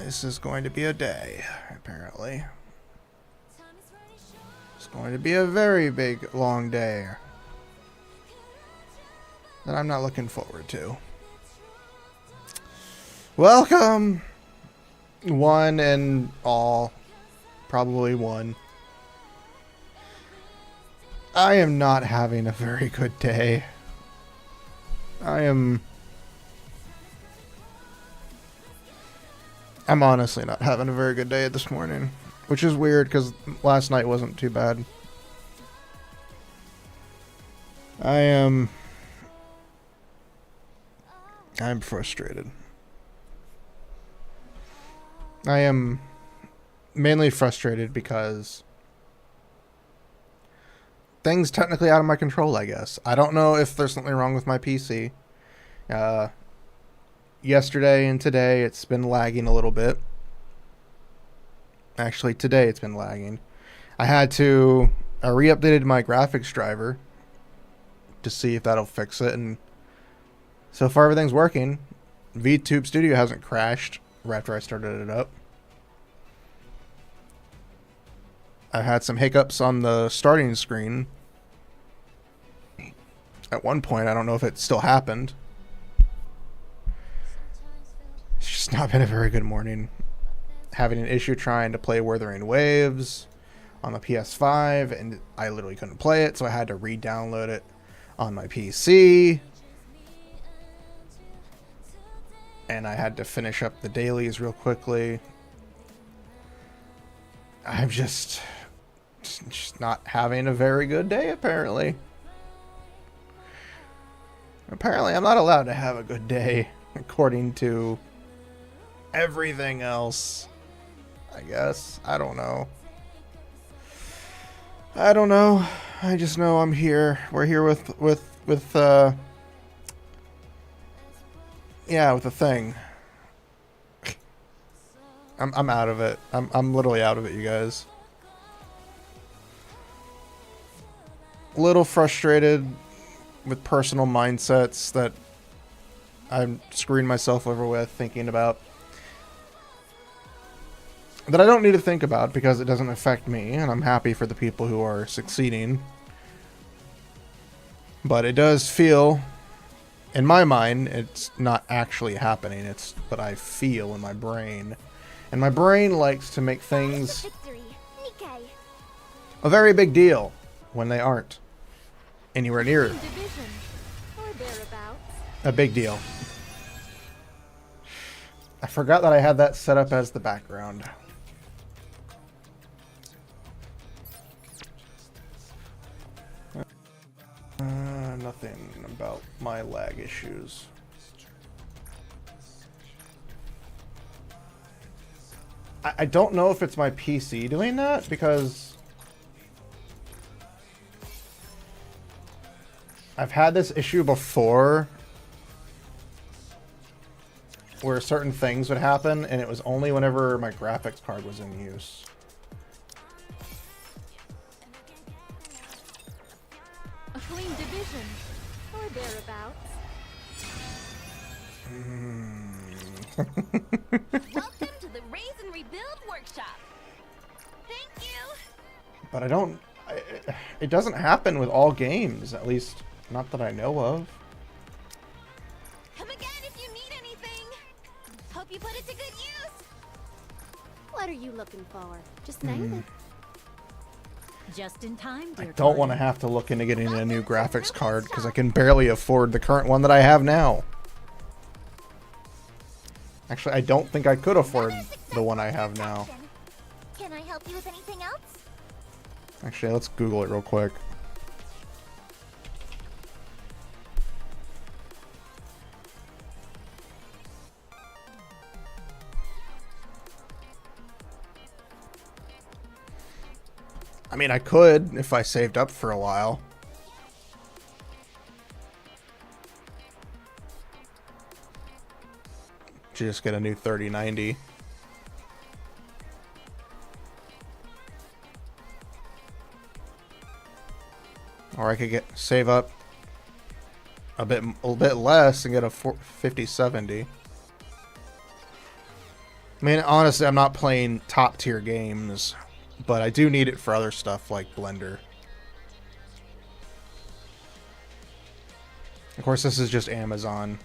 This is going to be a day, apparently. It's going to be a very big, long day that I'm not looking forward to. Welcome, one and all. Probably one. I am not having a very good day. I'm honestly not having a very good day this morning, which is weird because last night wasn't too bad. I'm frustrated. I am mainly frustrated because things technically out of my control, I guess. I don't know if there's something wrong with my PC. Yesterday and today it's been lagging a little bit. Actually, today it's been lagging. I re-updated my graphics driver to see if that'll fix it, and so far everything's working. VTube Studio hasn't crashed right after I started it up. I had some hiccups on the starting screen. At one point, I don't know if it still happened. It's just not been a very good morning. Having an issue trying to play Wuthering Waves on the PS5, and I literally couldn't play it, so I had to re-download it on my PC. And I had to finish up the dailies real quickly. I'm just not having a very good day, apparently. Apparently, I'm not allowed to have a good day, according to everything else. I guess. I don't know. I just know I'm here. We're here with the thing. I'm out of it. I'm literally out of it, you guys. A little frustrated with personal mindsets that I'm screwing myself over with thinking about. That I don't need to think about because it doesn't affect me, and I'm happy for the people who are succeeding. But it does feel, in my mind, it's not actually happening. It's what I feel in my brain. And my brain likes to make things a very big deal when they aren't anywhere near a big deal. I forgot that I had that set up as the background. Nothing about my lag issues. I don't know if it's my PC doing that, because I've had this issue before where certain things would happen, and it was only whenever my graphics card was in use. A clean division, or thereabouts. Welcome to the Raise and Rebuild workshop. Thank you. But it doesn't happen with all games, at least not that I know of. Come again if you need anything. Hope you put it to good use. What are you looking for? Just name it. Just in time, dear. I don't want to have to look into getting a new graphics card because I can barely afford the current one that I have now. Actually, I don't think I could afford the one I have now. Can I help you with anything else? Actually, let's Google it real quick. I mean, I could if I saved up for a while. Just get a new 3090. Or I could save up a little bit less and get a 5070. I mean, honestly, I'm not playing top tier games, but I do need it for other stuff like Blender. Of course, this is just Amazon.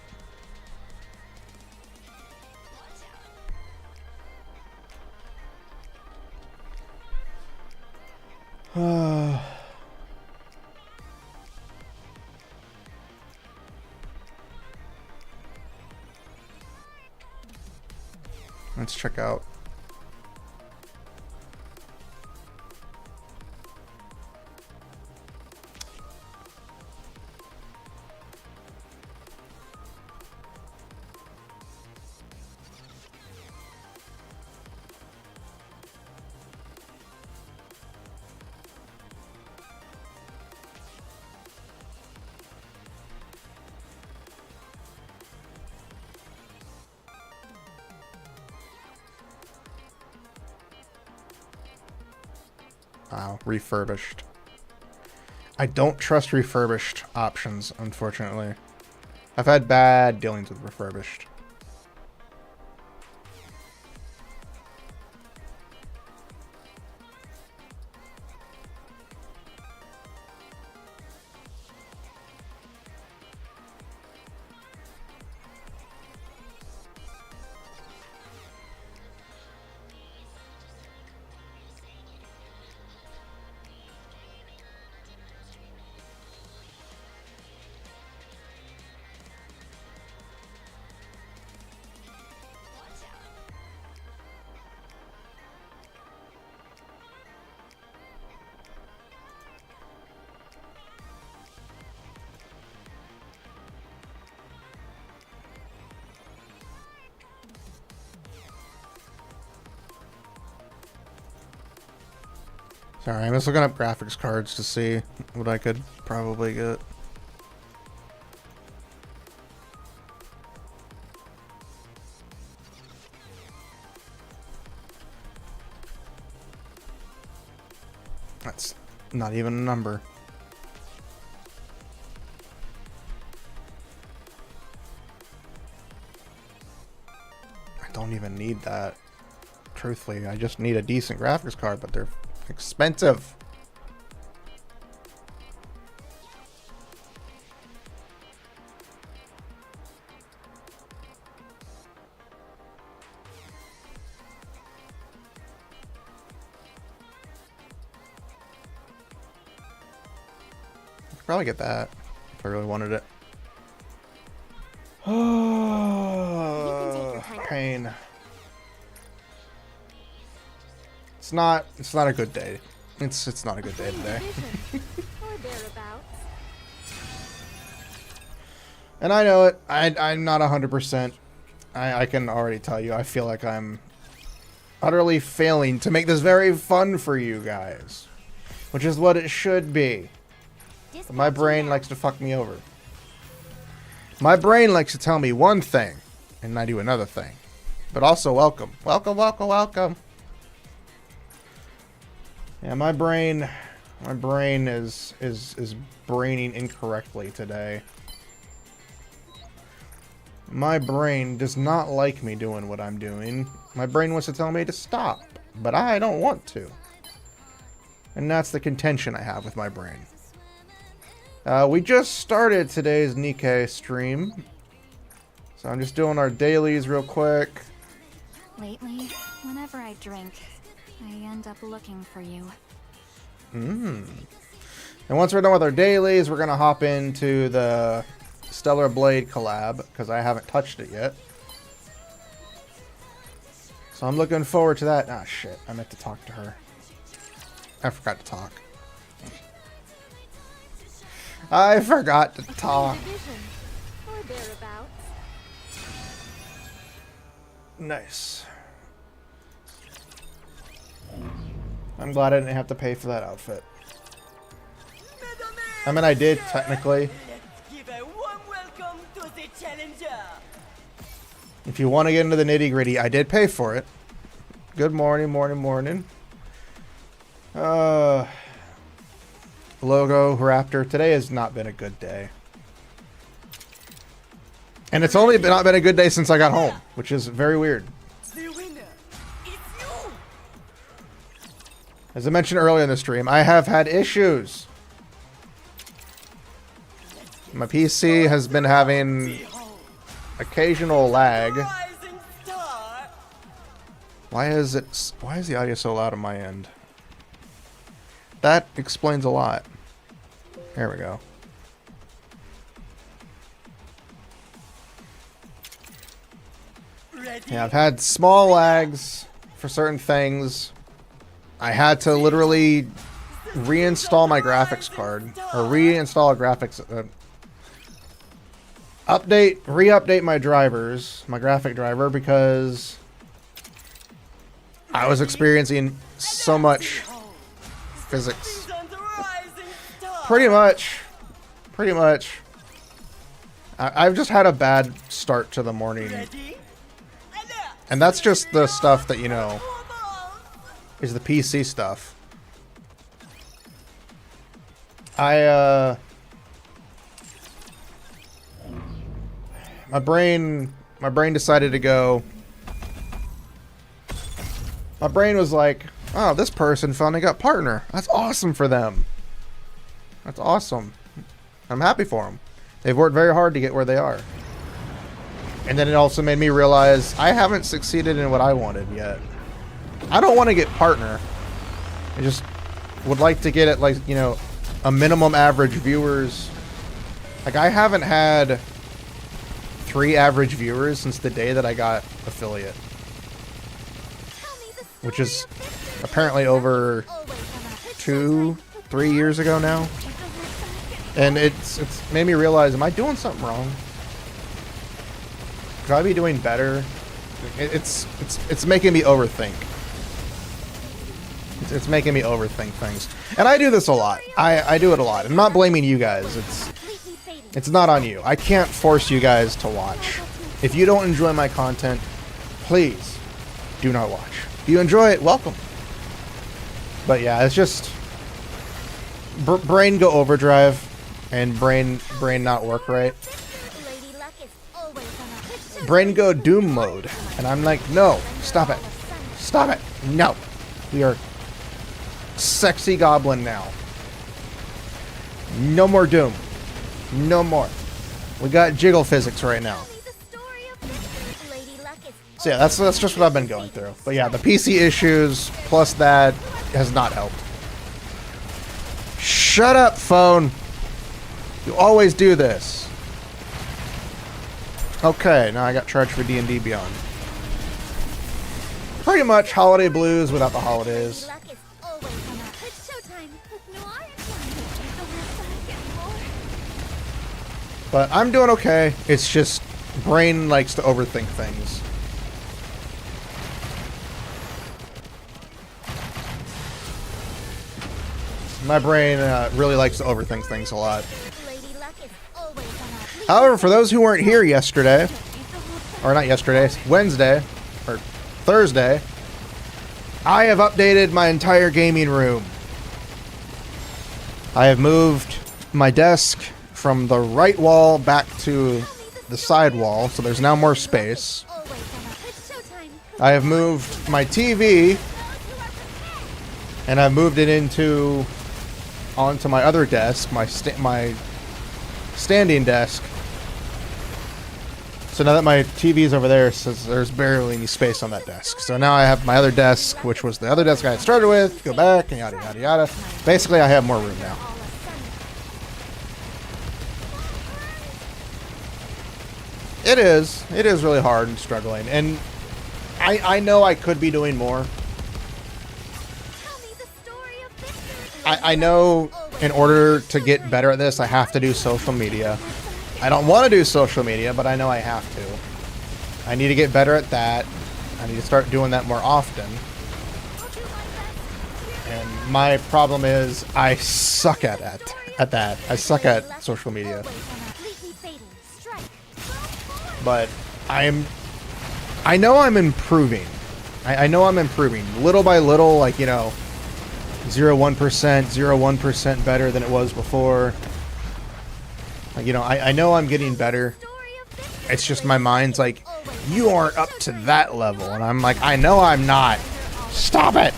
Let's check out. Wow, refurbished. I don't trust refurbished options, unfortunately. I've had bad dealings with refurbished. Sorry, I'm just looking up graphics cards to see what I could probably get. That's not even a number. I don't even need that. Truthfully, I just need a decent graphics card, but they're expensive. I could probably get that if I really wanted it. Oh, pain. It's not a good day. It's not a good day today. And I know it. I'm not 100%. I can already tell you. I feel like I'm utterly failing to make this very fun for you guys, which is what it should be. But my brain likes to fuck me over. My brain likes to tell me one thing, and I do another thing. But also welcome. Welcome, welcome, welcome. Yeah, my brain is braining incorrectly today. My brain does not like me doing what I'm doing. My brain wants to tell me to stop, but I don't want to. And that's the contention I have with my brain. We just started today's Nikke stream, so I'm just doing our dailies real quick. Lately, whenever I drink, I end up looking for you. And once we're done with our dailies, we're gonna hop into the Stellar Blade collab because I haven't touched it yet. So I'm looking forward to that. Ah, shit! I meant to talk to her. I forgot to talk. I forgot to talk. Nice. I'm glad I didn't have to pay for that outfit. I mean, I did technically. If you want to get into the nitty gritty, I did pay for it. Good morning, morning, morning. Logo, Raptor. Today has not been a good day. And it's only not been a good day since I got home, which is very weird. As I mentioned earlier in the stream, I have had issues. My PC has been having occasional lag. Why is the audio so loud on my end? That explains a lot. There we go. Yeah, I've had small lags for certain things. I had to literally reinstall my graphics card, or reinstall a graphics re-update my drivers, my graphic driver, because I was experiencing so much physics. Pretty much. I've just had a bad start to the morning. And that's just the stuff that, you know, is the PC stuff. My brain decided to go. My brain was like, oh, this person finally got partner. That's awesome for them. That's awesome. I'm happy for them. They've worked very hard to get where they are. And then it also made me realize I haven't succeeded in what I wanted yet. I don't want to get partner. I just would like to get it, like, you know, a minimum average viewers. Like, I haven't had 3 average viewers since the day that I got affiliate. Which is apparently over 2-3 years ago now. And it's made me realize, am I doing something wrong? Could I be doing better? It's making me overthink. It's making me overthink things. And I do this a lot. I do it a lot. I'm not blaming you guys. It's not on you. I can't force you guys to watch. If you don't enjoy my content, please do not watch. If you enjoy it, welcome. But yeah, it's just brain go overdrive and brain not work right. Brain go doom mode, and I'm like, no, stop it, no, we are sexy goblin now. No more doom, no more. We got jiggle physics right now. So yeah, that's just what I've been going through. But yeah, the PC issues plus that has not helped. Shut up, phone. You always do this. Okay, now I got charged for D&D Beyond. Pretty much holiday blues without the holidays. But I'm doing okay. It's just brain likes to overthink things. My brain really likes to overthink things a lot. However, for those who weren't here yesterday, or not yesterday, Wednesday, or Thursday, I have updated my entire gaming room. I have moved my desk from the right wall back to the side wall, so there's now more space. I have moved my TV, and I've moved it onto my other desk, my standing desk. So now that my TV's over there, says there's barely any space on that desk. So now I have my other desk, which was the other desk I had started with, go back, and yada yada yada. Basically, I have more room now. It is really hard and struggling, and I know I could be doing more. I know in order to get better at this, I have to do social media. I don't want to do social media, but I know I have to. I need to get better at that. I need to start doing that more often. And my problem is I suck at that. I suck at social media. But I know I'm improving. I know I'm improving. Little by little, like, you know, 0.1% better than it was before. Like, you know, I know I'm getting better. It's just my mind's like, you aren't up to that level. And I'm like, I know I'm not. Stop it.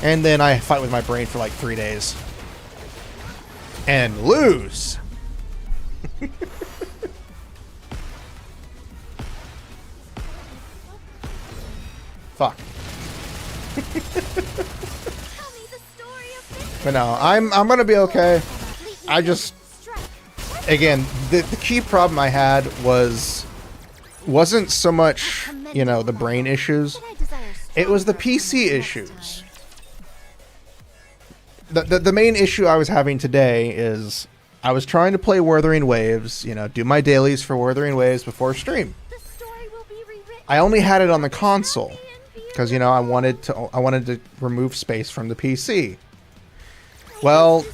And then I fight with my brain for like 3 days. And lose! Fuck. But no, I'm gonna be okay. I just, again, the key problem I had wasn't so much, you know, the brain issues. It was the PC issues. The main issue I was having today is I was trying to play Wuthering Waves, you know, do my dailies for Wuthering Waves before stream. I only had it on the console because, you know, I wanted to remove space from the PC. Well,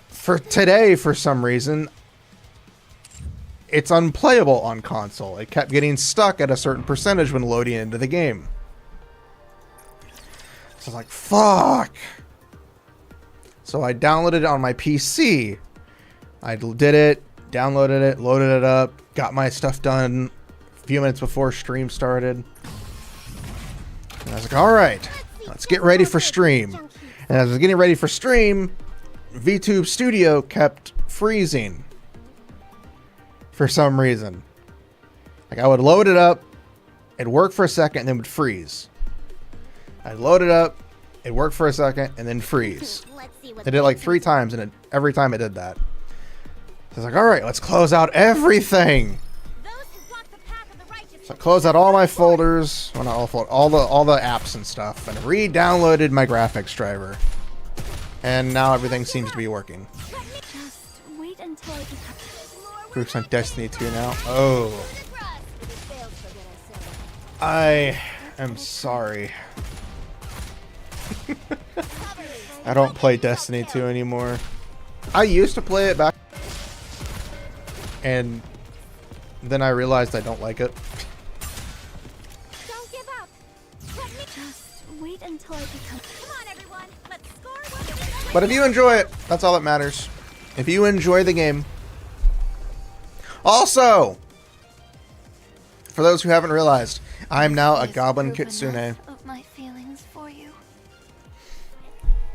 for today, for some reason, it's unplayable on console. It kept getting stuck at a certain percentage when loading into the game. So I was like, fuck. So I downloaded it on my PC. I did it, downloaded it, loaded it up, got my stuff done a few minutes before stream started. And I was like, alright, let's get ready for stream. And as I was getting ready for stream, VTube Studio kept freezing. For some reason. Like, I would load it up, it'd work for a second, and then would freeze. I'd load it up, it'd work for a second, and then freeze. I did it like 3 times, and every time it did that. So I was like, alright, let's close out everything! So I closed out all my folders, well, not all folders, all the apps and stuff, and re-downloaded my graphics driver. And now everything seems to be working. Just wait until I become... Group's on Destiny 2 now. Oh. I am sorry. I don't play Destiny 2 anymore. I used to play it back, and then I realized I don't like it. Don't give up. Just wait until I become... Come on, everyone. Let's score. But if you enjoy it, that's all that matters. If you enjoy the game. Also, for those who haven't realized, I'm now a Goblin Kitsune. Of my feelings for you.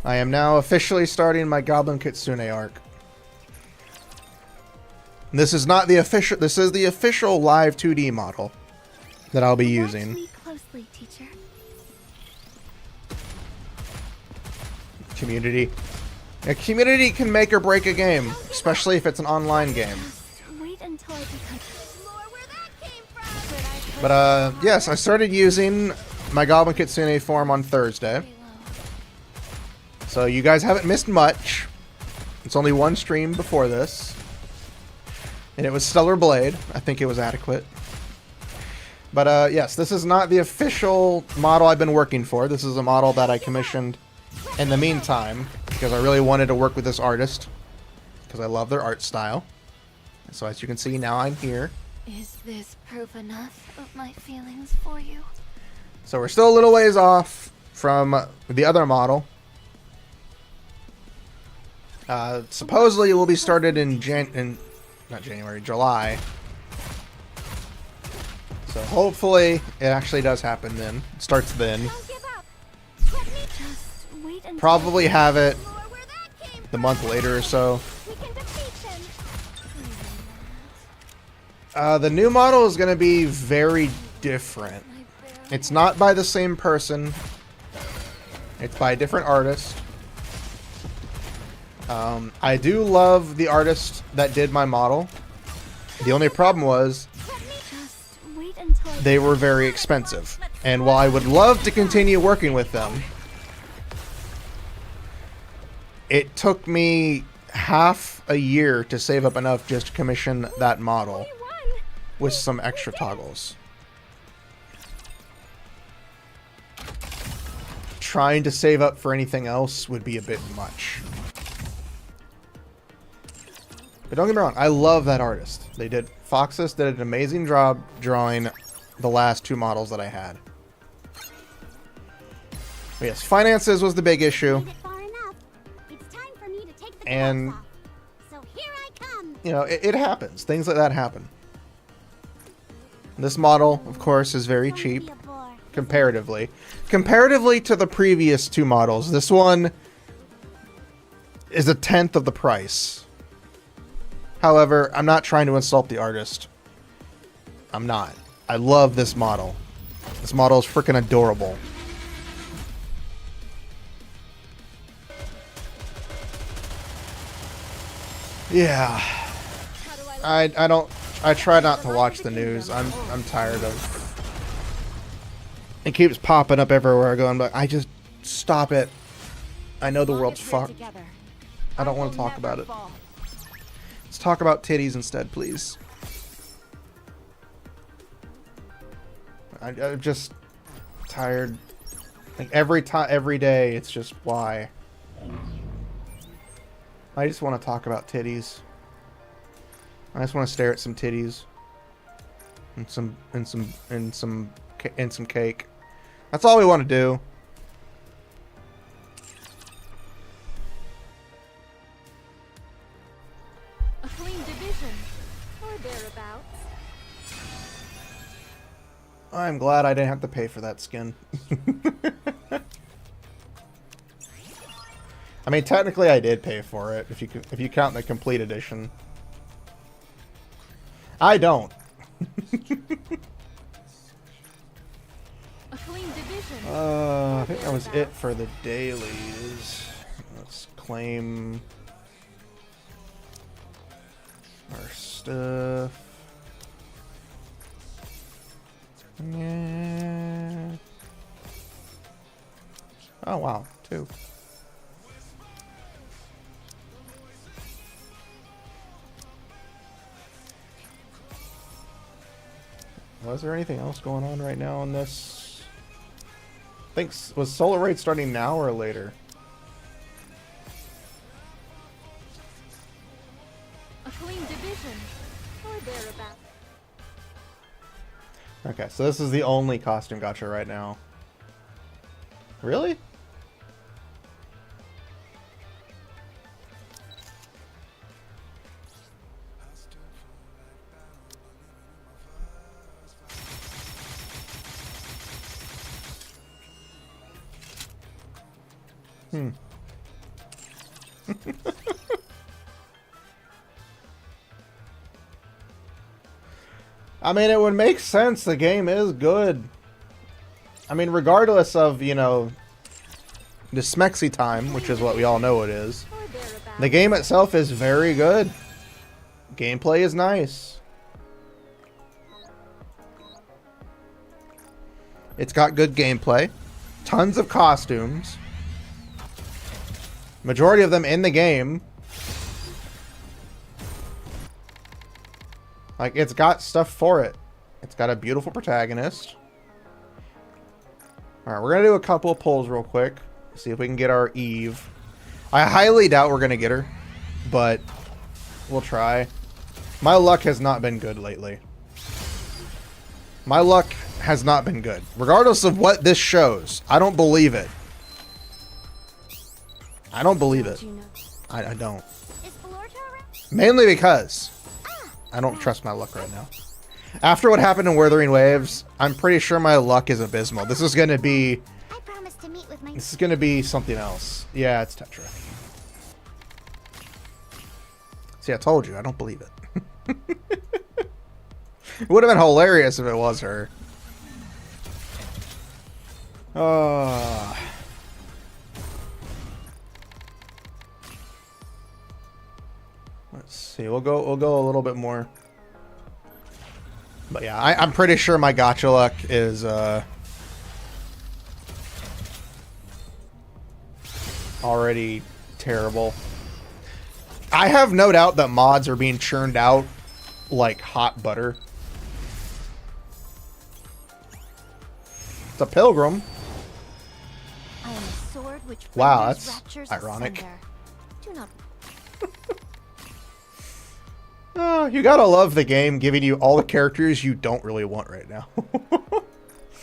I am now officially starting my Goblin Kitsune arc. This is not the official. This is the official live 2D model that I'll be using. Watch me closely, teacher. Community. A community can make or break a game, especially if it's an online game. Wait until I become... But yes, I started using my Goblin Kitsune form on Thursday. So you guys haven't missed much. It's only one stream before this. And it was Stellar Blade. I think it was adequate. But yes, this is not the official model I've been working for. This is a model that I commissioned in the meantime, because I really wanted to work with this artist, because I love their art style. And so as you can see, now I'm here. Is this proof enough of my feelings for you? So we're still a little ways off from the other model. Supposedly it will be started in July. So hopefully it actually does happen then. It starts then. Probably have it the month later or so. The new model is going to be very different. It's not by the same person. It's by a different artist. I do love the artist that did my model. The only problem was they were very expensive. And while I would love to continue working with them, it took me half a year to save up enough just to commission that model with some extra toggles. Trying to save up for anything else would be a bit much. But don't get me wrong, I love that artist. Foxus did an amazing job drawing the last 2 models that I had. But yes, finances was the big issue. And, you know, it happens. Things like that happen. This model, of course, is very cheap comparatively. Comparatively to the previous two models, this one is a tenth of the price. However, I'm not trying to insult the artist. I'm not. I love this model. This model is freaking adorable. Yeah. I try not to watch the news. I'm tired of it. Keeps popping up everywhere I go. I'm like, I just stop it. I know the world's fucked. I don't want to talk about it. Let's talk about titties instead, please. I'm just tired. Like every day, it's just why. I just want to talk about titties. I just want to stare at some titties and some cake. That's all we want to do. A clean division, or thereabouts. I'm glad I didn't have to pay for that skin. I mean, technically, I did pay for it if you count the complete edition. I don't. A clean division. I think that was it for the dailies. Let's claim our stuff. Yeah. Oh wow, 2. Was there anything else going on right now on this? I think was Solar Raid starting now or later? A clean division, or thereabouts. Okay, so this is the only costume gacha right now. Really? I mean, it would make sense. The game is good. I mean, regardless of, you know, the smexy time, which is what we all know it is, the game itself is very good. Gameplay is nice. It's got good gameplay. Tons of costumes. Majority of them in the game. Like, it's got stuff for it. It's got a beautiful protagonist. Alright, we're going to do a couple of polls real quick. See if we can get our Eve. I highly doubt we're going to get her. But we'll try. My luck has not been good lately. My luck has not been good. Regardless of what this shows. I don't believe it. I don't believe it. I don't. Mainly because I don't trust my luck right now. After what happened in Wuthering Waves, I'm pretty sure my luck is abysmal. This is going to be... This is going to be something else. Yeah, it's Tetra. See, I told you. I don't believe it. It would have been hilarious if it was her. Let's see. We'll go a little bit more. But yeah, I'm pretty sure my gacha luck is already terrible. I have no doubt that mods are being churned out like hot butter. It's a pilgrim. I am a sword which Wow, renders that's raptures ironic. asunder. Do not. Oh, you gotta love the game giving you all the characters you don't really want right now.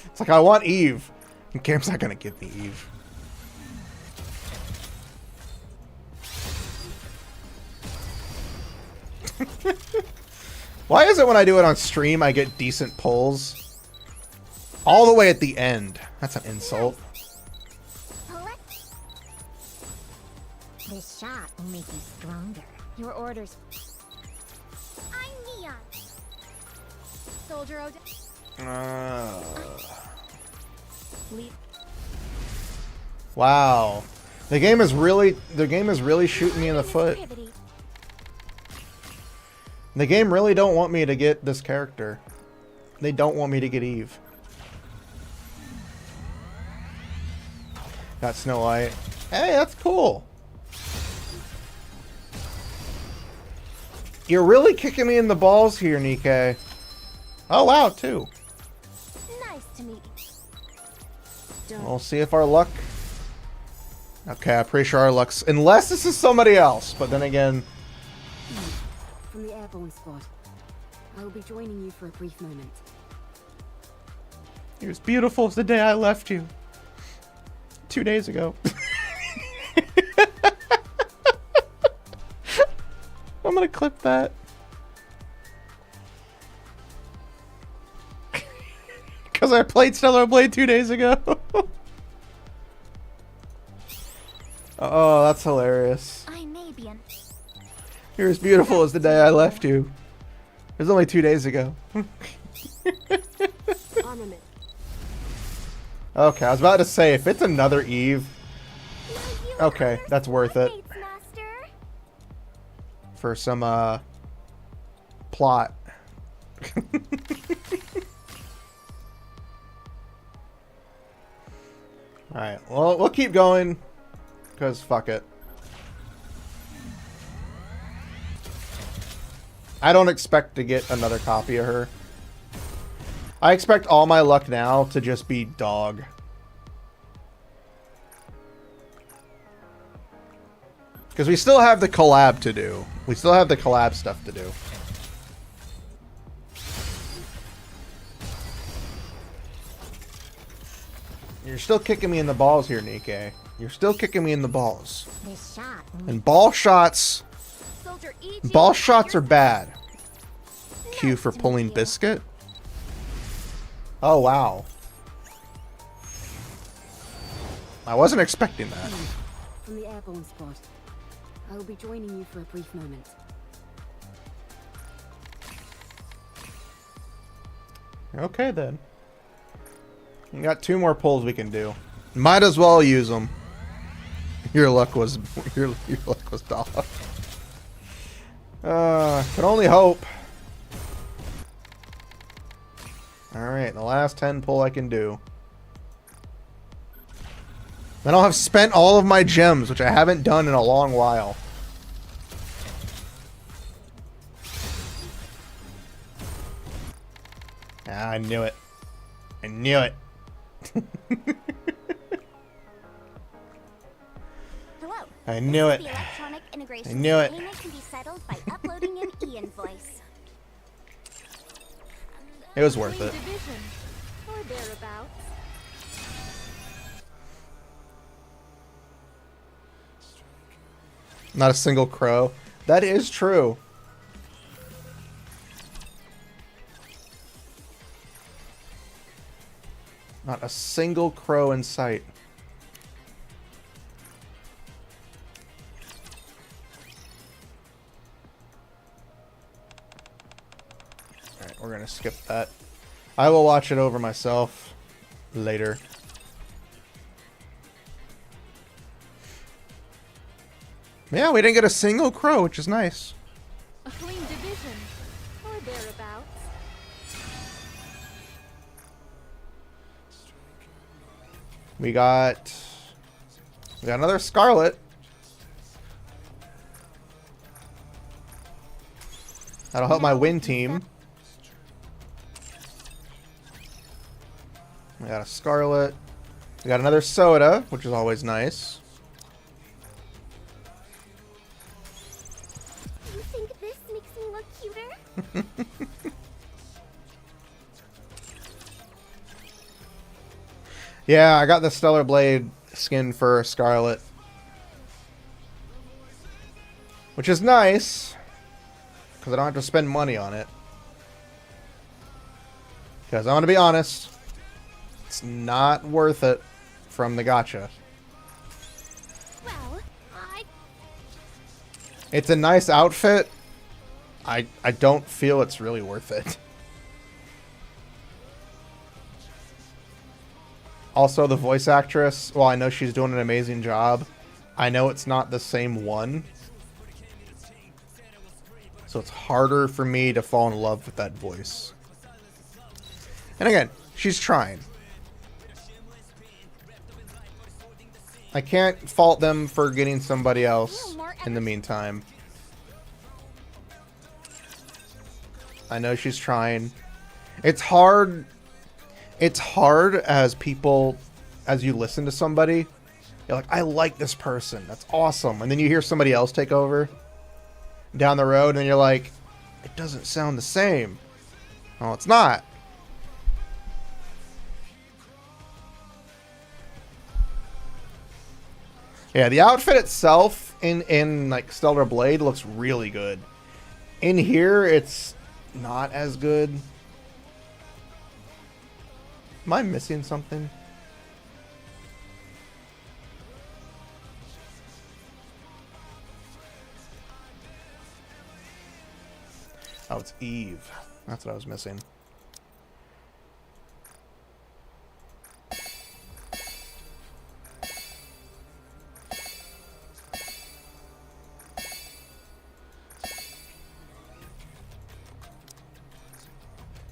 It's like, I want Eve. And game's not gonna give me Eve. Why is it when I do it on stream I get decent pulls? All the way at the end. That's an insult. This shot will make you stronger. Your orders. I'm Neon. Soldier Wow. The game is really shooting me in the foot. The game really don't want me to get this character. They don't want me to get Eve. Got Snow White. Hey, that's cool. You're really kicking me in the balls here, Nikke. Oh, wow, too. Nice to meet you. We'll see if our luck... Okay, I'm pretty sure our luck's... Unless this is somebody else, but then again... From the airborne squad. I will be joining you for a brief moment. You're as beautiful as the day I left you. 2 days ago. I'm gonna clip that. Because I played Stellar Blade 2 days ago. Oh, that's hilarious. I may be an... You're as beautiful as the day I left you. It was only 2 days ago. Armament. Okay, I was about to say, if it's another Eve... Okay, that's worth it. For some, plot. Alright, well, we'll keep going. Because fuck it. I don't expect to get another copy of her. I expect all my luck now to just be dog. Because we still have the collab to do. We still have the collab stuff to do. You're still kicking me in the balls here, Nikke. You're still kicking me in the balls. This shot. And ball shots... Soldier EG. Ball shots are bad. Q for pulling biscuit. Oh, wow. I wasn't expecting that. From the airborne squad. I will be joining you for a brief moment. Okay, then. We got 2 more pulls we can do. Might as well use them. Your luck was your luck was dog. Can only hope. Alright, the last 10 pull I can do. Then I'll have spent all of my gems, which I haven't done in a long while. Ah, I knew it. I knew it. Hello. I knew it. The electronic integration. I knew it. Payment can be settled by uploading an e-invoice. It was worth it. Division, or thereabouts. Not a single crow. That is true. Not a single crow in sight. Alright, we're gonna skip that. I will watch it over myself later. Yeah, we didn't get a single crow, which is nice. A clean division, or thereabouts. We got another Scarlet. That'll help my win team. We got a Scarlet. We got another Soda, which is always nice. You think this makes me look cuter? Yeah, I got the Stellar Blade skin for Scarlet. Which is nice. Because I don't have to spend money on it. Because I'm going to be honest. It's not worth it from the gacha. Well, It's a nice outfit. I don't feel it's really worth it. Also, the voice actress, well, I know she's doing an amazing job. I know it's not the same one. So it's harder for me to fall in love with that voice. And again, she's trying. I can't fault them for getting somebody else in the meantime. I know she's trying. It's hard. It's hard as people, as you listen to somebody, you're like, I like this person. That's awesome. And then you hear somebody else take over down the road and you're like, it doesn't sound the same. Oh, it's not. Yeah, the outfit itself in like Stellar Blade looks really good. In here, it's not as good. Am I missing something? Oh, it's Eve. That's what I was missing.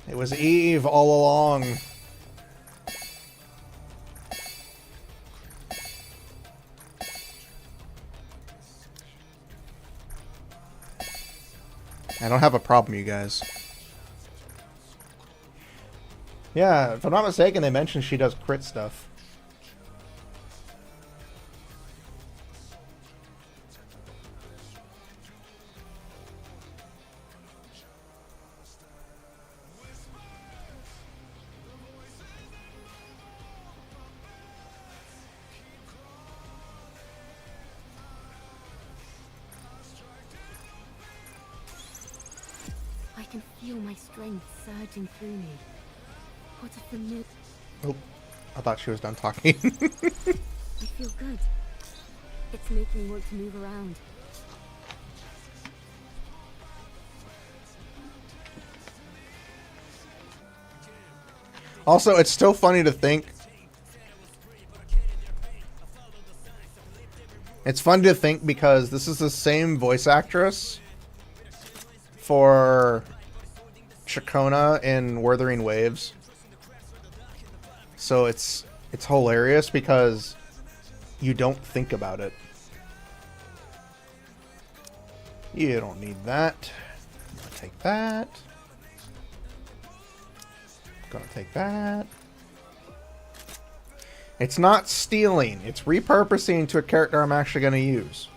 It was Eve all along. I don't have a problem, you guys. Yeah, if I'm not mistaken, they mentioned she does crit stuff. I can feel my strength surging through me. What a familiar... Oh, I thought she was done talking. I feel good. It's making me want to move around. Also, it's still funny to think. It's fun to think because this is the same voice actress for Chacona in Wuthering Waves. So it's hilarious because you don't think about it. You don't need that. Take that. Gonna take that. It's not stealing. It's repurposing to a character I'm actually gonna use.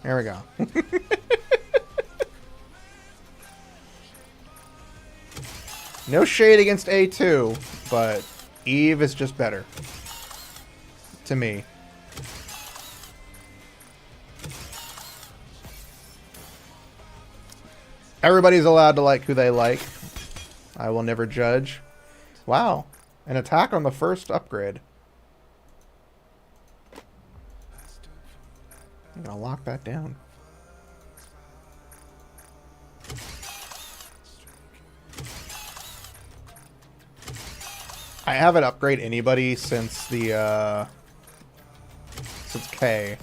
There we go. No shade against A2, but Eve is just better. To me. Everybody's allowed to like who they like. I will never judge. Wow. An attack on the first upgrade. I'm gonna lock that down. I haven't upgraded anybody since the since K.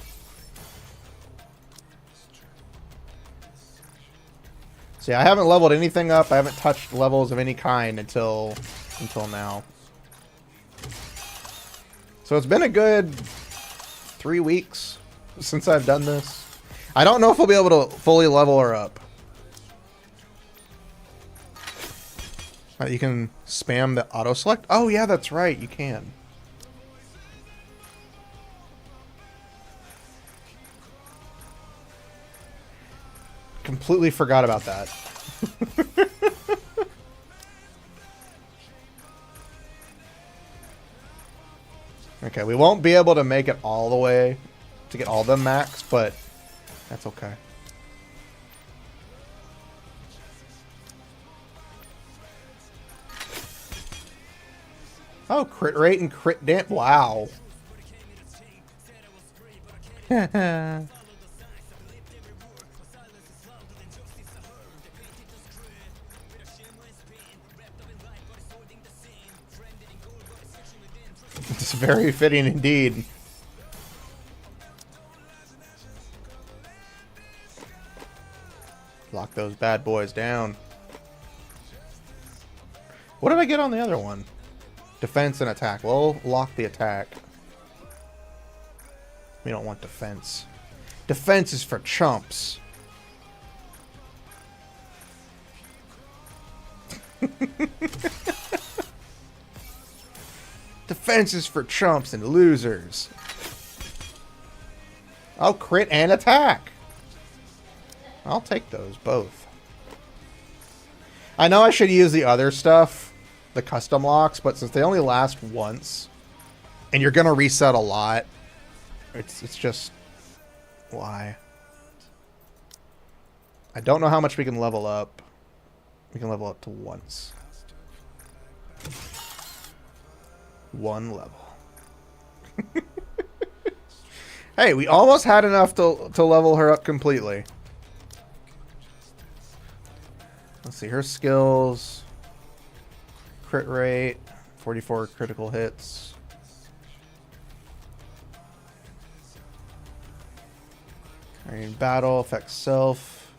See, I haven't leveled anything up. I haven't touched levels of any kind until now. So it's been a good 3 weeks since I've done this. I don't know if I'll be able to fully level her up. You can spam the auto select. Oh yeah, that's right. You can. Completely forgot about that. Okay, we won't be able to make it all the way to get all the max, but that's okay. Oh, crit rate and crit damage. Wow. It's very fitting indeed. Lock those bad boys down. What did I get on the other one? Defense and attack. Well, lock the attack. We don't want defense. Defense is for chumps. Defense is for chumps and losers. Oh, crit and attack. I'll take those both. I know I should use the other stuff, the custom locks, but since they only last once, and you're gonna reset a lot, it's just why. I don't know how much we can level up. We can level up to once. One level. Hey, we almost had enough to level her up completely. Let's see, her skills. Crit rate. 44 critical hits. In battle, affects self.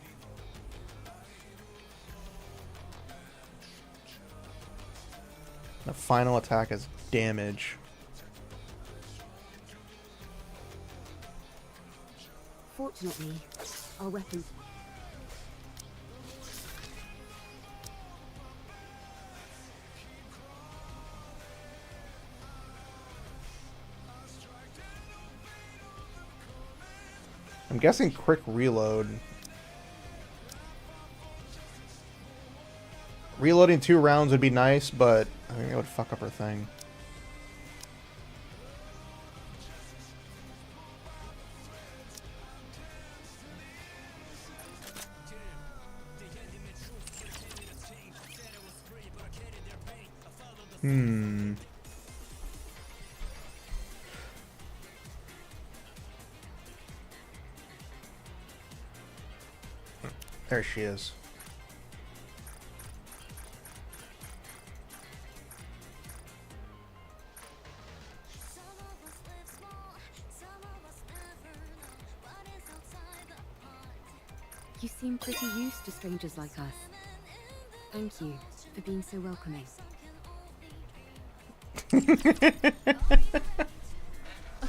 The final attack is damage. Fortunately, our weapons. I'm guessing quick reload. Reloading 2 rounds would be nice, but I think it would fuck up her thing. There she is. You seem pretty used to strangers like us. Thank you for being so welcoming. A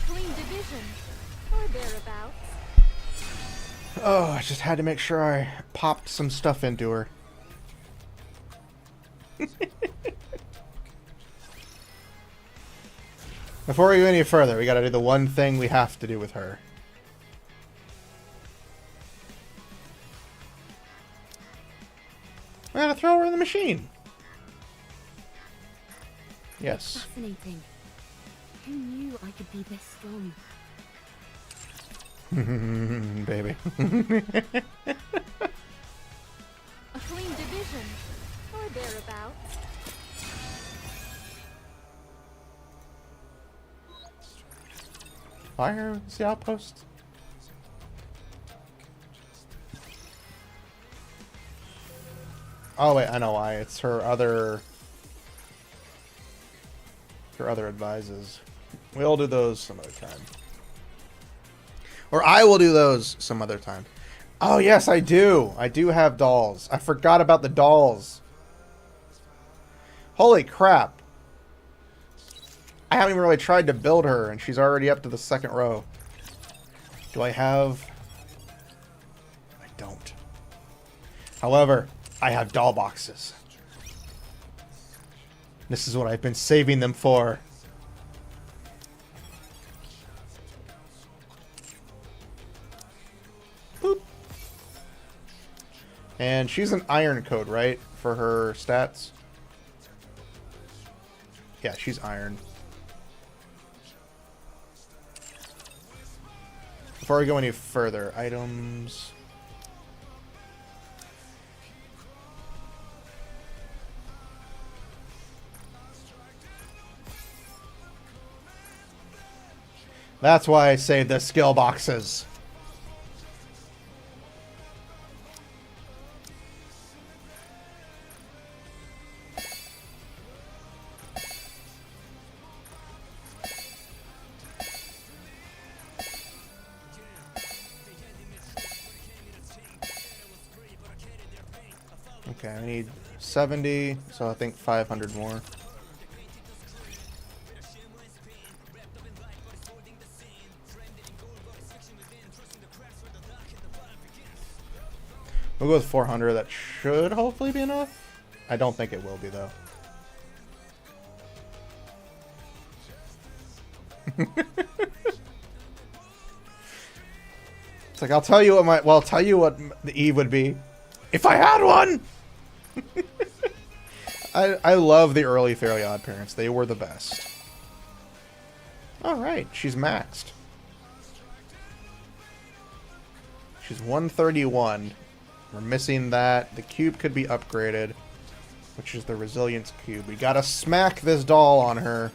clean division, or thereabouts. Oh, I just had to make sure I popped some stuff into her. Before we go any further, we gotta do the one thing we have to do with her. We gotta throw her in the machine. Yes. Fascinating. Who knew I could be this strong? Baby. A clean division, or thereabouts. Fire is the outpost. Oh wait, I know why. It's her other advices. We'll do those some other time. Or I will do those some other time. Oh yes, I do. I do have dolls. I forgot about the dolls. Holy crap. I haven't even really tried to build her, and she's already up to the 2nd row. Do I have... I don't. However, I have doll boxes. This is what I've been saving them for. Boop. And she's an iron code, right? For her stats? Yeah, she's iron. Before we go any further, items... That's why I saved the skill boxes. Okay, I need 70, so I think 500 more. We'll go with 400. That should hopefully be enough. I don't think it will be, though. It's like, I'll tell you what I'll tell you what the Eve would be. If I had one! I love the early Fairly Odd Parents. They were the best. Alright, she's maxed. She's 131. We're missing that. The cube could be upgraded, which is the resilience cube. We gotta smack this doll on her.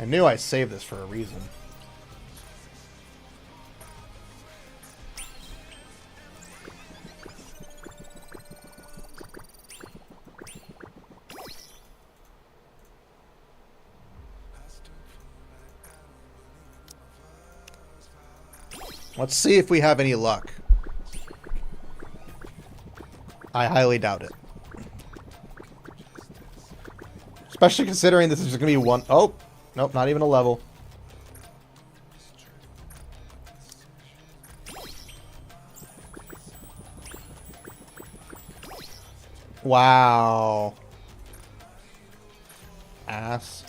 I knew I saved this for a reason. Let's see if we have any luck. I highly doubt it. Especially considering this is going to be one... Oh! Nope, not even a level. Wow. Ass.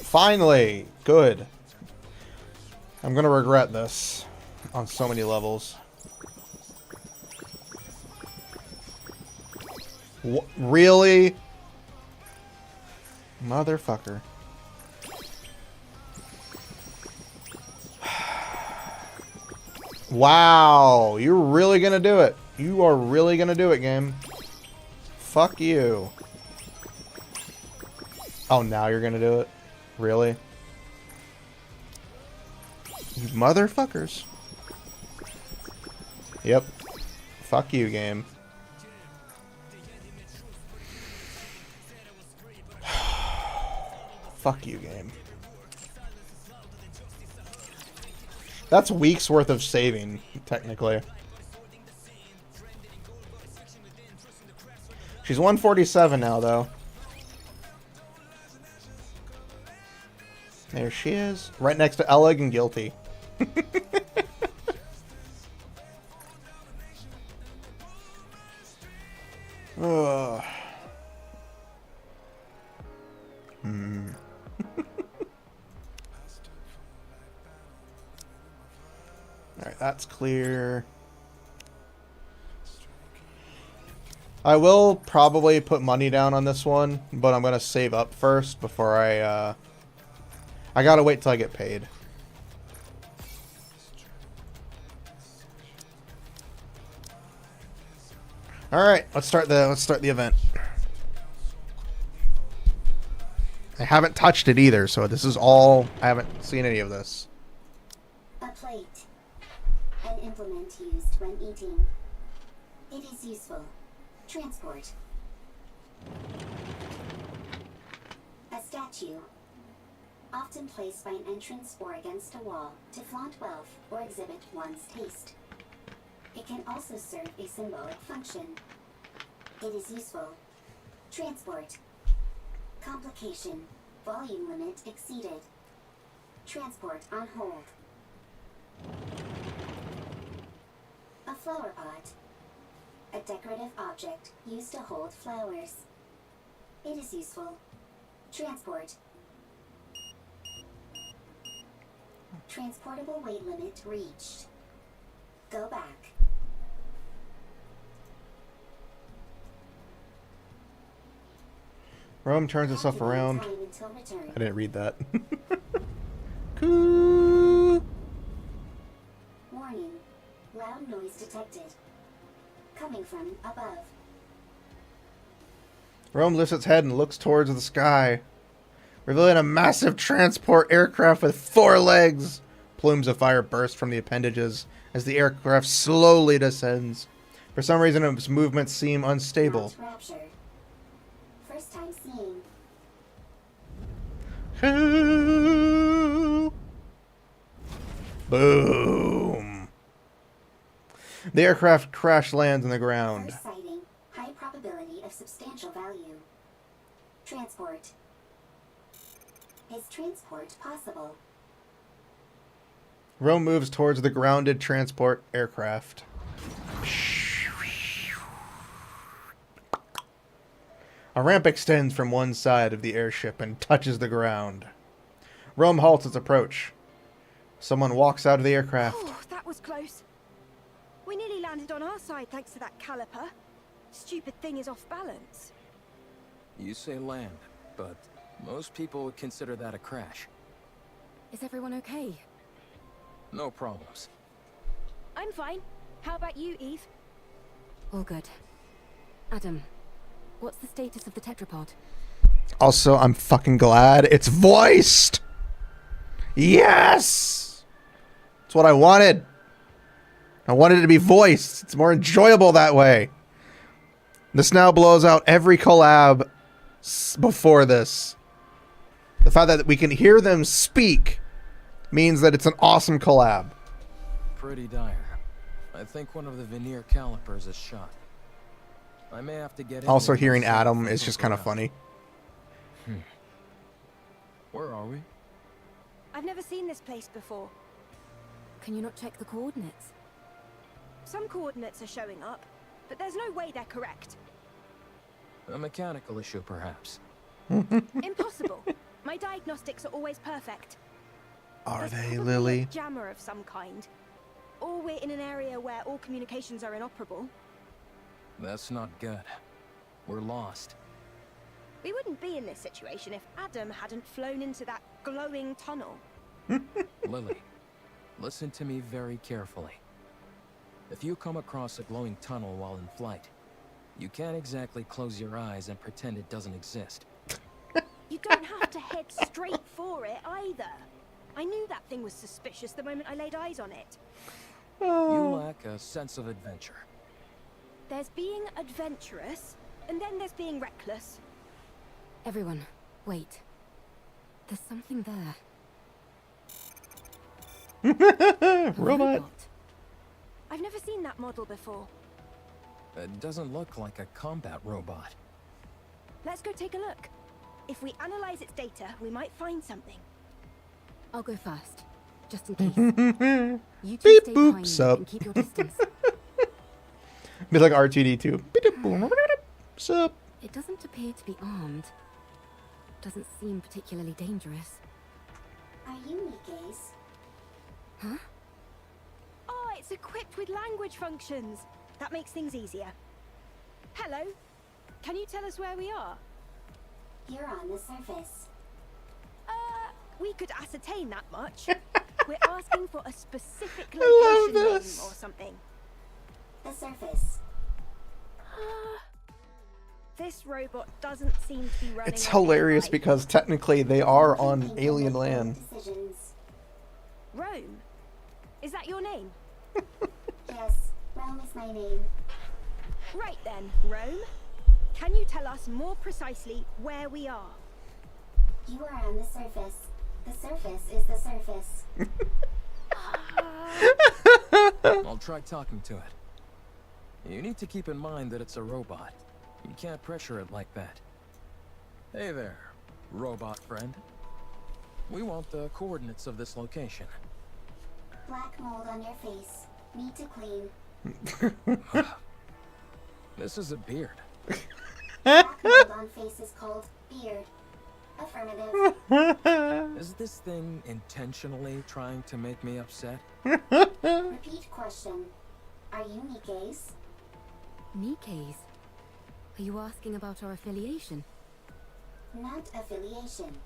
Finally! Good. I'm going to regret this on so many levels. Really? Motherfucker. Wow. You're really gonna do it. You are really gonna do it, game. Fuck you. Oh, now you're gonna do it? Really? You motherfuckers. Yep. Fuck you, game. Fuck you, game. That's weeks worth of saving, technically. She's 147 now, though. There she is. Right next to Ellig and Guilty. Ugh. Alright, that's clear. I will probably put money down on this one, but I'm gonna save up first before I gotta wait till I get paid. Alright, let's start the event. I haven't touched it either, so this is all... I haven't seen any of this. A plate. An implement used when eating. It is useful. Transport. A statue. Often placed by an entrance or against a wall to flaunt wealth or exhibit one's taste. It can also serve a symbolic function. It is useful. Transport. Complication. Volume limit exceeded. Transport on hold. A flower pot. A decorative object used to hold flowers. It is useful. Transport. Transportable weight limit reached. Go back. Rome turns itself around. Time until return. I didn't read that. Cool. Warning. Loud noise detected. Coming from above. Rome lifts its head and looks towards the sky. revealing a massive transport aircraft with 4 legs. Plumes of fire burst from the appendages as the aircraft slowly descends. For some reason, its movements seem unstable. Mount Rapture. First time seeing. Boom. The aircraft crash lands on the ground. First sighting. High probability of substantial value. Transport. Is transport possible? Rome moves towards the grounded transport aircraft. A ramp extends from one side of the airship and touches the ground. Rome halts its approach. Someone walks out of the aircraft. Oh, that was close. We nearly landed on our side thanks to that caliper. Stupid thing is off balance. You say land, but most people would consider that a crash. Is everyone okay? No problems. I'm fine. How about you, Eve? All good. Adam, what's the status of the tetrapod? Also, I'm fucking glad it's voiced. Yes! That's what I wanted. I wanted it to be voiced. It's more enjoyable that way. This now blows out every collab before this. The fact that we can hear them speak means that it's an awesome collab. Pretty dire. I think one of the veneer calipers is shot. I may have to get in Also, there hearing myself Adam and is look just kind of around. funny. Where are we? I've never seen this place before. Can you not check the coordinates? Some coordinates are showing up, but there's no way they're correct. A mechanical issue, perhaps. Impossible. My diagnostics are always perfect. Are There's they, probably Lily? a jammer of some kind. Or we're in an area where all communications are inoperable. That's not good. We're lost. We wouldn't be in this situation if Adam hadn't flown into that glowing tunnel. Lily, listen to me very carefully. If you come across a glowing tunnel while in flight, you can't exactly close your eyes and pretend it doesn't exist. You don't have to head straight for it either. I knew that thing was suspicious the moment I laid eyes on it. You lack a sense of adventure. There's being adventurous, and then there's being reckless. Everyone, wait. There's something there. A Robot. I've never seen that model before. It doesn't look like a combat robot. Let's go take a look. If we analyze its data, we might find something. I'll go first, just in case. You two Beep stay boop, behind me sup. and keep your distance. Be like R2D2. Sup? It doesn't appear to be armed. Doesn't seem particularly dangerous. Are you Nikke's? Huh? Oh, it's equipped with language functions. That makes things easier. Hello. Can you tell us where we are? You're on the surface. We could ascertain that much. We're asking for a specific I location love name this. or something. The surface. This robot doesn't seem to be running. It's on hilarious AI. because technically they are on Thinking alien about land. Decisions. Rome. Is that your name? Yes, Rome is my name. Right then, Rome. Can you tell us more precisely where we are? You are on the surface. The surface is the surface. I'll try talking to it. You need to keep in mind that it's a robot. You can't pressure it like that. Hey there, robot friend. We want the coordinates of this location. Black mold on your face. Need to clean. This is a beard. Black mold on face is called beard. Affirmative. Is this thing intentionally trying to make me upset? Repeat question. Are you Nikke's? Nikke's? Are you asking about our affiliation? Not affiliation.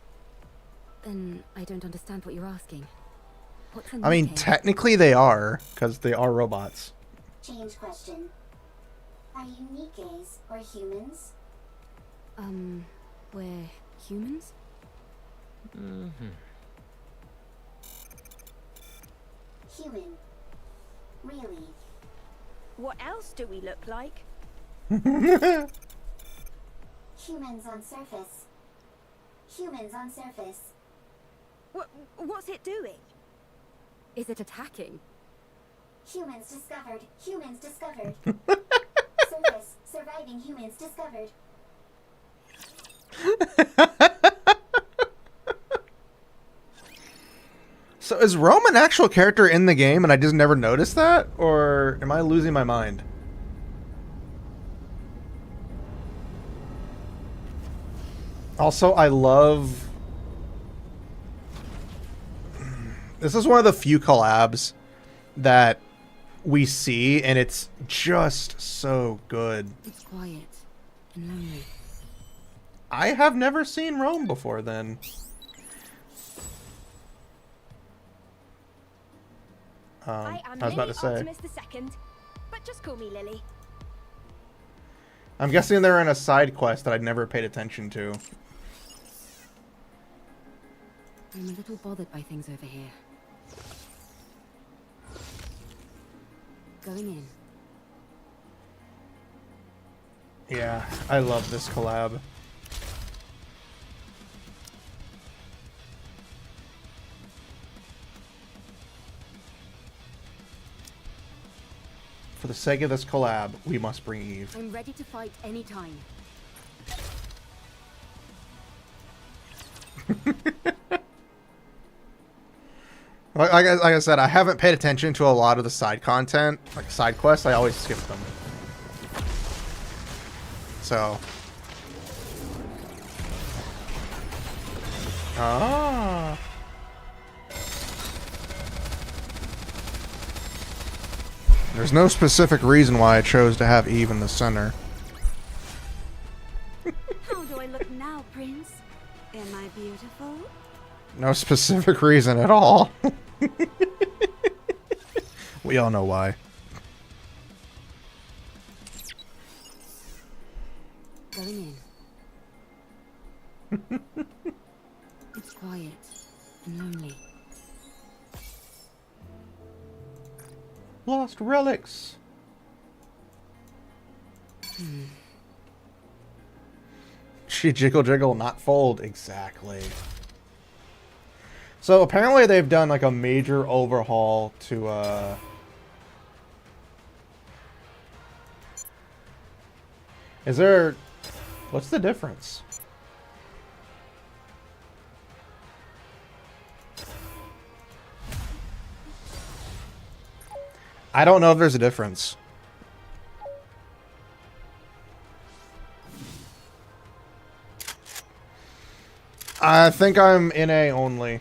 Then I don't understand what you're asking. What's a I mean, Nikke? technically they are, because they are robots. Change question. Are you Nikke's or humans? We're humans? Human. Really? What else do we look like? Humans on surface. Humans on surface. What's it doing? Is it attacking? Humans discovered. Humans discovered. Surface. Surviving humans discovered. So is Rome an actual character in the game and I just never noticed that? Or am I losing my mind? Also, I love... This is one of the few collabs that we see, and it's just so good. It's quiet and lonely. I have never seen Rome before then. I am I was about Lily to say. Optimus II, but just call me Lily. I'm guessing they're in a side quest that I'd never paid attention to. I'm a little bothered by things over here. Going in. Yeah, I love this collab. For the sake of this collab, we must bring Eve. I'm ready to fight anytime. Like I said, I haven't paid attention to a lot of the side content, like side quests. I always skip them. So. Ah. There's no specific reason why I chose to have Eve in the center. How do I look now, Prince? Am I beautiful? No specific reason at all. We all know why. Going in. It's quiet and lonely. Lost relics. She jiggle jiggle, not fold. Exactly. So apparently they've done like a major overhaul to Is there... What's the difference? I don't know if there's a difference. I think I'm NA only.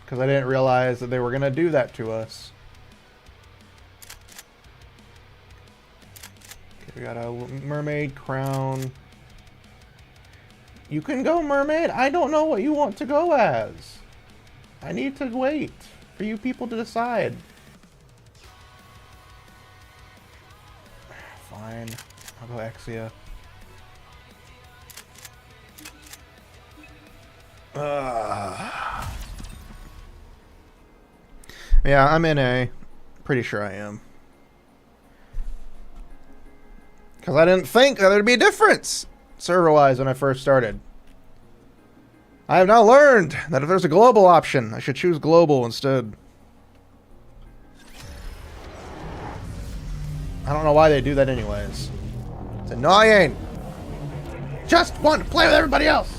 Because I didn't realize that they were going to do that to us. Okay, we got a mermaid crown. You can go mermaid. I don't know what you want to go as. I need to wait for you people to decide. Fine. I'll go Exia. Yeah, I'm in A. Pretty sure I am. Because I didn't think that there'd be a difference server-wise when I first started. I have now learned that if there's a global option, I should choose global instead. I don't know why they do that anyways. It's annoying. Just want to play with everybody else.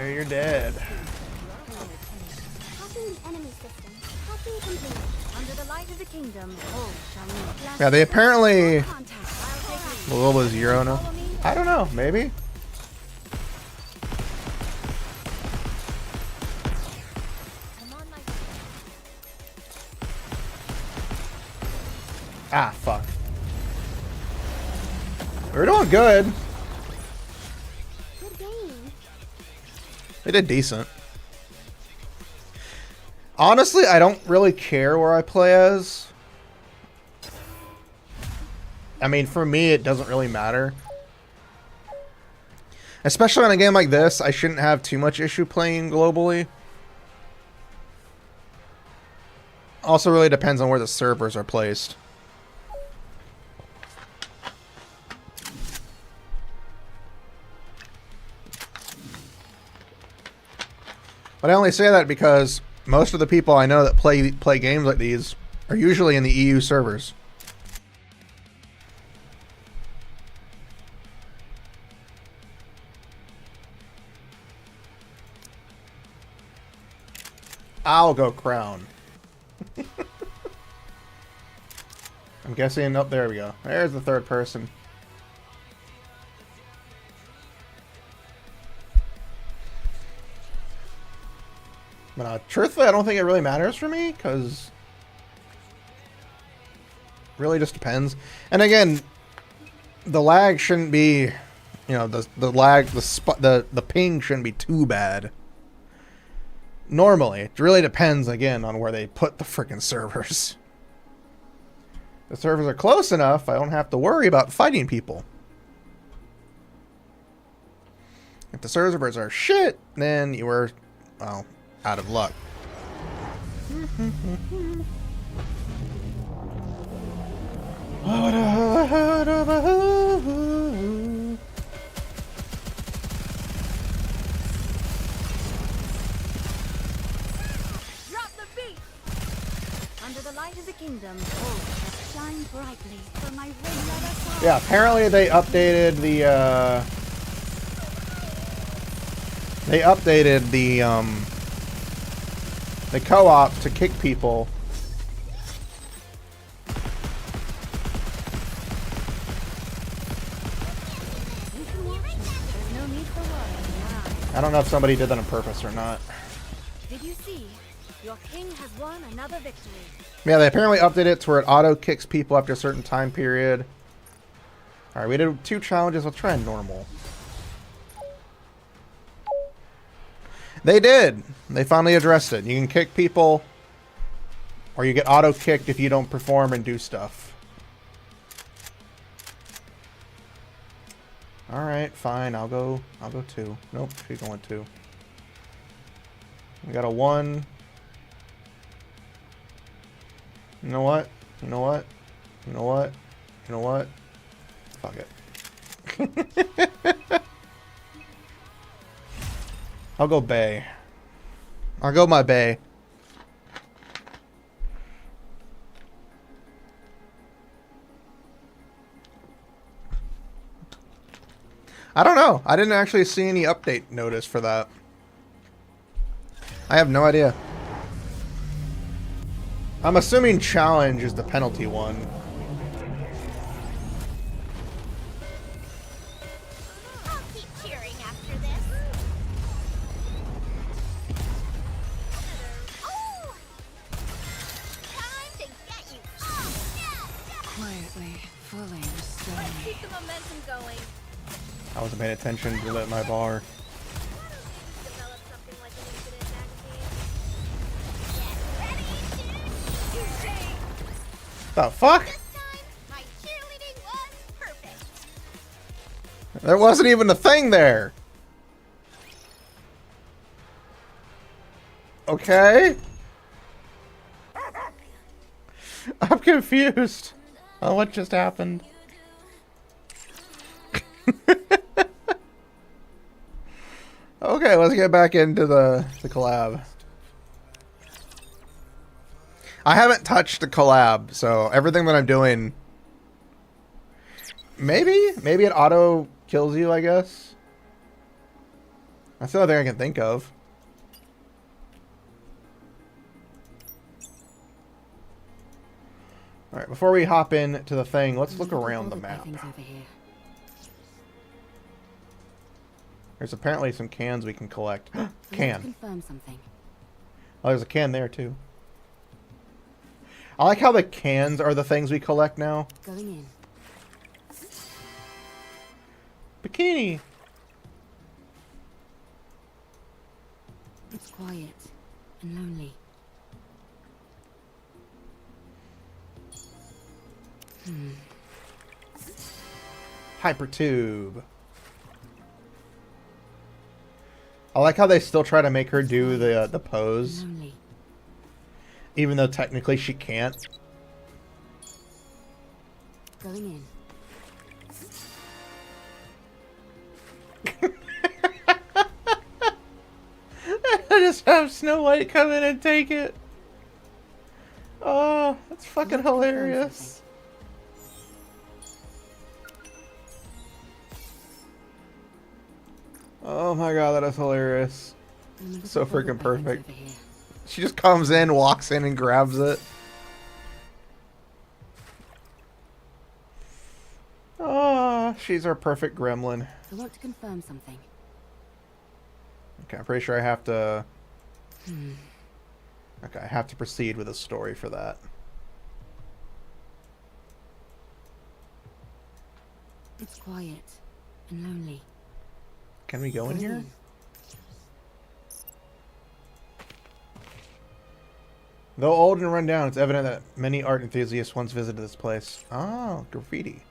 You're dead. Yeah, they apparently... Well, was Euro now? I don't know, maybe? Ah, fuck. We're doing good. Good game. They did decent. Honestly, I don't really care where I play as. I mean, for me, it doesn't really matter. Especially on a game like this, I shouldn't have too much issue playing globally. Also really depends on where the servers are placed. But I only say that because most of the people I know that play games like these are usually in the EU servers. I'll go crown. I'm guessing, oh, there we go. There's the third person. But truthfully, I don't think it really matters for me, because really just depends. And again, the lag shouldn't be, you know, the ping shouldn't be too bad. Normally, it really depends again on where they put the freaking servers. If the servers are close enough, I don't have to worry about fighting people. If the servers are shit, then you were, well, out of luck. Under the light of the kingdom, all shine brightly from my ring. Yeah, apparently they updated the co-op to kick people. I don't know if somebody did that on purpose or not. Did you see? Your king has won another victory. Yeah, they apparently updated it to where it auto kicks people after a certain time period. Alright, we did 2 challenges. Let's try normal. They did. They finally addressed it. You can kick people, or you get auto kicked if you don't perform and do stuff. All right, fine. I'll go 2. Nope, she's going 2. We got a 1. You know what? You know what? You know what? You know what? Fuck it. I'll go Bay. I'll go my Bay. I don't know. I didn't actually see any update notice for that. I have no idea. I'm assuming challenge is the penalty one. I'll keep cheering after this. Oh! Time to get you. Oh, Quietly, fully restoring. let's keep the momentum going. I wasn't paying attention to my bar. Develop something like an incident magazine. Get ready to The fuck? This time, my cheerleading was perfect. There wasn't even a thing there. Okay. I'm confused on what just happened. Okay, let's get back into the collab. I haven't touched the collab, so everything that I'm doing... Maybe it auto kills you, I guess. That's the only thing I can think of. Alright, before we hop into the thing, let's look around the map. There's apparently some cans we can collect. Can. Confirm something. Oh, there's a can there too. I like how the cans are the things we collect now. Going in. Bikini. It's quiet and lonely. Hypertube. I like how they still try to make her do the pose, Lonely. even though technically she can't. Going in. I just have Snow White come in and take it. Oh, that's fucking hilarious. Oh my god, that is hilarious. So freaking perfect. She just comes in, walks in, and grabs it. Oh, she's our perfect gremlin. I want to confirm something. Okay, I'm pretty sure I have to... Okay, I have to proceed with a story for that. It's quiet and lonely. Can we go in here? Though old and run down, it's evident that many art enthusiasts once visited this place. Oh, graffiti.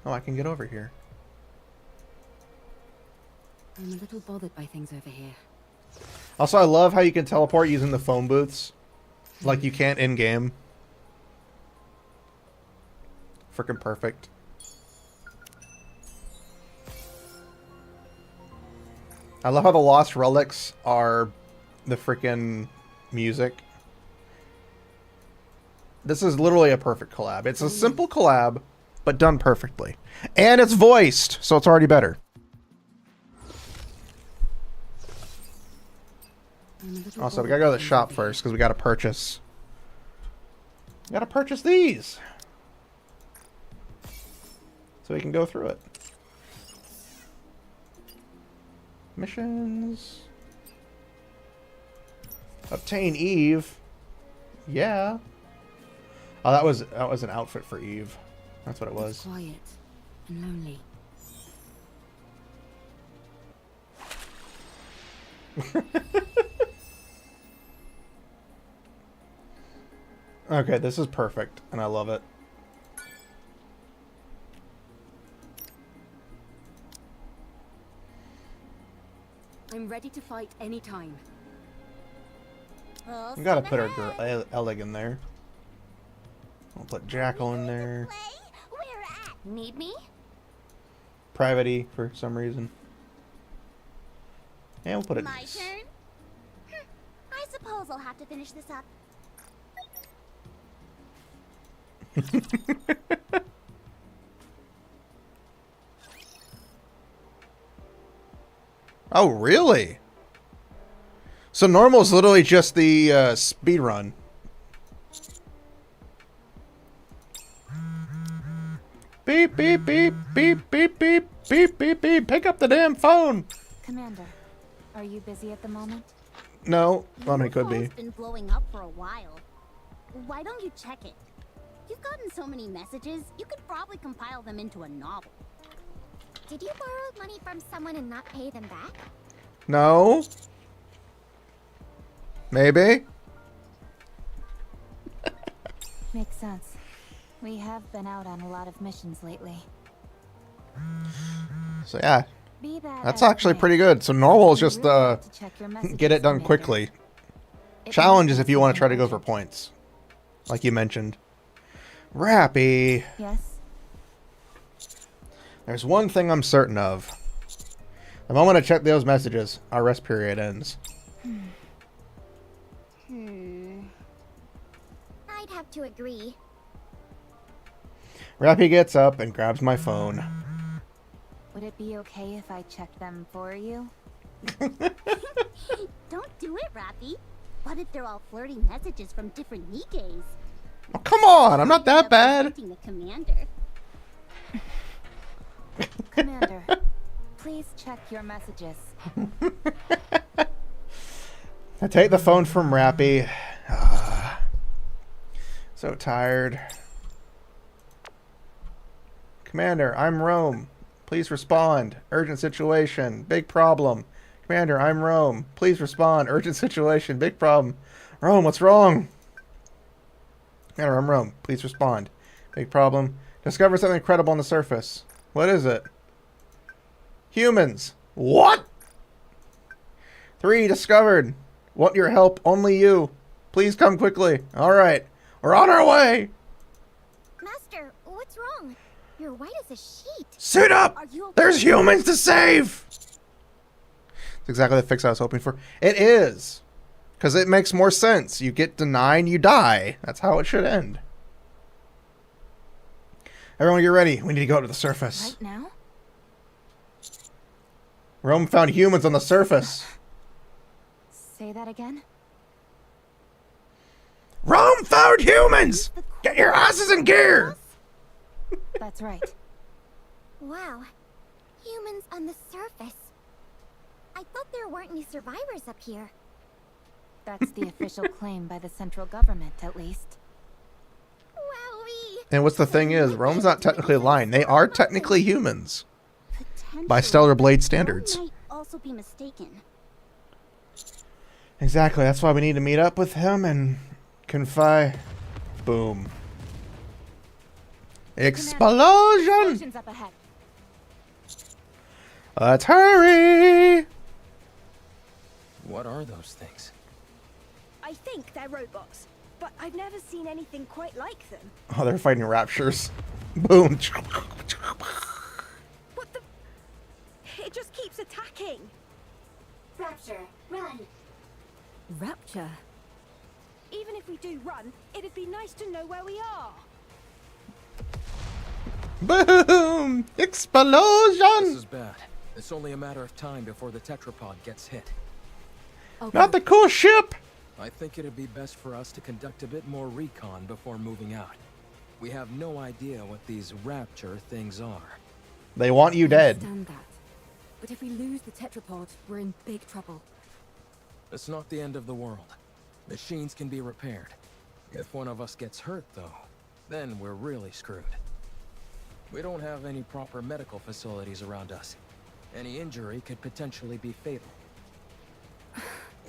Oh, I can get over here. I'm a little bothered by things over here. Also, I love how you can teleport using the phone booths. Like you can't in-game. Freaking perfect. I love how the lost relics are the freaking music. This is literally a perfect collab. It's a simple collab, but done perfectly. And it's voiced, so it's already better. Also, we gotta go to the shop first, because we gotta purchase... We gotta purchase these! So we can go through it. Missions... Obtain Eve. Yeah. Oh, that was an outfit for Eve. That's what it was. It's quiet and lonely. Okay, this is perfect, and I love it. I'm ready to fight anytime. We gotta put our girl Ellig in there. We'll put Jackal in there. Where at? Need me? Private E for some reason. And we'll put it. My turn? I suppose I'll have to finish this up. Oh, really? So normal is literally just the speed run. Beep, beep, beep, beep, beep, beep, beep, beep, beep. Pick up the damn phone. Commander, are you busy at the moment? No, well, it could be. It's been blowing up for a while. Why don't you check it? You've gotten so many messages, you could probably compile them into a novel. Did you borrow money from someone and not pay them back? No. Maybe. Makes sense. We have been out on a lot of missions lately. So yeah, Be that that's as it actually may, pretty good. So normal is you just really have to check your get it done messages, Commander. quickly. It Challenge makes is if sense you to want be to try to go for urgent. points, like you mentioned. Rappy. Yes. There's one thing I'm certain of. The moment I check those messages, our rest period ends. I'd have to agree. Rappy gets up and grabs my phone. Would it be okay if I checked them for you? Don't do it, Rappy. What if they're all flirty messages from different Nikkes? Oh, come on, I'm not that bad. The commander. Commander, please check your messages. I take the phone from Rappy. Ah, so tired. Commander, I'm Rome. Please respond. Urgent situation. Big problem. Commander, I'm Rome. Please respond. Urgent situation. Big problem. Rome, what's wrong? Commander, I'm Rome. Please respond. Big problem. Discover something incredible on the surface. What is it? Humans. What? 3 discovered. Want your help. Only you. Please come quickly. Alright. We're on our way. Master, what's wrong? You're white as a sheet. Suit up! Are you okay? There's humans to save! That's exactly the fix I was hoping for. It is. Because it makes more sense. You get denied, you die. That's how it should end. Everyone get ready. We need to go to the surface. Right now? Rome found humans on the surface. Say that again? Rome found humans! Get your asses in gear! That's right. Wow. Humans on the surface. I thought there weren't any survivors up here. That's the official claim by the central government, at least. Wowee. And what's the thing is, Rome's not technically lying. They are technically humans. By Stellar Blade standards. Might also be mistaken. Exactly, that's why we need to meet up with him and confide. Boom. Explosion! Explosions up ahead. Let's hurry! What are those things? I think they're robots, but I've never seen anything quite like them. Oh, they're fighting raptures. Boom. What the? It just keeps attacking. Rapture, run! Rapture? Even if we do run, it'd be nice to know where we are. Boom! Explosion! This is bad. It's only a matter of time before the tetrapod gets hit. Okay. Not the cool ship! I think it'd be best for us to conduct a bit more recon before moving out. We have no idea what these rapture things are. They want you I dead. understand that. But if we lose the tetrapod, we're in big trouble. It's not the end of the world. Machines can be repaired. If one of us gets hurt, though, then we're really screwed. We don't have any proper medical facilities around us. Any injury could potentially be fatal.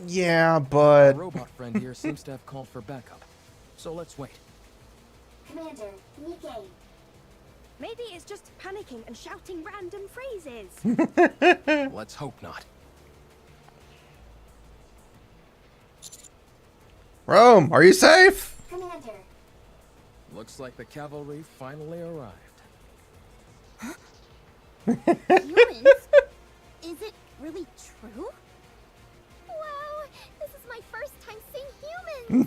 Yeah, Our but... robot friend here seems to have called for backup. So let's wait. Commander, Nikke. Maybe it's just panicking and shouting random phrases. Let's hope not. Rome, are you safe? Commander, Looks like the cavalry finally arrived. Humans? Is it really true? Wow, this is my first time seeing humans.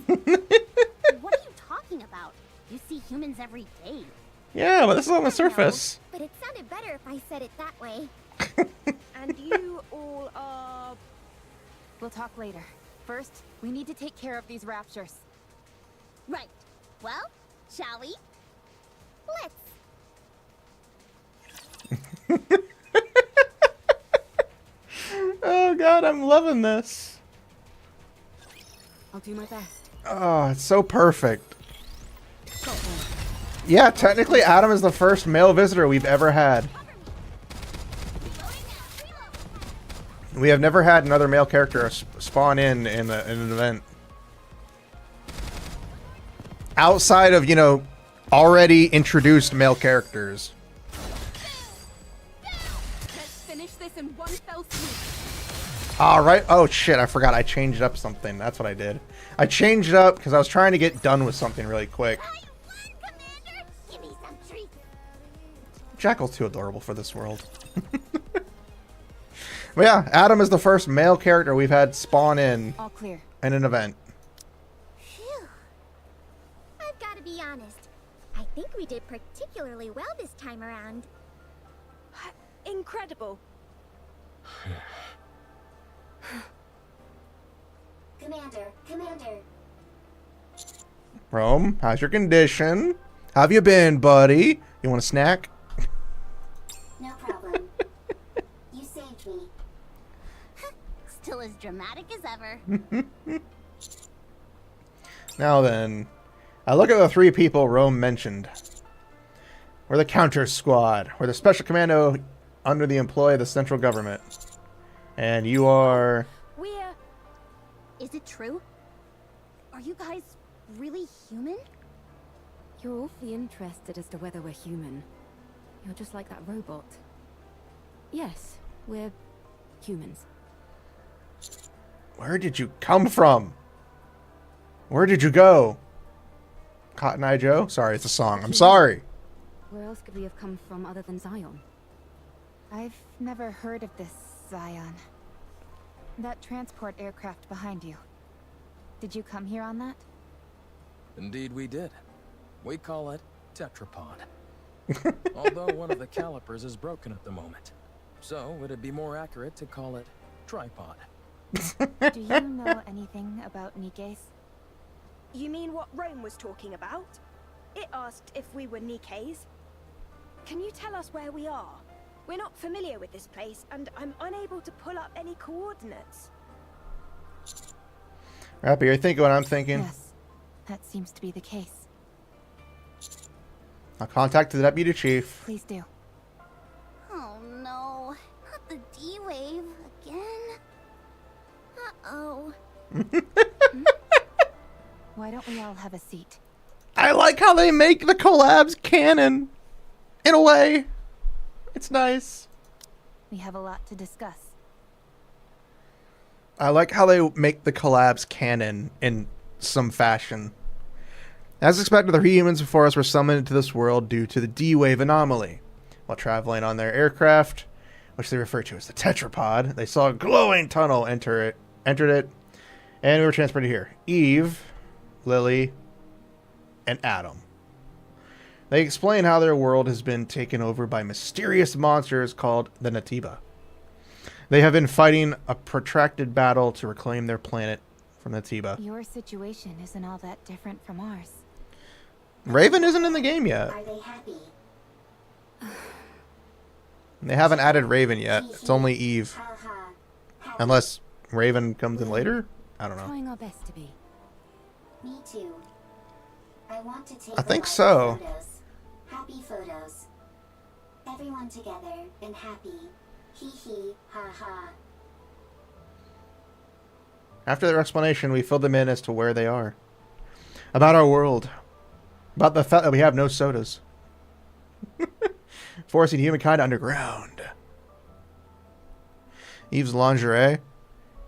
What are you talking about? You see humans every day. Yeah, but this is on the I know, surface. but it sounded better if I said it that way. And you all are... We'll talk later. First, we need to take care of these raptures. Right. Well, shall we? Let's. Oh god, I'm loving this. I'll do my best. Oh, it's so perfect. Yeah, technically Adam is the first male visitor we've ever had. We have never had another male character spawn in an event. Outside of, you know, already introduced male characters. Let's finish this in one fell swoop. Alright. Oh shit, I forgot I changed up something. That's what I did. I changed it up because I was trying to get done with something really quick. I won, Commander! Give me some treats. Jackal's too adorable for this world. But yeah, Adam is the first male character we've had spawn in All clear. an event. Phew. I've got to be honest. I think we did particularly well this time around. Incredible. Commander. Rome, how's your condition? How have you been, buddy? You want a snack? No problem. You saved me. Still as dramatic as ever. Now then, I look at the 3 people Rome mentioned. We're the counter squad. We're the special commando under the employ of the central government. And you are... We're... Is it true? Are you guys really human? You're awfully interested as to whether we're human. You're just like that robot. Yes, we're humans. Where did you come from? Where did you go? Cotton Eye Joe? Sorry, it's a song. I'm sorry. Where else could we have come from other than Zion? I've never heard of this, Zion. That transport aircraft behind you. Did you come here on that? Indeed we did. We call it tetrapod. Although one of the calipers is broken at the moment. So it'd be more accurate to call it tripod. Do you know anything about Nikke's? You mean what Rome was talking about? It asked if we were Nikke's. Can you tell us where we are? We're not familiar with this place, and I'm unable to pull up any coordinates. Rappy, you're thinking what I'm thinking? Yes, that seems to be the case. I'll contact the deputy chief. Please do. Oh no, not the D-Wave again. Uh-oh. Why don't we all have a seat? I like how they make the collabs canon. In a way. It's nice. We have a lot to discuss. I like how they make the collabs canon in some fashion. As expected, the humans before us were summoned into this world due to the D-Wave anomaly. While traveling on their aircraft, which they refer to as the tetrapod, they saw a glowing tunnel entered it, and we were transported here. Eve, Lily, and Adam. They explain how their world has been taken over by mysterious monsters called the Natiba. They have been fighting a protracted battle to reclaim their planet from Natiba. Your situation isn't all that different from ours. Raven isn't in the game yet. Are they happy? They haven't added Raven yet. It's only Eve. Ha ha. Happy. Unless Raven comes in later? I don't know. Trying our best to be. Me too. I want to take I think a lot of so. Photos. Happy photos. Everyone together and happy. Hee hee, ha ha. After their explanation, we fill them in as to where they are. About our world. About the fact that we have no sodas. Forcing humankind underground. Eve's lingerie.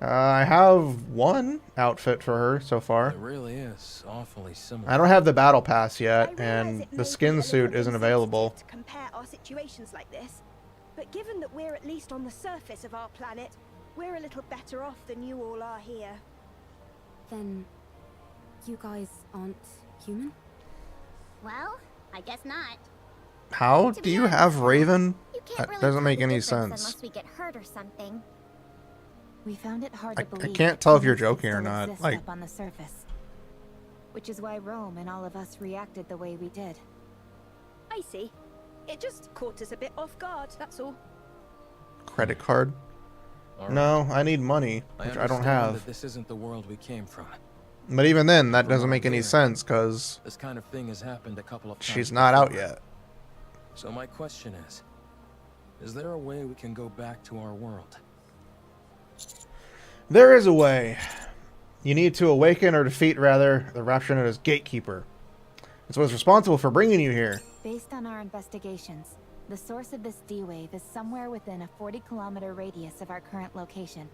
I have one outfit for her so far. It really is awfully similar. I don't have the battle pass I yet, realize and it may the be skin a suit little isn't insensitive available. to compare our situations like this, but given that we're at least on the surface of our planet, we're a little better off than you all are here. Then, you guys aren't human? Well, I guess not. How To do be you honest, have though, Raven? You can't That really doesn't tell make the any difference sense. unless we get hurt or something. We found it hard I to believe. can't tell if that you're humans joking or still not, exist like- up on the surface. Which is why Rome and all of us reacted the way we did. I see. It just caught us a bit off guard, that's all. Credit card? All right. No, I need money, I which I don't understand have. that this isn't the world we came from. But even then, that From doesn't what make I'm any hearing, sense, because This kind of thing has happened a couple of times. she's not out before. yet. So my question is there a way we can go back to our world? There is a way. You need to awaken or defeat, rather, the rapture known as Gatekeeper. It's what's responsible for bringing you here. Based on our investigations, the source of this D-Wave is somewhere within a 40-kilometer radius of our current location.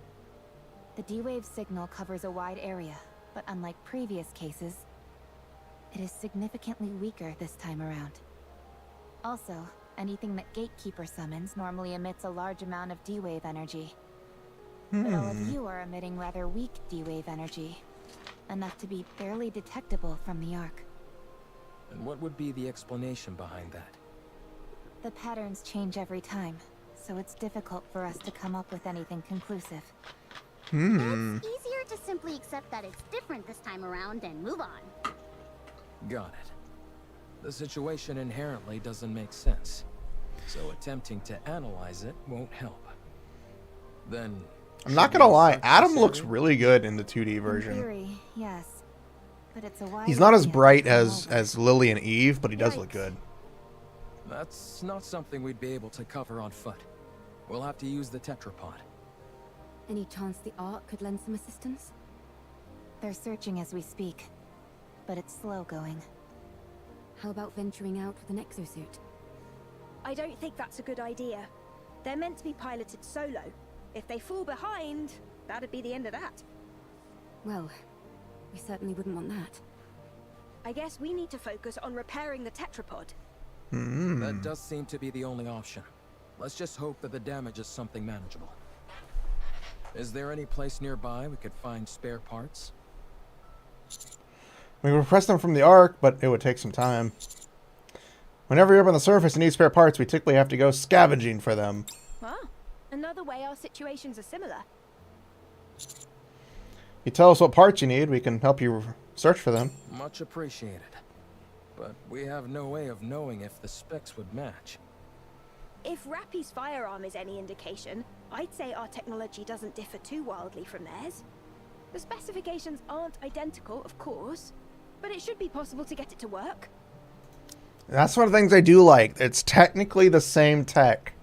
The D-Wave signal covers a wide area, but unlike previous cases, it is significantly weaker this time around. Also, anything that Gatekeeper summons normally emits a large amount of D-Wave energy. But all of you are emitting rather weak D-Wave energy, enough to be barely detectable from the Ark. And what would be the explanation behind that? The patterns change every time, so it's difficult for us to come up with anything conclusive. It's easier to simply accept that it's different this time around and move on. Got it. The situation inherently doesn't make sense, so attempting to analyze it won't help. Then... I'm not should gonna we lie, search Adam this looks area? really good in the 2D In version. theory, yes. But it's a wide He's not as area to bright come as over. Lily and Eve, but he does Right. look good. That's not something we'd be able to cover on foot. We'll have to use the tetrapod. Any chance the Ark could lend some assistance? They're searching as we speak, but it's slow going. How about venturing out with an exosuit? I don't think that's a good idea. They're meant to be piloted solo. If they fall behind, that'd be the end of that. Well, we certainly wouldn't want that. I guess we need to focus on repairing the tetrapod. That does seem to be the only option. Let's just hope that the damage is something manageable. Is there any place nearby we could find spare parts? We could request them from the Ark, but it would take some time. Whenever you're up on the surface and need spare parts, we typically have to go scavenging for them. Ah, another way our situations are similar. You tell us what parts you need, we can help you search for them. Much appreciated. But we have no way of knowing if the specs would match. If Rappy's firearm is any indication, I'd say our technology doesn't differ too wildly from theirs. The specifications aren't identical, of course, but it should be possible to get it to work. That's one of the things I do like. It's technically the same tech.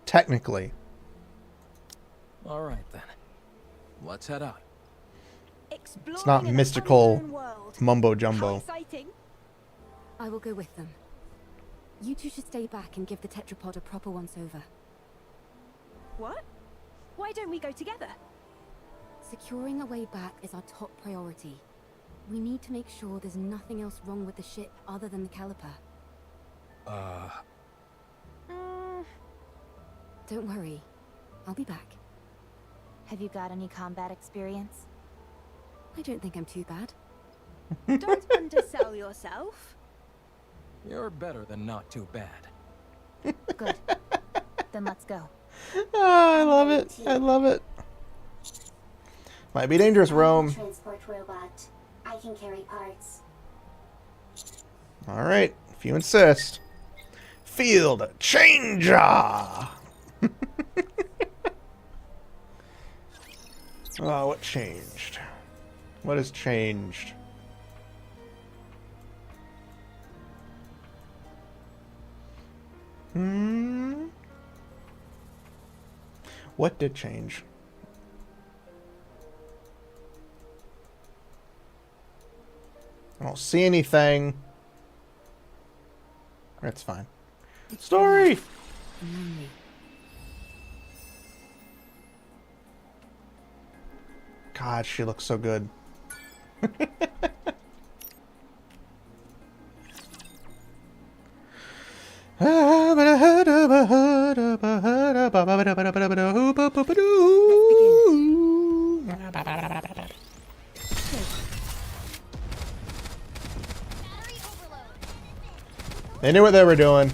Technically. Alright then. Let's head out. It's not mystical mumbo jumbo. Exciting. I will go with them. You two should stay back and give the tetrapod a proper once-over. What? Why don't we go together? Securing a way back is our top priority. We need to make sure there's nothing else wrong with the ship other than the caliper. Don't worry. I'll be back. Have you got any combat experience? I don't think I'm too bad. Don't undersell yourself. You're better than not too bad. Good. Then let's go. Ah, I love it. I love it. Might be dangerous, Rome. Transport robot. I can carry parts. Alright, if you insist. Field changer! Oh, what changed? What has changed? What did change? I don't see anything. That's fine. Story! Lonely. God, she looks so good. They knew what they were doing.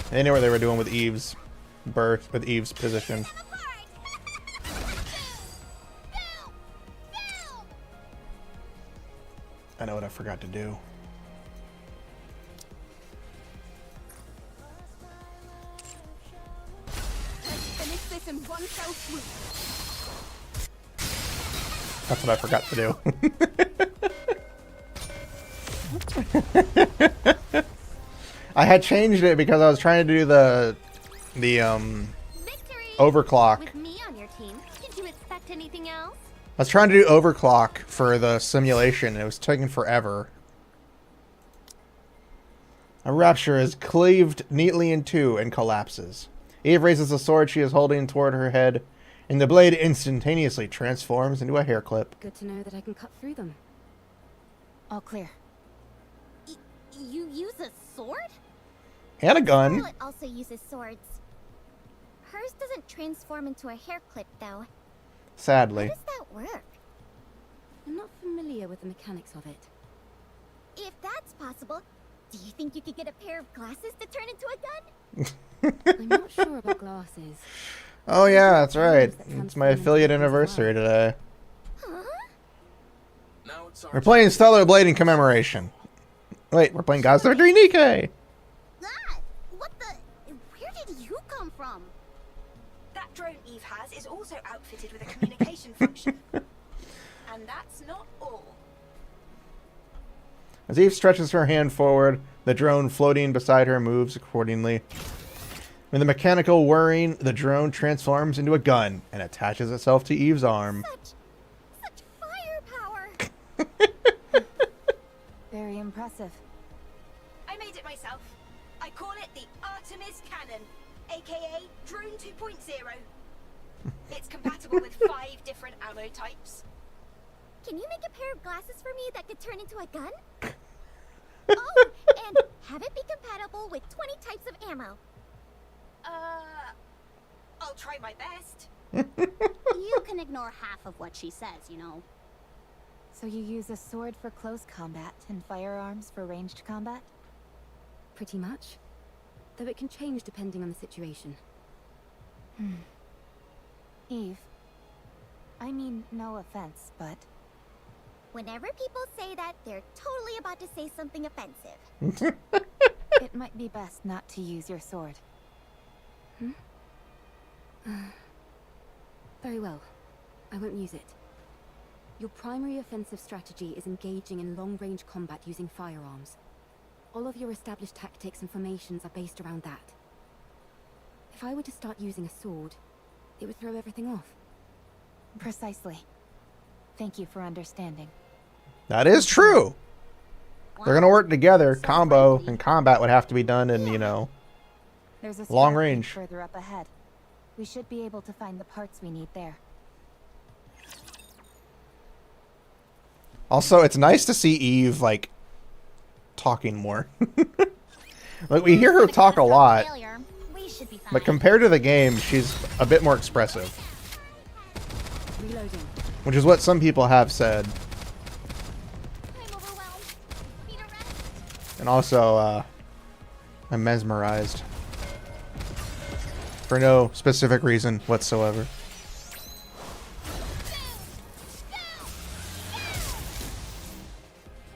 They knew what they were doing with Eve's birth, with Eve's position. I know what I forgot to do. Finish this in one fell swoop. That's what I forgot to do. I had changed it because I was trying to do the overclock. With me on your team, did you expect anything else? I was trying to do overclock for the simulation. And it was taking forever. A rapture is cleaved neatly in two and collapses. Eve raises the sword she is holding toward her head, and the blade instantaneously transforms into a hair clip. Good to know that I can cut through them. All clear. You use a sword? And a gun. Scarlet also uses swords. Hers doesn't transform into a hair clip, though. Sadly. How does that work? I'm not familiar with the mechanics of it. If that's possible, do you think you could get a pair of glasses to turn into a gun? I'm not sure about glasses. Oh yeah, that's right. It's my affiliate anniversary today. Huh? Now it's our We're playing Stellar Blade in commemoration. Wait, we're playing God's 3 Nikke! Ah! What the... Where did you come from? That drone Eve has is also outfitted with a communication function. And that's not all. As Eve stretches her hand forward, the drone floating beside her moves accordingly. With the mechanical whirring, the drone transforms into a gun and attaches itself to Eve's arm. Such firepower. Very impressive. I made it myself. I call it the Artemis Cannon, aka Drone 2.0. It's compatible with 5 different ammo types. Can you make a pair of glasses for me that could turn into a gun? Oh, and have it be compatible with 20 types of ammo. I'll try my best. You can ignore half of what she says, you know. So you use a sword for close combat and firearms for ranged combat? Pretty much. Though it can change depending on the situation. Eve. I mean, no offense, but Whenever people say that, they're totally about to say something offensive. it might be best not to use your sword. Very well. I won't use it. Your primary offensive strategy is engaging in long-range combat using firearms. All of your established tactics and formations are based around that. If I were to start using a sword, it would throw everything off. Precisely. Thank you for understanding. That is true. They're gonna work together. Combo and combat would have to be done in, you know, There's a long scrap heap range. further up ahead. We should be able to find the parts we need there. Also, it's nice to see Eve, like, talking more. Like, we hear her talk a lot, We should be fine. but compared to the game, she's a bit more expressive. Reloading. Which is what some people have said. I'm overwhelmed. Need a rest. And also, I'm mesmerized. For no specific reason whatsoever.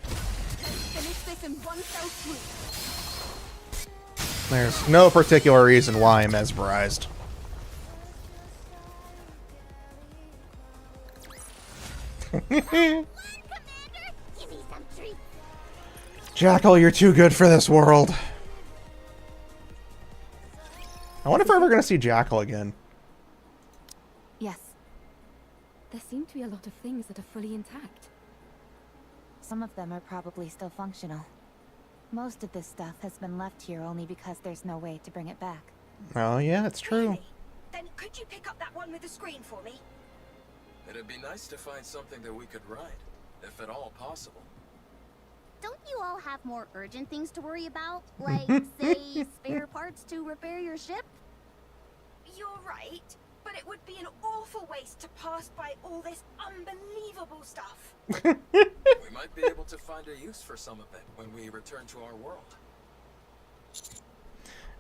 Finish this in one fell swoop. There's no particular reason why I'm mesmerized. Commander, give me some treats. Jackal, you're too good for this world. I wonder if we're ever going to see Jackal again. Yes. There seem to be a lot of things that are fully intact. Some of them are probably still functional. Most of this stuff has been left here only because there's no way to bring it back. Oh, yeah, it's true. Really? Then could you pick up that one with the screen for me? It'd be nice to find something that we could ride, if at all possible. Don't you all have more urgent things to worry about? Like, say, spare parts to repair your ship? You're right, but it would be an awful waste to pass by all this unbelievable stuff. We might be able to find a use for some of it when we return to our world.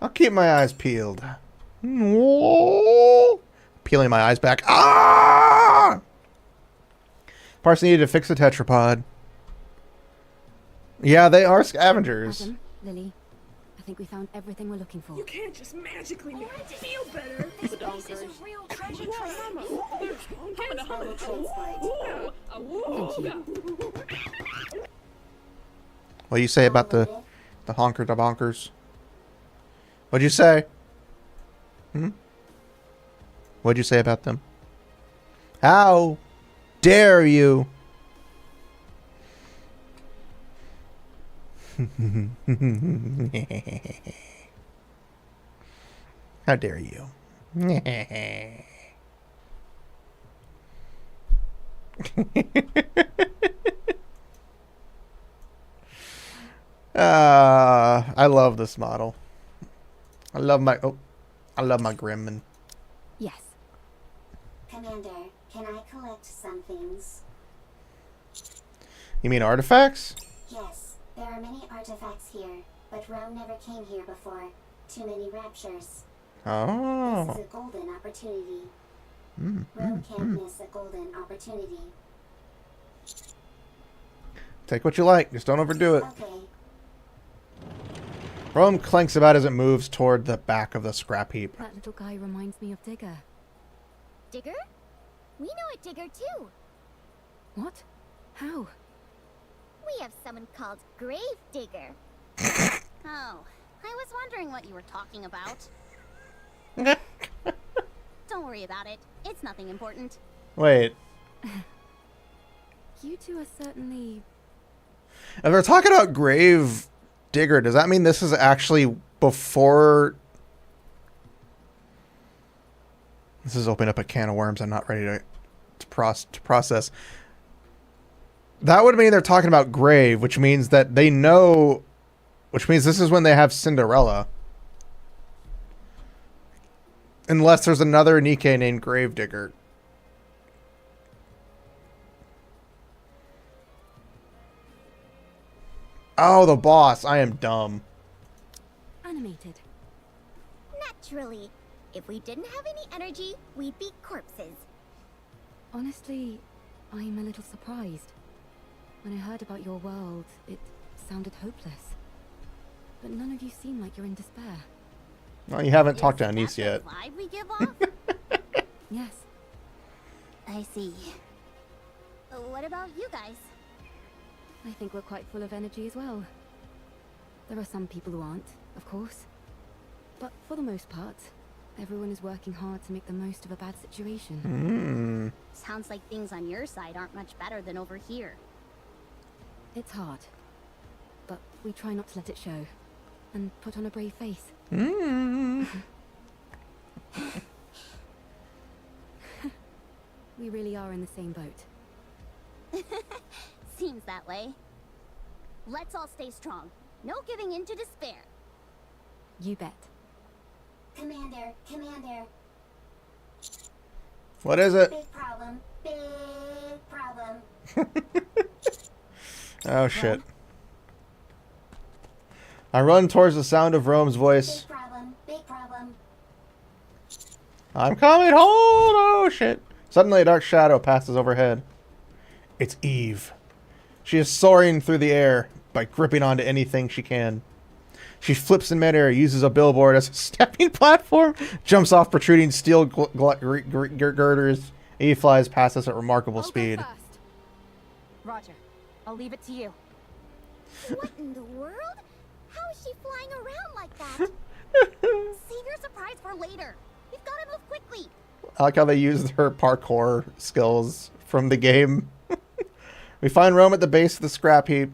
I'll keep my eyes peeled. Peeling my eyes back. Ah! Parts needed to fix the tetrapod. Yeah, they are scavengers. Adam, Lily, I think we found everything we're looking for. You can't just magically make me feel better. This place is a real treasure trove. What do you say about the honker da bonkers? What'd you say? What'd you say about them? How dare you? How dare you? I love this model. I love my Gremlin. Yes. Commander, can I collect some things? You mean artifacts? Yes, there are many artifacts here, but Rome never came here before. Too many raptures. This Oh. is a golden opportunity. Rome can't miss a golden opportunity. Take what you like. Just don't overdo it. Okay, Rome clanks about as it moves toward the back of the scrap heap. That little guy reminds me of Digger. Digger? We know a Digger too. What? How? We have someone called Grave Digger. Oh, I was wondering what you were talking about. Don't worry about it. It's nothing important. Wait. You two are certainly... If they're talking about Grave Digger, does that mean this is actually before... This is opening up a can of worms I'm not ready to process. That would mean they're talking about Grave, which means that they know... Which means this is when they have Cinderella. Unless there's another Nikke named Gravedigger. Oh, the boss. I am dumb. animated. Naturally. If we didn't have any energy, we'd be corpses. Honestly, I'm a little surprised. When I heard about your world, it sounded hopeless. But none of you seem like you're in despair. Well, you haven't talked to Anise yet. That's the vibe we give off? Yes. I see. What about you guys? I think we're quite full of energy as well. There are some people who aren't, of course. But for the most part, everyone is working hard to make the most of a bad situation. Sounds like things on your side aren't much better than over here. It's hard. But we try not to let it show. And put on a brave face. We really are in the same boat. Seems that way. Let's all stay strong. No giving in to despair. You bet. Commander, Commander. What is it? Big problem. Big problem. Oh, shit. I run towards the sound of Rome's voice. Big problem. Big problem. I'm coming home! Oh, shit. Suddenly, a dark shadow passes overhead. It's Eve. She is soaring through the air by gripping onto anything she can. She flips in midair, uses a billboard as a stepping platform, jumps off protruding steel girders. Eve flies past us at remarkable speed. Go first. Roger. I'll leave it to you. What in the world? How is she flying around like that? Save your surprise for later. We've got to move quickly. I like how they used her parkour skills from the game. We find Rome at the base of the scrap heap,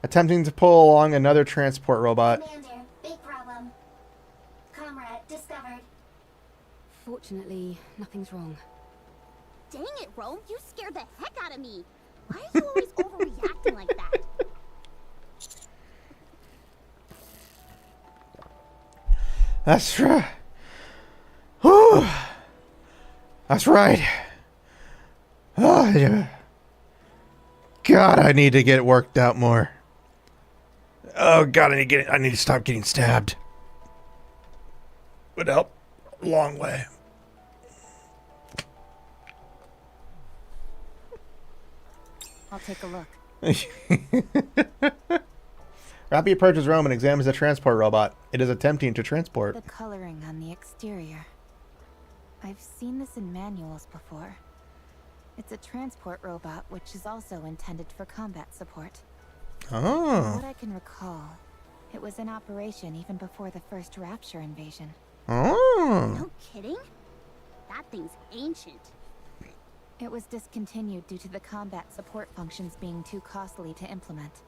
attempting to pull along another transport robot. Commander, big problem. Comrade discovered. Fortunately, nothing's wrong. Dang it, Rome. You scared the heck out of me. Why are you always overreacting like that? That's right. Whew. That's right. Oh, yeah. God, I need to get it worked out more. Oh God, I need to stop getting stabbed. Would help a long way. I'll take a look. Rappy approaches Rome and examines the transport robot. It is attempting to transport. The coloring on the exterior. I've seen this in manuals before. It's a transport robot, which is also intended for combat support. Oh. What I can recall, it was in operation even before the first Rapture invasion. Oh. No kidding? That thing's ancient. It was discontinued due to the combat support functions being too costly to implement.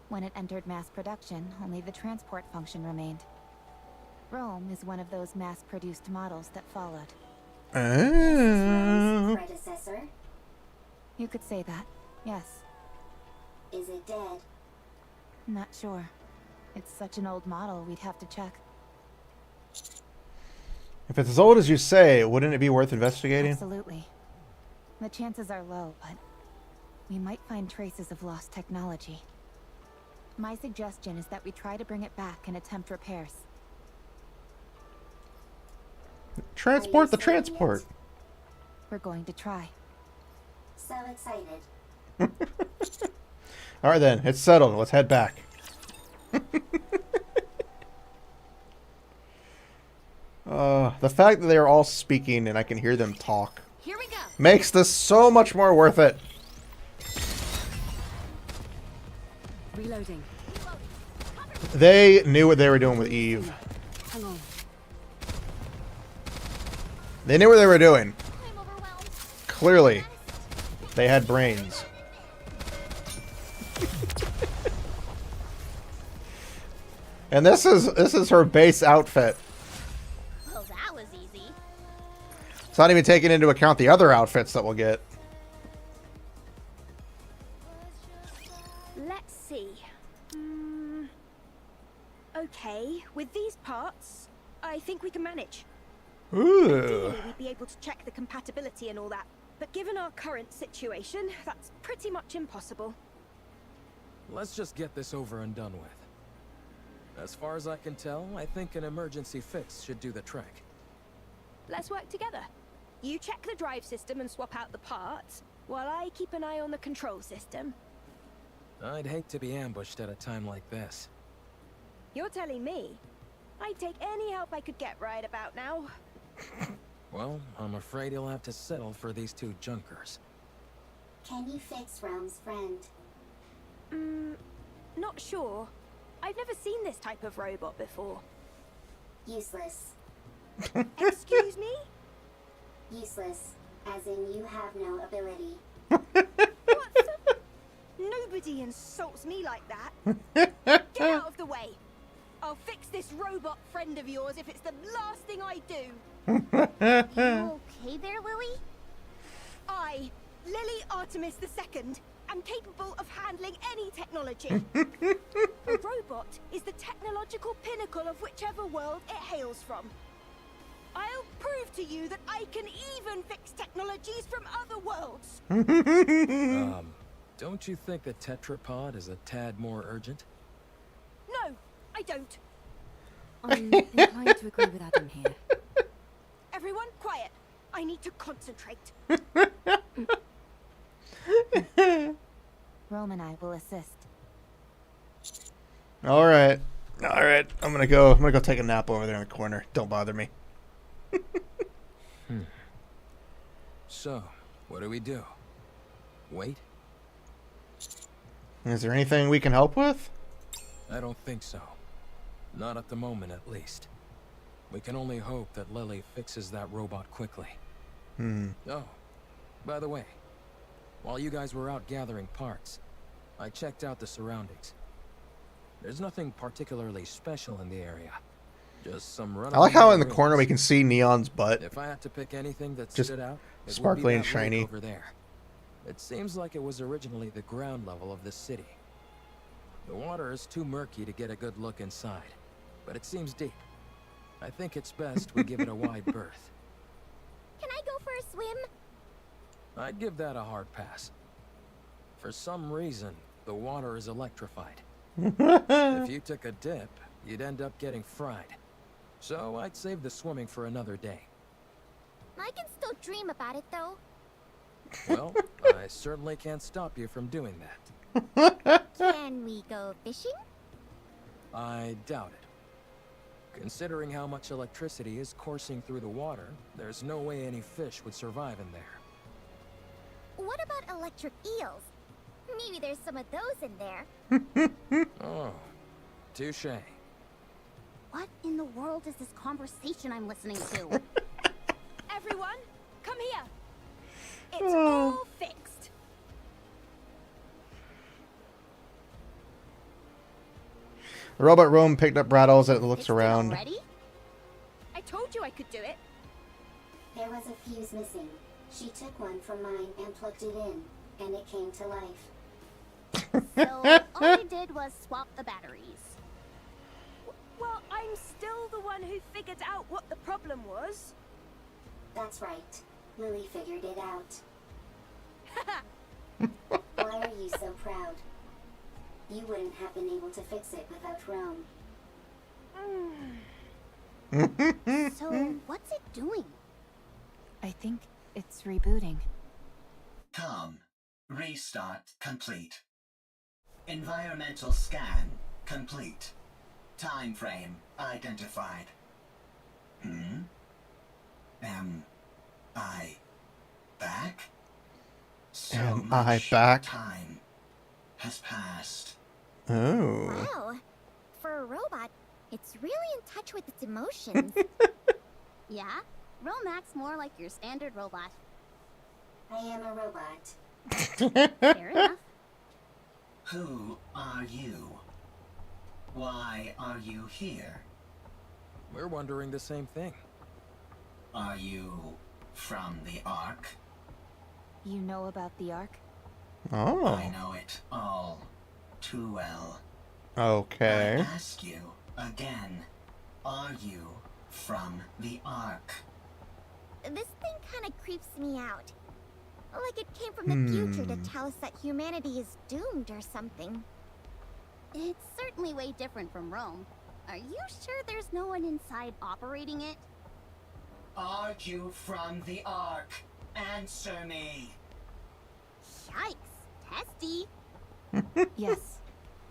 When it entered mass production, only the transport function remained. Rome is one of those mass-produced models that followed. Oh. Predecessor. You could say that, yes. Is it dead? Not sure. It's such an old model, we'd have to check. If it's as old as you say, wouldn't it be worth investigating? Absolutely. The chances are low, but we might find traces of lost technology. My suggestion is that we try to bring it back and attempt repairs. Transport the transport. We're going to try. So excited. All right then, it's settled. Let's head back. The fact that they're all speaking and I can hear them talk Here we go. makes this so much more worth it. Reloading. They knew what they were doing with Eve. Hang on. They knew what they were doing. I'm overwhelmed. Clearly, they had brains. And this is her base outfit. Well, that was easy. It's not even taking into account the other outfits that we'll get. Let's see. Okay, with these parts, I think we can manage. Ooh. Ideally, we'd be able to check the compatibility and all that. But given our current situation, that's pretty much impossible. Let's just get this over and done with. As far as I can tell, I think an emergency fix should do the trick. Let's work together. You check the drive system and swap out the parts, while I keep an eye on the control system. I'd hate to be ambushed at a time like this. You're telling me? I'd take any help I could get right about now. Well, I'm afraid you'll have to settle for these two junkers. Can you fix Rome's friend? Not sure. I've never seen this type of robot before. Useless. Excuse me? Useless, as in you have no ability. What the? Nobody insults me like that. Get out of the way. I'll fix this robot friend of yours if it's the last thing I do. You okay there, Lily? I, Lily Artemis II, am capable of handling any technology. A robot is the technological pinnacle of whichever world it hails from. I'll prove to you that I can even fix technologies from other worlds. Don't you think the tetrapod is a tad more urgent? No, I don't. I'm inclined to agree with Adam here. Everyone, quiet. I need to concentrate. Rome and I will assist. All right. I'm gonna go take a nap over there in the corner. Don't bother me. So, what do we do? Wait? Is there anything we can help with? I don't think so. Not at the moment, at least. We can only hope that Lily fixes that robot quickly. Oh, by the way, while you guys were out gathering parts, I checked out the surroundings. There's nothing particularly special in the area. Just some run. I like how in the corner we can see Neon's butt. If I had to pick anything that Just stood out, it sparkly would be and that shiny. lake over there. It seems like it was originally the ground level of this city. The water is too murky to get a good look inside, but it seems deep. I think it's best we give it a wide berth. Can I go for a swim? I'd give that a hard pass. For some reason, the water is electrified. If you took a dip, you'd end up getting fried. So I'd save the swimming for another day. I can still dream about it, though. Well, I certainly can't stop you from doing that. Can we go fishing? I doubt it. Considering how much electricity is coursing through the water, there's no way any fish would survive in there. What about electric eels? Maybe there's some of those in there. Oh, touché. What in the world is this conversation I'm listening to? Everyone, come here. It's all fixed. The robot Rome picked up Rattles and looks Fixed it around. already? I told you I could do it. There was a fuse missing. She took one from mine and plugged it in, and it came to life. So all you did was swap the batteries. Well, I'm still the one who figured out what the problem was. That's right. Lily figured it out. Why are you so proud? You wouldn't have been able to fix it without Rome. So what's it doing? I think it's rebooting. Com. Restart complete. Environmental scan complete. Time frame identified. Am I back? So Am I much back? time has passed. Oh. Wow. For a robot, it's really in touch with its emotions. Yeah? Rome acts more like your standard robot. I am a robot. Fair enough. Who are you? Why are you here? We're wondering the same thing. Are you from the Ark? You know about the Ark? Oh. I know it all too well. Okay. I ask you again, are you from the Ark? This thing kind of creeps me out. Like it came from the future to tell us that humanity is doomed or something. It's certainly way different from Rome. Are you sure there's no one inside operating it? Are you from the Ark? Answer me. Yikes, testy. Yes.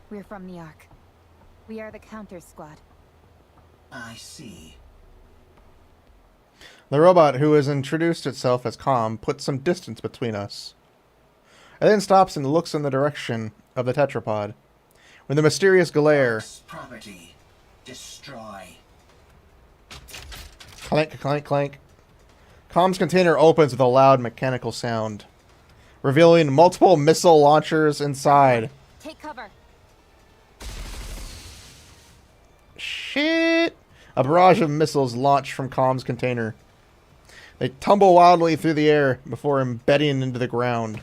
We're from the Ark. We are the counter squad. I see. The robot, who has introduced itself as calm, puts some distance between us. It then stops and looks in the direction of the tetrapod. With a mysterious glare, Ark's property. Destroy. clank, clank, clank. Calm's container opens with a loud mechanical sound, revealing multiple missile launchers inside. Take cover. Shit! A barrage of missiles launch from Calm's container. They tumble wildly through the air before embedding into the ground.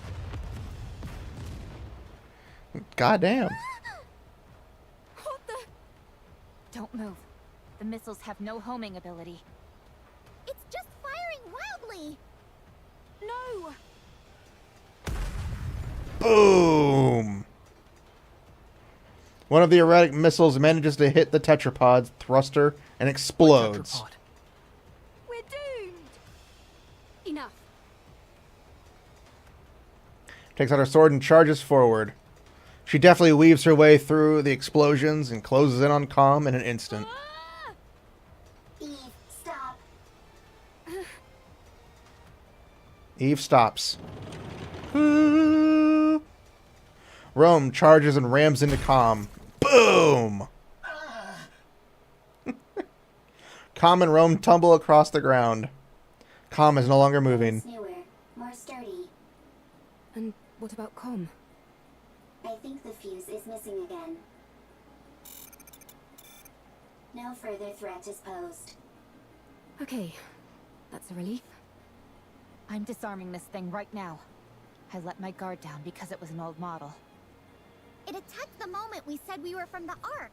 Goddamn. What the? Don't move. The missiles have no homing ability. It's just firing wildly. No! Boom! One of the erratic missiles manages to hit the tetrapod's thruster and explodes. Tetrapod. We're doomed! Enough. Takes out her sword and charges forward. She deftly weaves her way through the explosions and closes in on Calm in an instant. Ah! Eve, stop. Eve stops. Rome charges and rams into Calm. Boom! Calm and Rome tumble across the ground. Calm is no longer moving. It's newer, more sturdy. And what about Com? I think the fuse is missing again. No further threat is posed. Okay, that's a relief. I'm disarming this thing right now. I let my guard down because it was an old model. It attacked the moment we said we were from the Ark.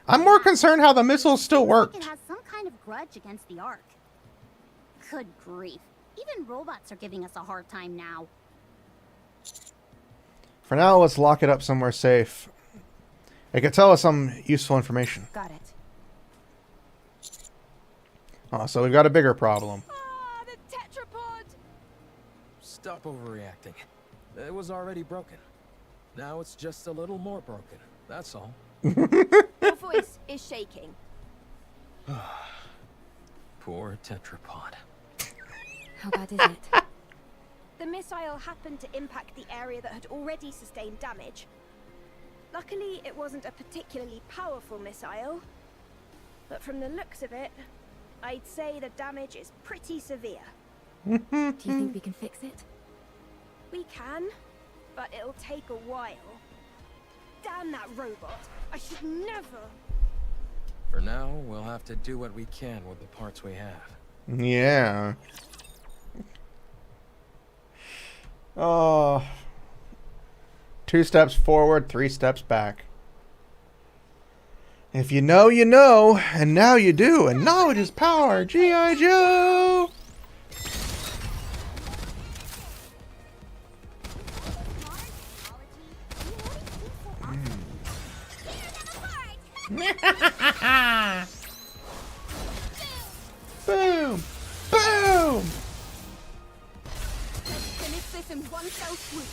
I'm more concerned how the missiles still Seems worked. like it has some kind of grudge against the Ark. Good grief. Even robots are giving us a hard time now. For now, let's lock it up somewhere safe. It could tell us some useful information. Got it. Oh, so we've got a bigger problem. Ah, the tetrapod! Stop overreacting. It was already broken. Now it's just a little more broken. That's all. Your voice is shaking. Poor tetrapod. How bad is it? The missile happened to impact the area that had already sustained damage. Luckily, it wasn't a particularly powerful missile. But from the looks of it, I'd say the damage is pretty severe. Do you think we can fix it? We can, but it'll take a while. Damn that robot! I should never... For now, we'll have to do what we can with the parts we have. Yeah. Oh. 2 steps forward, 3 steps back. If you know, you know, and now you do, and knowledge is power. G.I. Joe! Boom! Boom! Let's finish this in one fell swoop.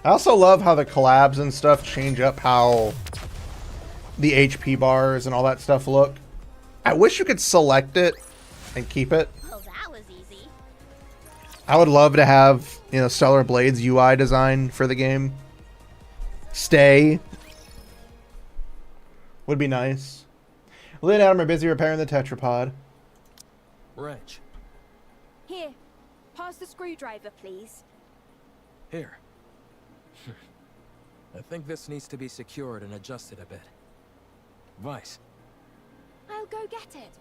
I also love how the collabs and stuff change up how the HP bars and all that stuff look. I wish you could select it and keep it. Oh, that was easy. I would love to have, you know, Stellar Blade's UI design for the game. Stay. Would be nice. Lynn and Adam are busy repairing the tetrapod. Wrench. Here, pass the screwdriver, please. Here. I think this needs to be secured and adjusted a bit. Vice. I'll go get it.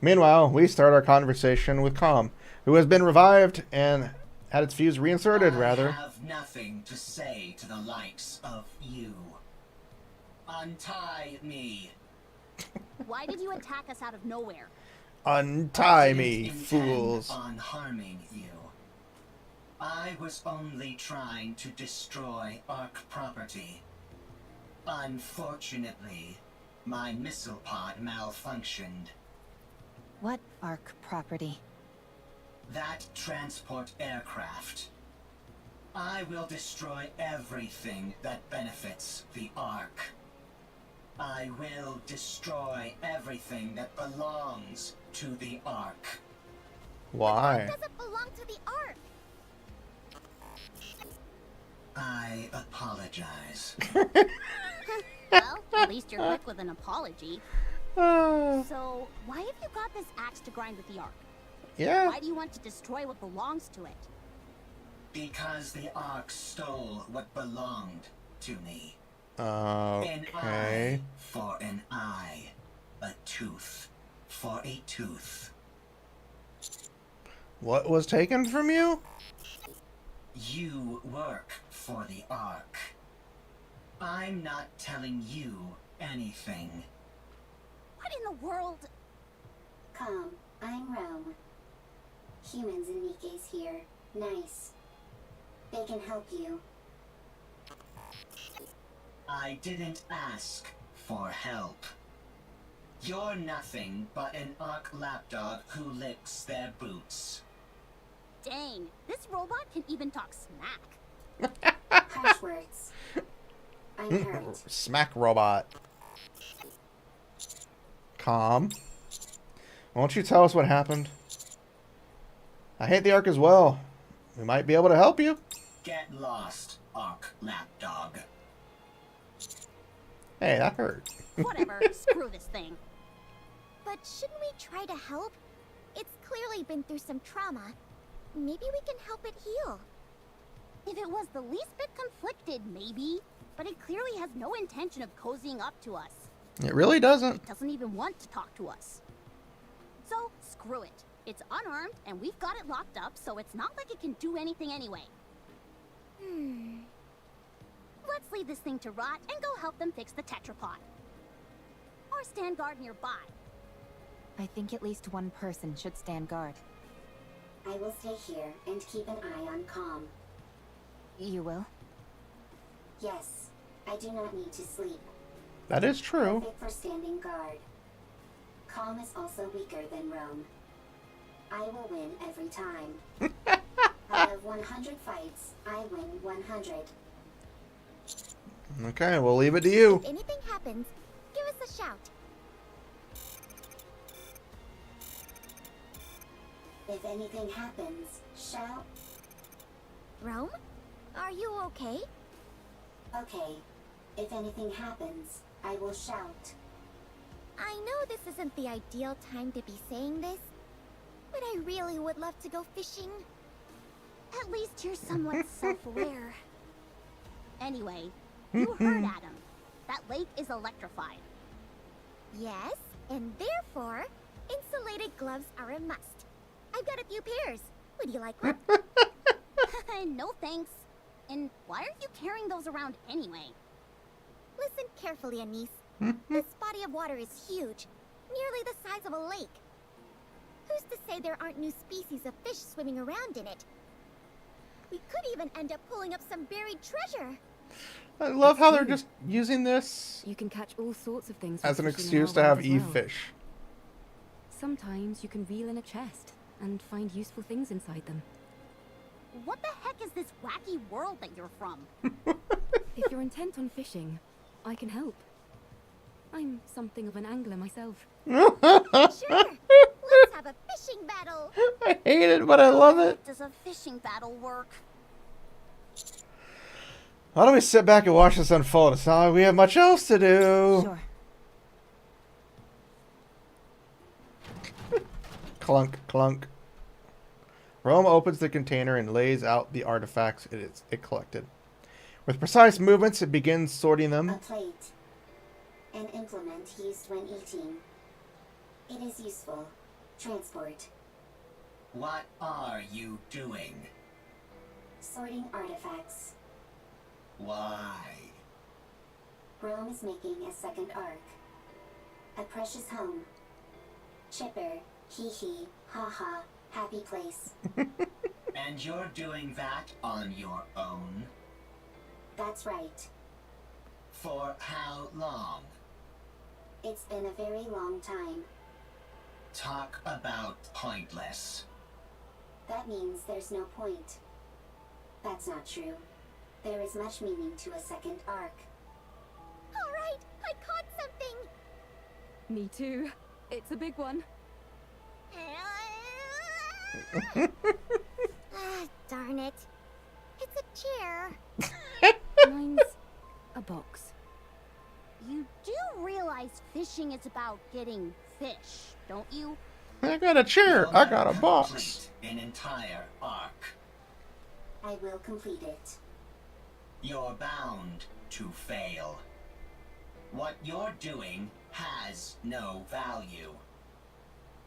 Meanwhile, we start our conversation with Calm, who has been revived and had its fuse reinserted, rather. I have nothing to say to the likes of you. Untie me. Why did you attack us out of nowhere? Untie I me, didn't intend fools. on harming you. I was only trying to destroy Ark property. Unfortunately, my missile pod malfunctioned. What Ark property? That transport aircraft. I will destroy everything that benefits the Ark. I will destroy everything that belongs to the Ark. Why? Doesn't belong to the Ark. I apologize. Well, at least you're quick with an apology. So, why have you got this axe to grind with the Ark? Yeah. Why do you want to destroy what belongs to it? Because the Ark stole what belonged to me. An eye Okay. for an eye. A tooth for a tooth. What was taken from you? You work for the Ark. I'm not telling you anything. What in the world? Calm, I'm Rome. Humans and Nikke's here. Nice. They can help you. I didn't ask for help. You're nothing but an Ark lapdog who licks their boots. Dang, this robot can even talk smack. Harsh words. I'm hurt. Smack robot. Calm. Won't you tell us what happened? I hate the Ark as well. We might be able to help you. Get lost, Ark lapdog. Hey, that hurt. Whatever, screw this thing. But shouldn't we try to help? It's clearly been through some trauma. Maybe we can help it heal. If it was the least bit conflicted, maybe. But it clearly has no intention of cozying up to us. It really doesn't. It doesn't even want to talk to us. So, screw it. It's unarmed, and we've got it locked up, so it's not like it can do anything anyway. Let's leave this thing to rot and go help them fix the tetrapod. Or stand guard nearby. I think at least one person should stand guard. I will stay here and keep an eye on Calm. You will? Yes, I do not need to sleep. That is true. Perfect for standing guard. Calm is also weaker than Rome. I will win every time. Out of 100 fights, I win 100. Okay, we'll leave it to you. If anything happens, give us a shout. If anything happens, shout. Rome? Are you okay? Okay. If anything happens, I will shout. I know this isn't the ideal time to be saying this, but I really would love to go fishing. At least you're somewhat self-aware. Anyway, you heard Adam. That lake is electrified. Yes, and therefore, insulated gloves are a must. I've got a few pairs. Would you like one? No thanks. And why are you carrying those around anyway? Listen carefully, Anise. This body of water is huge, nearly the size of a lake. Who's to say there aren't new species of fish swimming around in it? We could even end up pulling up some buried treasure. I love how they're just using this You can catch all sorts of things as an with fishing excuse in to our have world as Eve well. fish. Sometimes you can reel in a chest and find useful things inside them. What the heck is this wacky world that you're from? If you're intent on fishing, I can help. I'm something of an angler myself. Sure, let's have a fishing battle. I hate it, but I love it. Does a fishing battle work? Why don't we sit back and watch this unfold? It's not like we have much else to do. Sure. Clunk, clunk. Rome opens the container and lays out the artifacts it collected. With precise movements, it begins sorting them. A plate. An implement used when eating. It is useful. Transport. What are you doing? Sorting artifacts. Why? Rome is making a second arc. A precious home. Chipper. Hee hee. Ha ha. Happy place. And you're doing that on your own? That's right. For how long? It's been a very long time. Talk about pointless. That means there's no point. That's not true. There is much meaning to a second arc. Alright, I caught something! Me too. It's a big one. Ah, darn it. It's a chair. Mine's a box. You do realize fishing is about getting fish, don't you? I got a chair. You'll I got a never box. complete an entire arc. I will complete it. You're bound to fail. What you're doing has no value.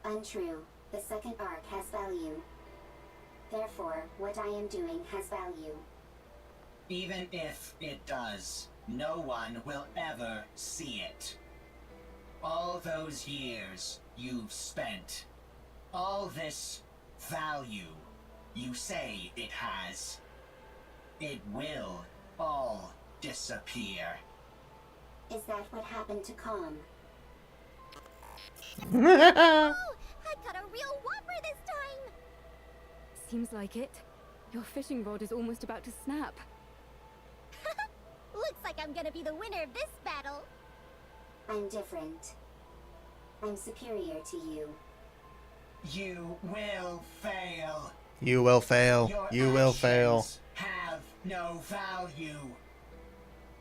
Untrue. The second arc has value. Therefore, what I am doing has value. Even if it does, no one will ever see it. All those years you've spent, all this value you say it has, it will all disappear. Is that what happened to Calm? Oh, I caught a real whopper this time! Seems like it. Your fishing rod is almost about to snap. Looks like I'm gonna be the winner of this battle. I'm different. I'm superior to you. You will fail. You will fail. Your You will fail. actions have no value.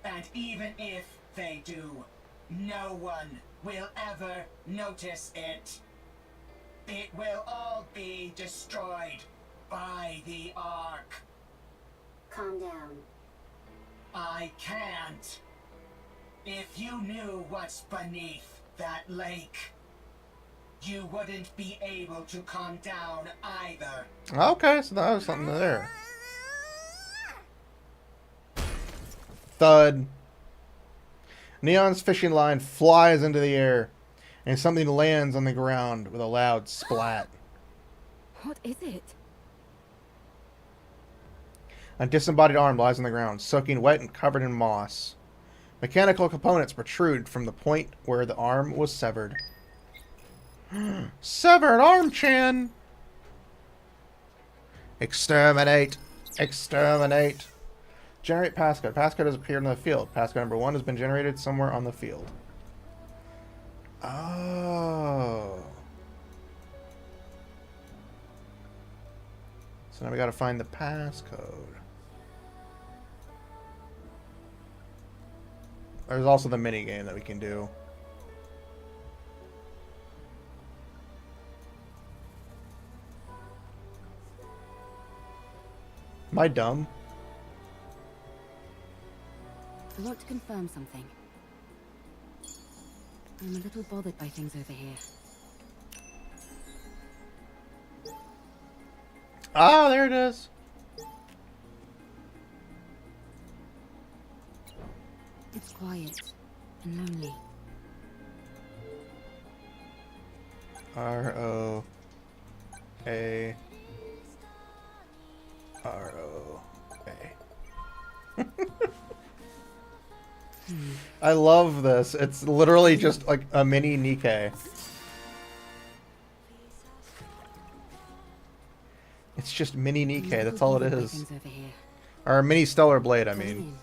And even if they do, no one will ever notice it. It will all be destroyed by the Ark. Calm down. I can't. If you knew what's beneath that lake, you wouldn't be able to calm down either. Okay, so that was something there. Thud. Neon's fishing line flies into the air, and something lands on the ground with a loud splat. What is it? A disembodied arm lies on the ground, soaking wet and covered in moss. Mechanical components protrude from the point where the arm was severed. Severed arm, Chan! Exterminate! Exterminate! Generate passcode. Passcode has appeared in the field. Passcode number 1 has been generated somewhere on the field. Oh. So now we gotta find the passcode. There's also the mini game that we can do. Am I dumb? I want to confirm something. I'm a little bothered by things over here. Ah, there it is. It's quiet and lonely. R-O-A. R-O-A. I love this. It's literally just like a mini Nikke. It's just mini Nikke, that's all it is. Things over here. Or a mini Stellar Blade, I Come mean. in.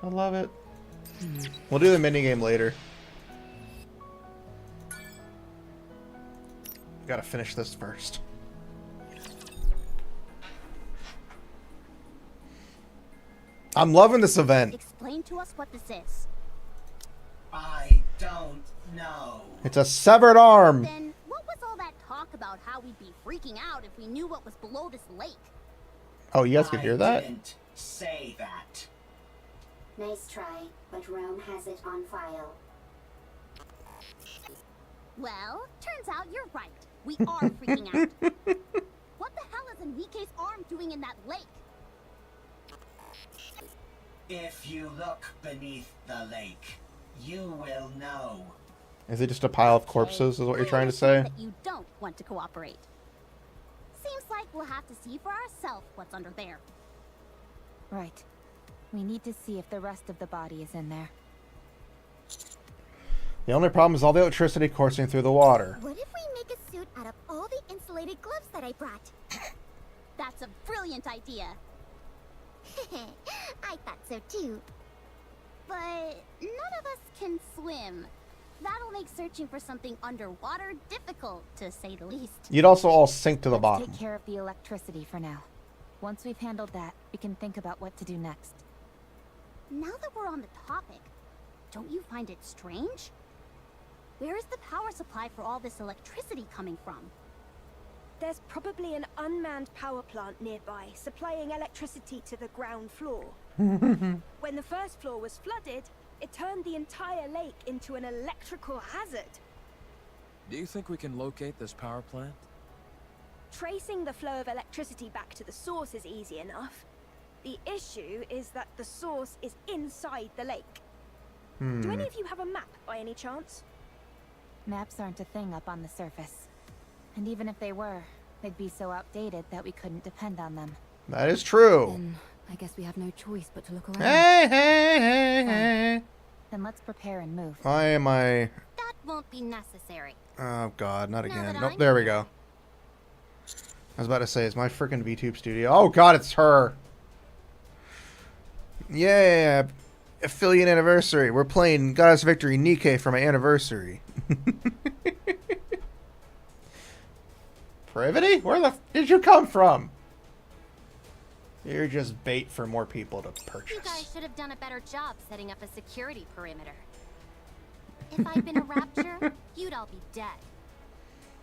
I love it. We'll do the mini game later. Gotta finish this first. I'm loving this event. Explain to us what this is. I don't know. It's a severed arm. Then what was all that talk about how we'd be freaking out if we knew what was below this lake? Oh, you guys could hear I that? didn't say that. Nice try, but Rome has it on file. Well, turns out you're right. We are freaking out. What the hell is Nikke's arm doing in that lake? If you look beneath the lake, you will know. Is it just a pile of corpses, is what you're trying to say? That you don't want to cooperate. Seems like we'll have to see for ourselves what's under there. Right. We need to see if the rest of the body is in there. The only problem is all the electricity coursing through the water. What if we make a suit out of all the insulated gloves that I brought? That's a brilliant idea. I thought so too. But none of us can swim. That'll make searching for something underwater difficult, to say the least. You'd also all sink to the Let's bottom. take care of the electricity for now. Once we've handled that, we can think about what to do next. Now that we're on the topic, don't you find it strange? Where is the power supply for all this electricity coming from? There's probably an unmanned power plant nearby, supplying electricity to the ground floor. When the first floor was flooded, it turned the entire lake into an electrical hazard. Do you think we can locate this power plant? Tracing the flow of electricity back to the source is easy enough. The issue is that the source is inside the lake. Do any of you have a map by any chance? Maps aren't a thing up on the surface. And even if they were, they'd be so outdated that we couldn't depend on them. That is true. Then I guess we have no choice but to look around. Hey. Then let's prepare and move. Why am I... That won't be necessary. Oh, God, not Now again. that Nope, I'm there we go. I was about to say, it's my freaking VTube studio. Oh, God, it's her. Yeah, affiliate anniversary. We're playing Goddess Victory Nikke for my anniversary. Privity? Where the f did you come from? You're just bait for more people to purchase. You guys should have done a better job setting up a security perimeter. If I'd been a rapture, you'd all be dead.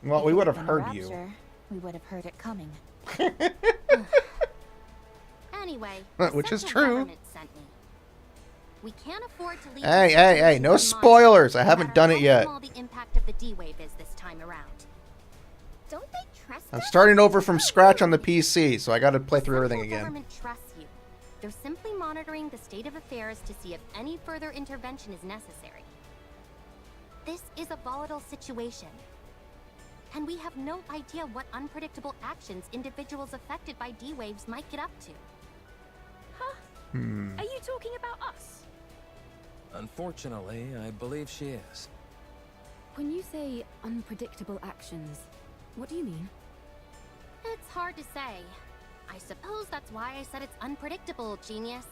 Well, we would have heard you. Rapture, we would have heard it coming. Anyway, Which the is central true. government sent me. We can't afford to leave Hey, this hey, hey, situation no unmonitored, spoilers. I no haven't matter done how it yet. small the impact of the D-wave is this time around. Don't they trust I'm us? starting over from scratch on the PC, so I gotta play through everything Central again. government trusts you. They're simply monitoring the state of affairs to see if any further intervention is necessary. This is a volatile situation. And we have no idea what unpredictable actions individuals affected by D-waves might get up to. Huh? Are you talking about us? Unfortunately, I believe she is. When you say unpredictable actions, what do you mean? It's hard to say. I suppose that's why I said it's unpredictable, genius.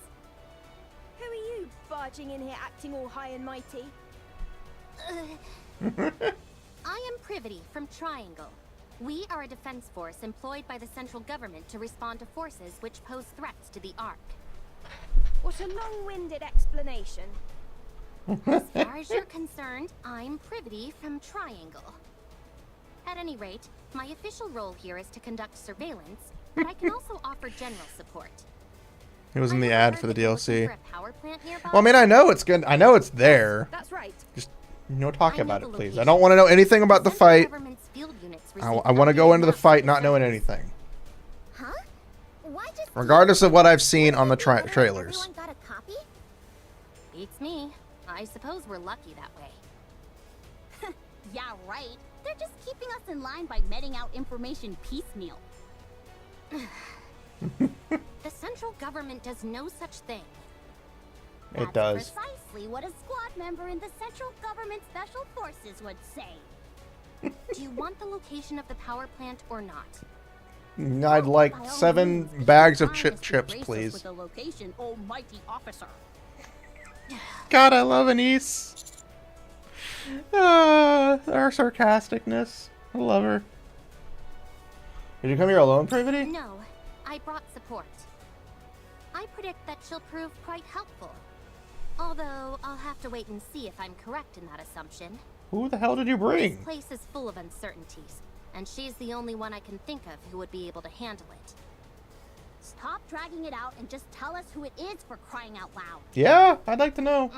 Who are you, barging in here acting all high and mighty? I am Privity from Triangle. We are a defense force employed by the central government to respond to forces which pose threats to the Ark. What a long-winded explanation. As far as you're concerned, I'm Privity from Triangle. At any rate, my official role here is to conduct surveillance, but I can also offer general support. It was in the I ad heard for the that you're looking DLC. for a power plant nearby. Well, I mean, I know it's good. I know it's there. That's right. Just no talk I know about the it, please. I location. don't want to know anything about the Central fight. government's field units I receive want to go updated into the maps fight from not knowing surveillance. anything. Huh? Why just Regardless of what I've seen on the Everyone trailers. got a copy? Beats me. I suppose we're lucky that way. Yeah, right. They're just keeping us in line by meting out information piecemeal. The central government does no such thing. It does. That's precisely what a squad member in the central government special forces would say. Do you want the location of the power plant or not? I'd like By all 7 means, bags of try chip us to chips, grace us please. With the location, almighty officer. God, I love Anise. Our sarcasticness. I love her. Did you come here alone, Privity? No, I brought support. I predict that she'll prove quite helpful. Although, I'll have to wait and see if I'm correct in that assumption. Who the hell did you This bring? place is full of uncertainties, and she's the only one I can think of who would be able to handle it. Stop dragging it out and just tell us who it is, for crying out loud. Yeah, I'd like to know.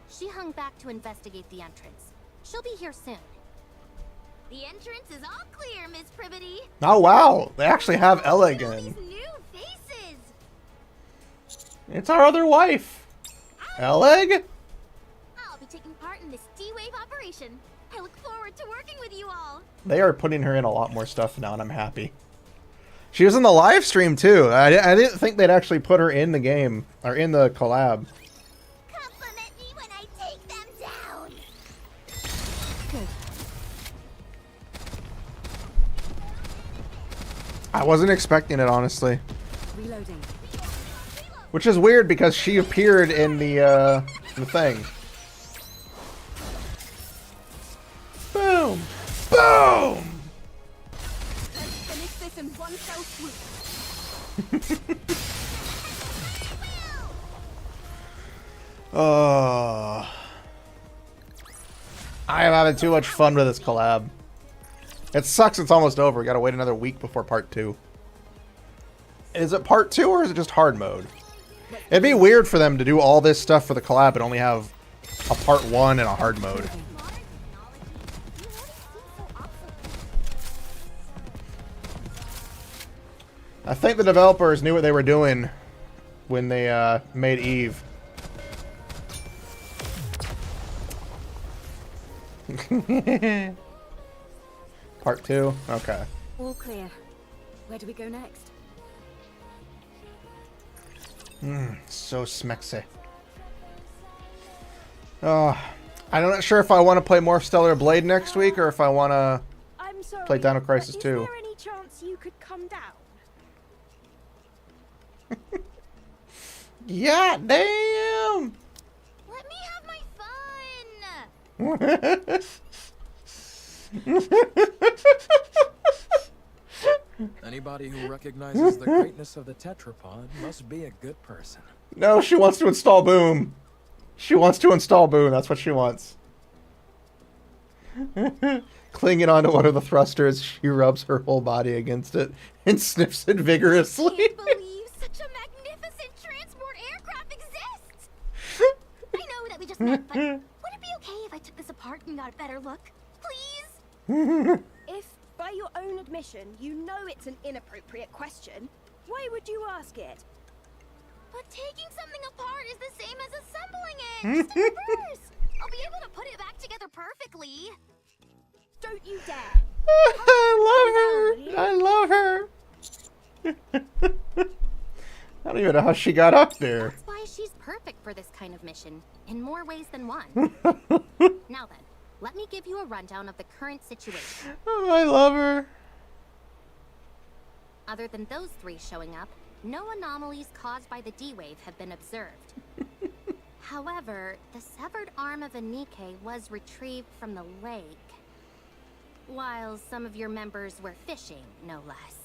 She hung back to investigate the entrance. She'll be here soon. The entrance is all clear, Miss Privity. Oh wow, they actually have Ella again. These new faces. It's our other wife. Elleg? I'll be taking part in this D-Wave operation. I look forward to working with you all. They are putting her in a lot more stuff now, and I'm happy. She was in the live stream too. I didn't think they'd actually put her in the game or in the collab. Compliment me when I take them down. Good. I wasn't expecting it, honestly. Reloading. Which is weird because she appeared in the thing. Boom! Boom! Let's finish this in one fell swoop. Oh, I am having too much fun with this collab. It sucks it's almost over. We gotta wait another week before part 2. Is it part 2 or is it just hard mode? It'd be weird for them to do all this stuff for the collab and only have a part 1 and a hard mode. I think the developers knew what they were doing when they made Eve. Part 2? Okay. All clear. Where do we go next? So smexy. Oh, I'm not sure if I want to play more Stellar Blade next week or if I want to I'm sorry. play Dino Crisis but 2. Is there any chance you could come down? Yeah, damn! Let me have my fun. Anybody who recognizes the greatness of the tetrapod must be a good person. No, she wants to install Boom. She wants to install Boom. That's what she wants. Clinging onto one of the thrusters, she rubs her whole body against it and sniffs it vigorously. Can't believe such a magnificent transport aircraft exists. I know that we just met, but would it be okay if I took this apart and got a better look? Please? If, by your own admission, you know it's an inappropriate question, why would you ask it? But taking something apart is the same as assembling it. Just in reverse. I'll be able to put it back together perfectly. Don't you dare. I love her. I love her. I don't even know how she got up there. That's why she's perfect for this kind of mission, in more ways than one. Now then, let me give you a rundown of the current situation. Oh, I love her. Other than those 3 showing up, no anomalies caused by the D-Wave have been observed. However, the severed arm of a Nikke was retrieved from the lake, while some of your members were fishing, no less.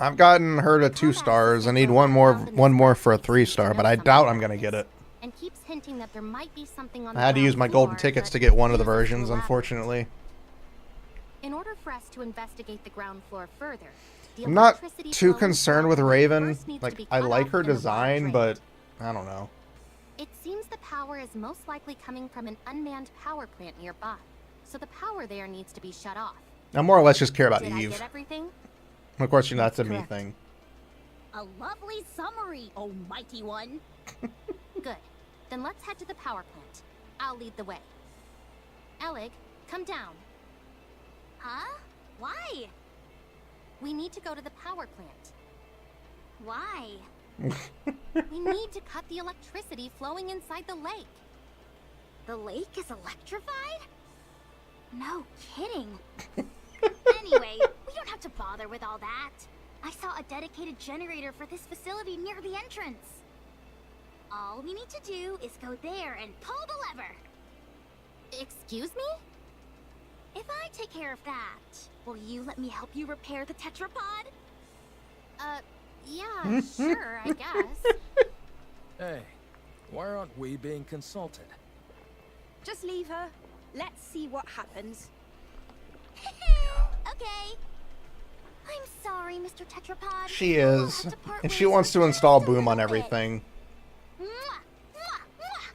I've gotten her to 2 stars. I need one more for a 3-star, but I doubt I'm gonna get it. And keeps hinting that there might be something on I had to use my golden tickets to get one of the versions, unfortunately. In order for us to investigate the ground floor further, the I'm not electricity too flowing concerned south with Raven. first needs to Like, be I cut like off her in a wide design, range. but I don't know. It seems the power is most likely coming from an unmanned power plant nearby, so the power there needs to be shut off. I more or less just care about Did I Eve. get everything? Of course, that's a me Correct. thing. A lovely summary, oh mighty one. Good. Then let's head to the power plant. I'll lead the way. Elig, come down. Huh? Why? We need to go to the power plant. Why? We need to cut the electricity flowing inside the lake. The lake is electrified? No kidding. Anyway, we don't have to bother with all that. I saw a dedicated generator for this facility near the entrance. All we need to do is go there and pull the lever. Excuse me? If I take care of that, will you let me help you repair the tetrapod? Yeah, sure, I guess. Hey, why aren't we being consulted? Just leave her. Let's see what happens. Okay. I'm sorry, Mr. Tetrapod. She We'll is. have to part And she ways wants for to install just a Boom on little bit. everything. Mwah, mwah, mwah.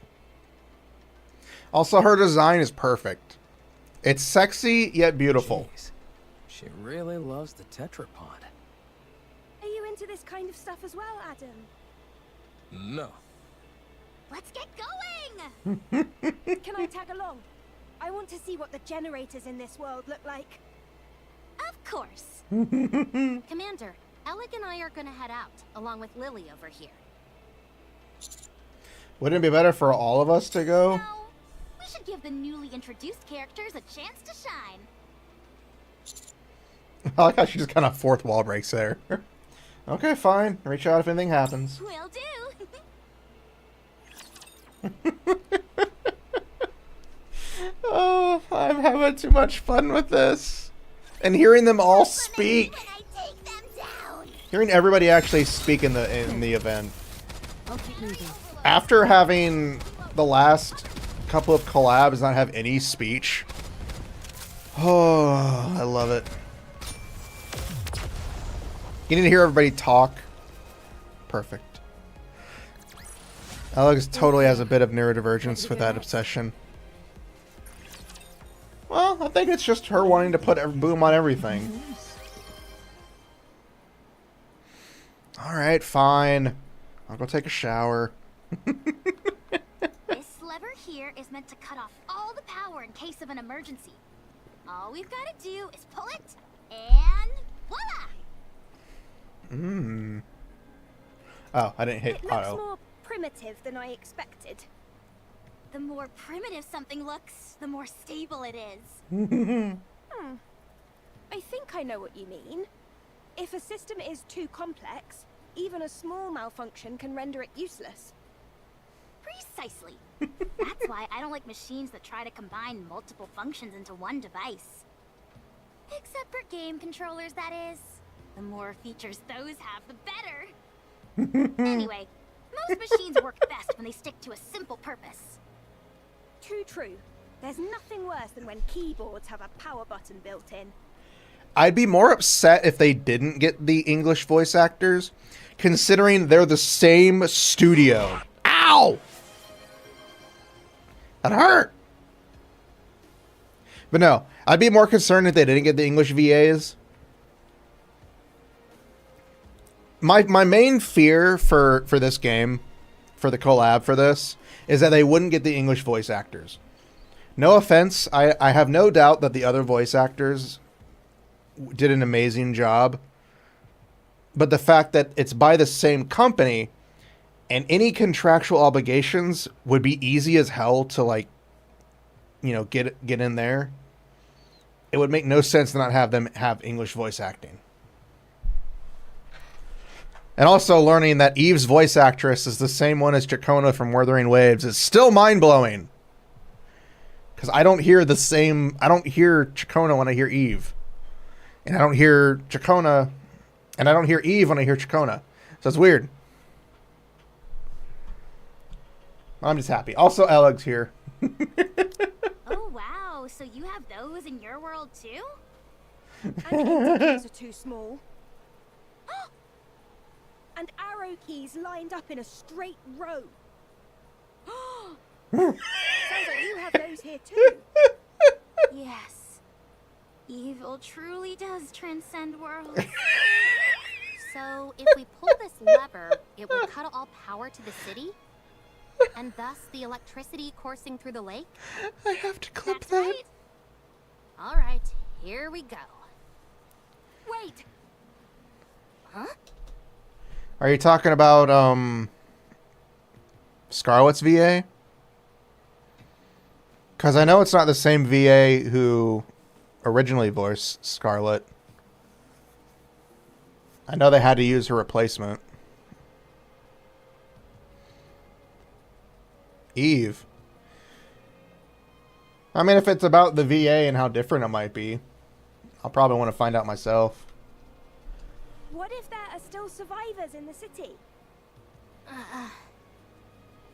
Also, her design is perfect. It's sexy yet beautiful. Jeez, she really loves the tetrapod. Are you into this kind of stuff as well, Adam? No. Let's get going! Can I tag along? I want to see what the generators in this world look like. Of course. Commander, Alec and I are gonna head out, along with Lily over here. Wouldn't it be better for all of us to go? No, we should give the newly introduced characters a chance to shine. I like how she just kind of fourth wall breaks there. Okay, fine. Reach out if anything happens. Will do. Oh, I'm having too much fun with this. And hearing them all speak. When I take them down. Hearing everybody actually speak in the event. I'll keep moving. After having the last couple of collabs not have any speech. Oh, I love it. You need to hear everybody talk. Perfect. Alex totally has a bit of neurodivergence with that obsession. Well, I think it's just her wanting to put Boom on everything. Alright, fine. I'll go take a shower. This lever here is meant to cut off all the power in case of an emergency. All we've got to do is pull it, and voila! Mmm. Oh, I didn't hit It looks auto. more primitive than I expected. The more primitive something looks, the more stable it is. I think I know what you mean. If a system is too complex, even a small malfunction can render it useless. Precisely. That's why I don't like machines that try to combine multiple functions into one device. Except for game controllers, that is. The more features those have, the better. Anyway, most machines work best when they stick to a simple purpose. Too true. There's nothing worse than when keyboards have a power button built in. I'd be more upset if they didn't get the English voice actors, considering they're the same studio. Ow! That hurt! But no, I'd be more concerned if they didn't get the English VAs. My main fear for this game, for the collab for this, is that they wouldn't get the English voice actors. No offense, I have no doubt that the other voice actors did an amazing job. But the fact that it's by the same company and any contractual obligations would be easy as hell to, like, you know, get in there. It would make no sense to not have them have English voice acting. And also learning that Eve's voice actress is the same one as Chacona from Wuthering Waves is still mind-blowing. Because I don't hear the same... I don't hear Chacona when I hear Eve. And I don't hear Chacona... And I don't hear Eve when I hear Chacona. So it's weird. I'm just happy. Also, Eleg's here. Oh wow, so you have those in your world too? And indicators are too small. And arrow keys lined up in a straight row. Sounds like you have those here too. Yes. Evil truly does transcend worlds. So, if we pull this lever, it will cut all power to the city? And thus the electricity coursing through the lake? I have to clip That's that. right. Alright, here we go. Wait! Huh? Are you talking about, Scarlet's VA? Because I know it's not the same VA who originally voiced Scarlet. I know they had to use her replacement. Eve. I mean, if it's about the VA and how different it might be, I'll probably want to find out myself. What if there are still survivors in the city?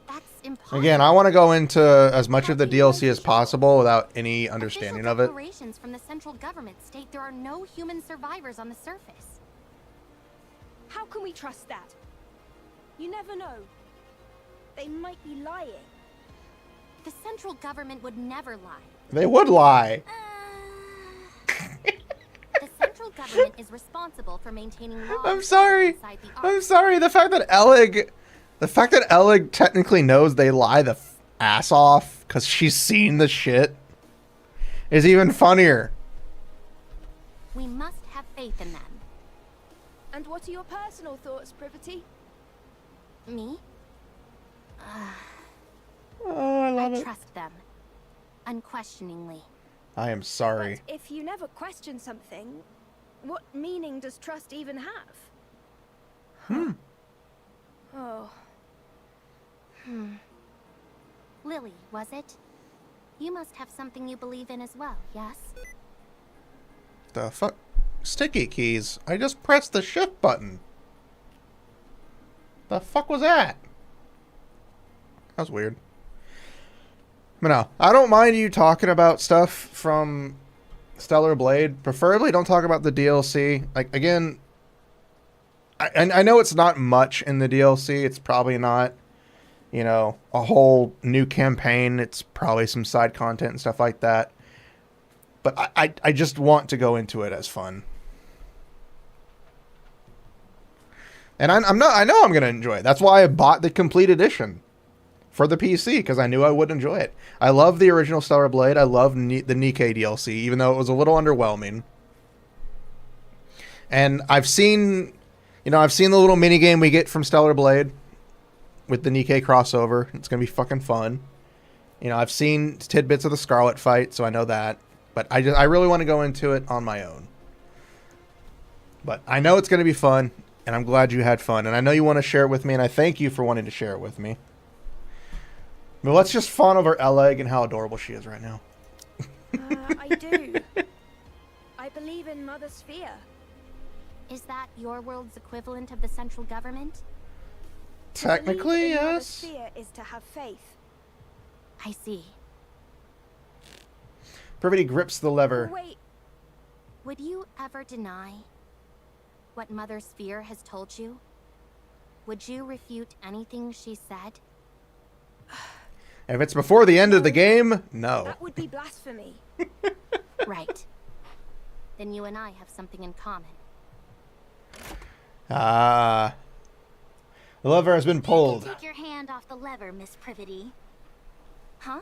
That's impossible. Again, I want to go into as much of the DLC as possible without any understanding of it. Declarations from the central government state there are no human survivors on the surface. How can we trust that? You never know. They might be lying. The central government would never lie. They would lie. The central government is responsible for maintaining law. I'm sorry. Inside the ark. I'm sorry. The fact that Ellig technically knows they lie the ass off because she's seen the shit is even funnier. We must have faith in them. And what are your personal thoughts, Privity? Me? Oh, I love I it. trust them. Unquestioningly. I am sorry. But if you never question something, what meaning does trust even have? Oh. Lily, was it? You must have something you believe in as well, yes? The fuck? Sticky keys. I just pressed the shift button. The fuck was that? That was weird. But no, I don't mind you talking about stuff from Stellar Blade. Preferably don't talk about the DLC. Like, again, I know it's not much in the DLC. It's probably not, you know, a whole new campaign. It's probably some side content and stuff like that. But I just want to go into it as fun. And I know I'm going to enjoy it. That's why I bought the complete edition for the PC, because I knew I would enjoy it. I love the original Stellar Blade. I love the Nikke DLC, even though it was a little underwhelming. And I've seen the little minigame we get from Stellar Blade with the Nikke crossover. It's going to be fucking fun. You know, I've seen tidbits of the Scarlet fight, so I know that. But I really want to go into it on my own. But I know it's going to be fun, and I'm glad you had fun. And I know you want to share it with me, and I thank you for wanting to share it with me. But let's just fawn over Ellig and how adorable she is right now. I do. I believe in Mother Sphere. Is that your world's equivalent of the central government? Technically, Believe in Mother yes. Sphere is to have faith. I see. Privity grips the lever. Wait, Would you ever deny what Mother Sphere has told you? Would you refute anything she said? If it's before the end of the game, no. that would be blasphemy. Right. Then you and I have something in common. Ah. The lever has been pulled. Take your hand off the lever, Miss Privity. Huh?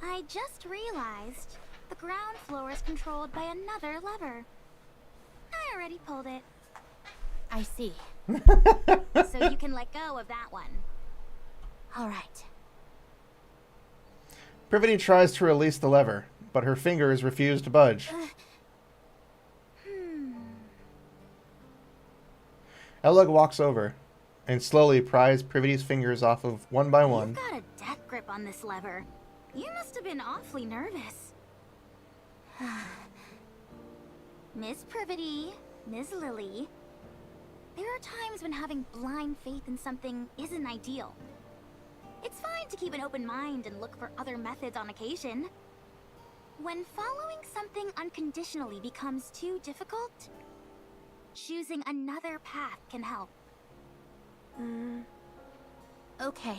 I just realized the ground floor is controlled by another lever. I already pulled it, I see. so you can let go of that one. All right. Privity tries to release the lever, but her fingers refuse to budge. Ellig walks over and slowly pries Privity's fingers off of one by one. You've got a death grip on this lever. You must have been awfully nervous. Miss Privity, Ms. Lily, there are times when having blind faith in something isn't ideal. It's fine to keep an open mind and look for other methods on occasion. When following something unconditionally becomes too difficult, choosing another path can help. Okay.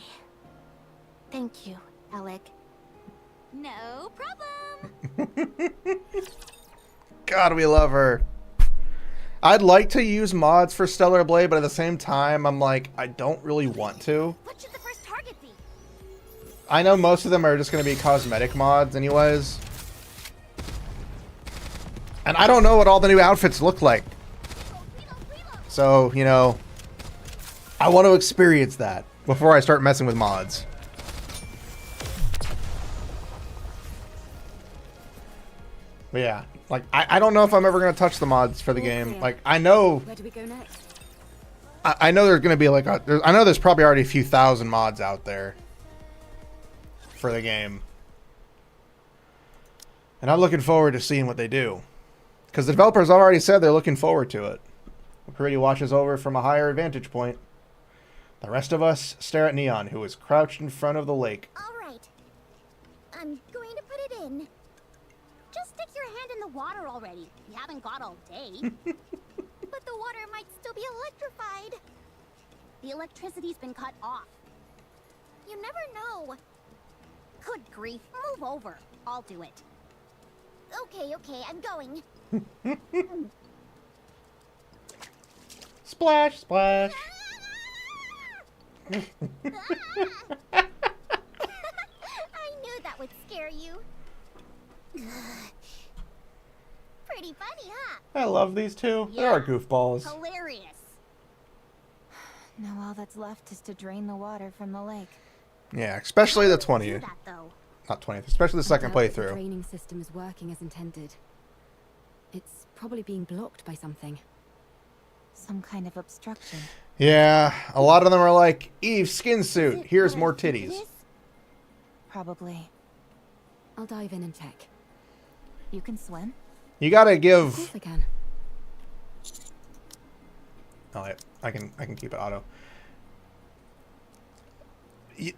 Thank you, Ellig. No problem. God, we love her. I'd like to use mods for Stellar Blade, but at the same time, I'm like, I don't really want to. What should the first target be? I know most of them are just going to be cosmetic mods anyways. And I don't know what all the new outfits look like. So, you know, I want to experience that before I start messing with mods. But yeah, like, I don't know if I'm ever going to touch the mods for the game. Like, I know... Where do we go next? I know there's going to be like I know there's probably already a few thousand mods out there for the game. And I'm looking forward to seeing what they do. Because the developers already said they're looking forward to it. McCready watches over from a higher vantage point. The rest of us stare at Neon, who is crouched in front of the lake. Alright. I'm going to put it in. Just stick your hand in the water already. You haven't got all day. But the water might still be electrified. The electricity's been cut off. You never know. Good grief, move over. I'll do it. Okay, I'm going. Splash, splash. I knew that would scare you. Pretty funny, huh? I love these two. They are goofballs. Hilarious. Now all that's left is to drain the water from the lake. Yeah, especially the Do 20th. that, though. Not 20th, especially the second I doubt that the playthrough. draining system is working as intended. It's probably being blocked by something. Some kind of obstruction. Yeah, a lot of them are like, Eve, skin Is suit. it Here's what I more think it titties. is? Probably. I'll dive in and check. You can swim? You gotta Of give... course I can. Oh, I can keep it auto.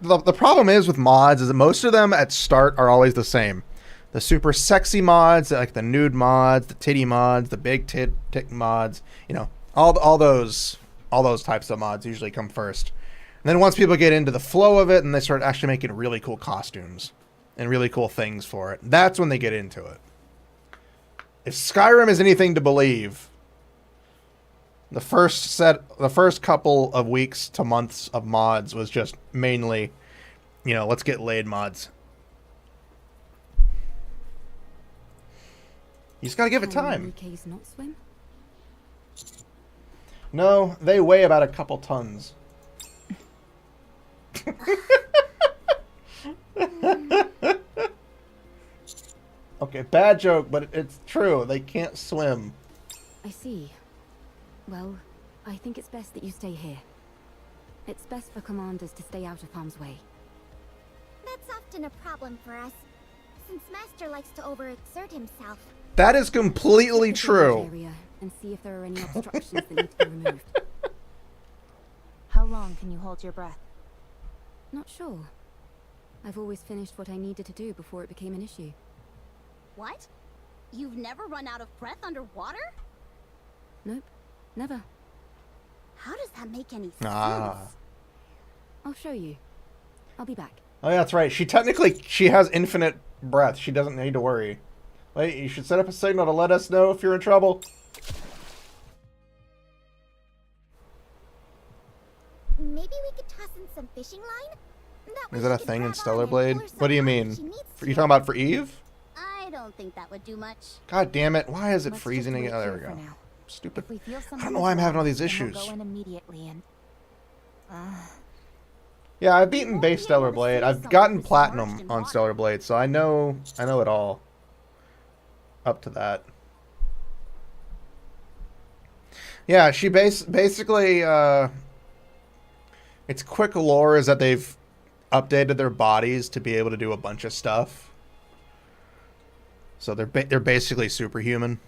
The problem is with mods is that most of them at start are always the same. The super sexy mods, like the nude mods, the titty mods, the big tit mods, you know, all those types of mods usually come first. And then once people get into the flow of it and they start actually making really cool costumes and really cool things for it, that's when they get into it. If Skyrim is anything to believe, the first couple of weeks to months of mods was just mainly, you know, let's get laid mods. You just gotta give it time. Nikke's not swim? No, they weigh about a couple tons. Okay, bad joke, but it's true. They can't swim. I see. Well, I think it's best that you stay here. It's best for commanders to stay out of harm's way. That's often a problem for us, since Master likes to overexert himself. That is completely Check the village true. area and see if there are any obstructions that need to be removed. How long can you hold your breath? Not sure. I've always finished what I needed to do before it became an issue. What? You've never run out of breath underwater? Nope, never. How does that make any sense? Ah. I'll show you. I'll be back. Oh, yeah, that's right. She has infinite breath. She doesn't need to worry. Wait, you should set up a signal to let us know if you're in trouble. Maybe we could toss in some fishing line? Is that a thing in Stellar Blade? What do you mean? You talking about for Eve? I don't think that would do much. God damn it. Why is it Let's freezing just wait again? Oh, there we here go. for now. Stupid. If we feel I don't know why I'm having all these issues. We'll go in immediately and... Yeah, I've beaten base Stellar Blade. I've gotten platinum on Stellar Blade, so I know it all. Up to that. Yeah, she basically its quick lore is that they've updated their bodies to be able to do a bunch of stuff. So they're basically superhuman.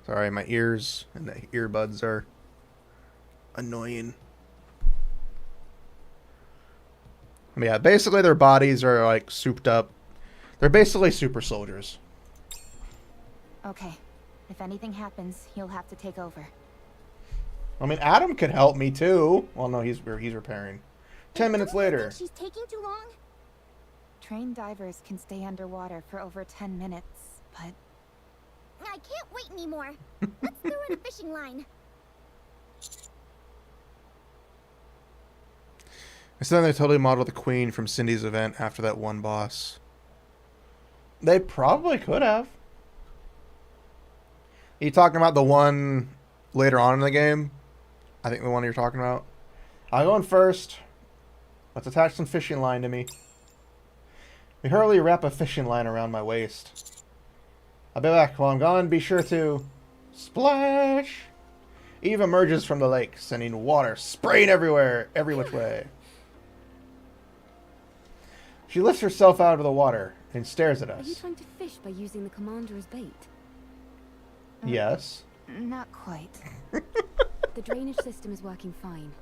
Sorry, my ears and the earbuds are annoying. But yeah, basically their bodies are like souped up. They're basically super soldiers. Okay. If anything happens, you'll have to take over. I mean, Adam could help me too. Well, no, he's repairing. 10 minutes later. She's taking too long? Trained divers can stay underwater for over 10 minutes, but... I can't wait anymore. Let's throw in a fishing line. I said they totally modeled the Queen from Cindy's event after that one boss. They probably could have. Are you talking about the one later on in the game? I think the one you're talking about. I'll go in first. Let's attach some fishing line to me. We hurriedly wrap a fishing line around my waist. I'll be back. While I'm gone, be sure to splash Eve emerges from the lake, sending water spraying everywhere, every which way. She lifts herself out of the water and stares at Are you us. trying to fish by using the commander as bait? Yes. Not quite. The drainage system is working fine.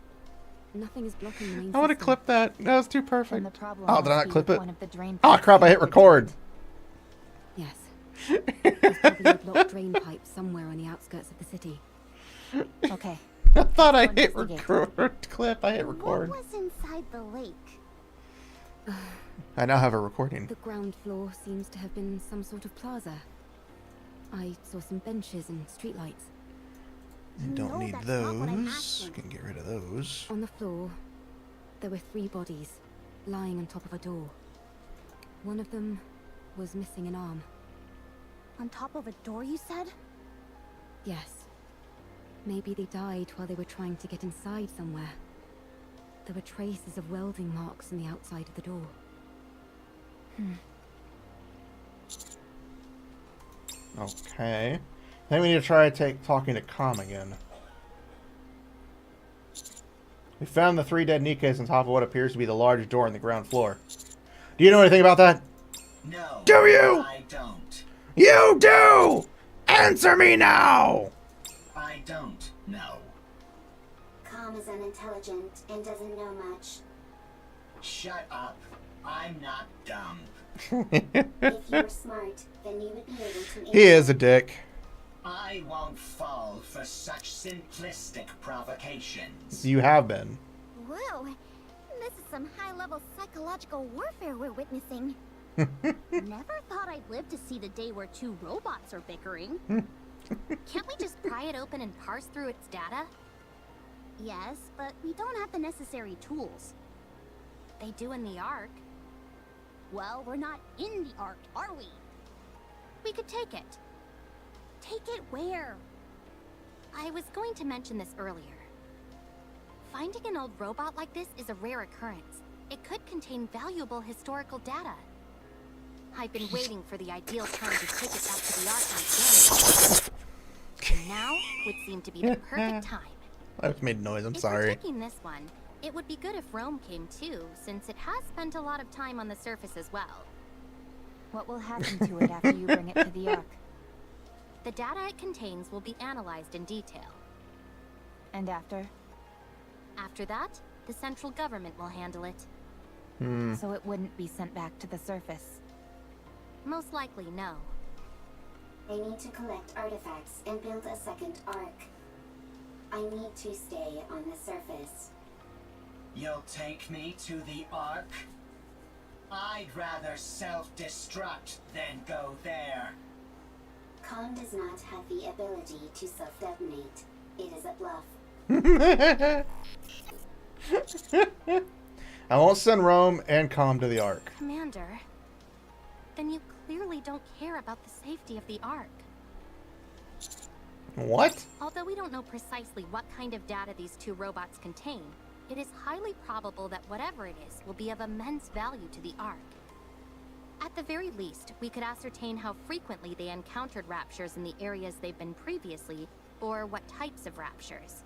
Nothing is blocking the main I want to system. clip that. That was too Then perfect. the problem Oh, did I must not be clip with it? one of the drain Oh pipes crap! I hit connected to record. it. Yes. There's probably a blocked drain pipe somewhere on the outskirts of the city. Okay. I thought I hit Investigate. record. Clip. I hit What record. was inside the lake? I now have a recording. The ground floor seems to have been some sort of plaza. I saw some benches and streetlights. Don't No, need that's not what I'm those. asking. Can get rid of those. On the floor, there were 3 bodies, lying on top of a door. One of them was missing an arm. On top of a door, you said? Yes. Maybe they died while they were trying to get inside somewhere. There were traces of welding marks on the outside of the door. Okay. I think we need to try talking to Com again. We found the 3 dead Nikkes on top of what appears to be the large door on the ground floor. Do you know anything about that? No. Do you? I don't. You do! Answer me now! I don't know. Com is unintelligent and doesn't know much. Shut up. I'm not dumb. If you were smart, then you would be able to. He is a dick. I won't fall for such simplistic provocations. You have been. Whoa, this is some high-level psychological warfare we're witnessing. Never thought I'd live to see the day where 2 robots are bickering. Can't we just pry it open and parse through its data? Yes, but we don't have the necessary tools. They do in the Ark. Well, we're not in the Ark, are we? We could take it. Take it where? I was going to mention this earlier. Finding an old robot like this is a rare occurrence. It could contain valuable historical data. I've been waiting for the ideal time to take it back to the archive again. And now would seem to be the perfect time. I just made noise. I'm If sorry. we're taking this one, it would be good if Rome came too, since it has spent a lot of time on the surface as well. What will happen to it after you bring it to the Ark? The data it contains will be analyzed in detail. And after? After that, the central government will handle it. So it wouldn't be sent back to the surface. Most likely, no. They need to collect artifacts and build a second Ark. I need to stay on the surface. You'll take me to the Ark? I'd rather self-destruct than go there. Com does not have the ability to self-detonate. It is a bluff. I won't send Rome and Com to the Ark. Commander, then you clearly don't care about the safety of the Ark. What? Although we don't know precisely what kind of data these 2 robots contain, it is highly probable that whatever it is will be of immense value to the Ark. At the very least, we could ascertain how frequently they encountered raptures in the areas they've been previously, or what types of raptures.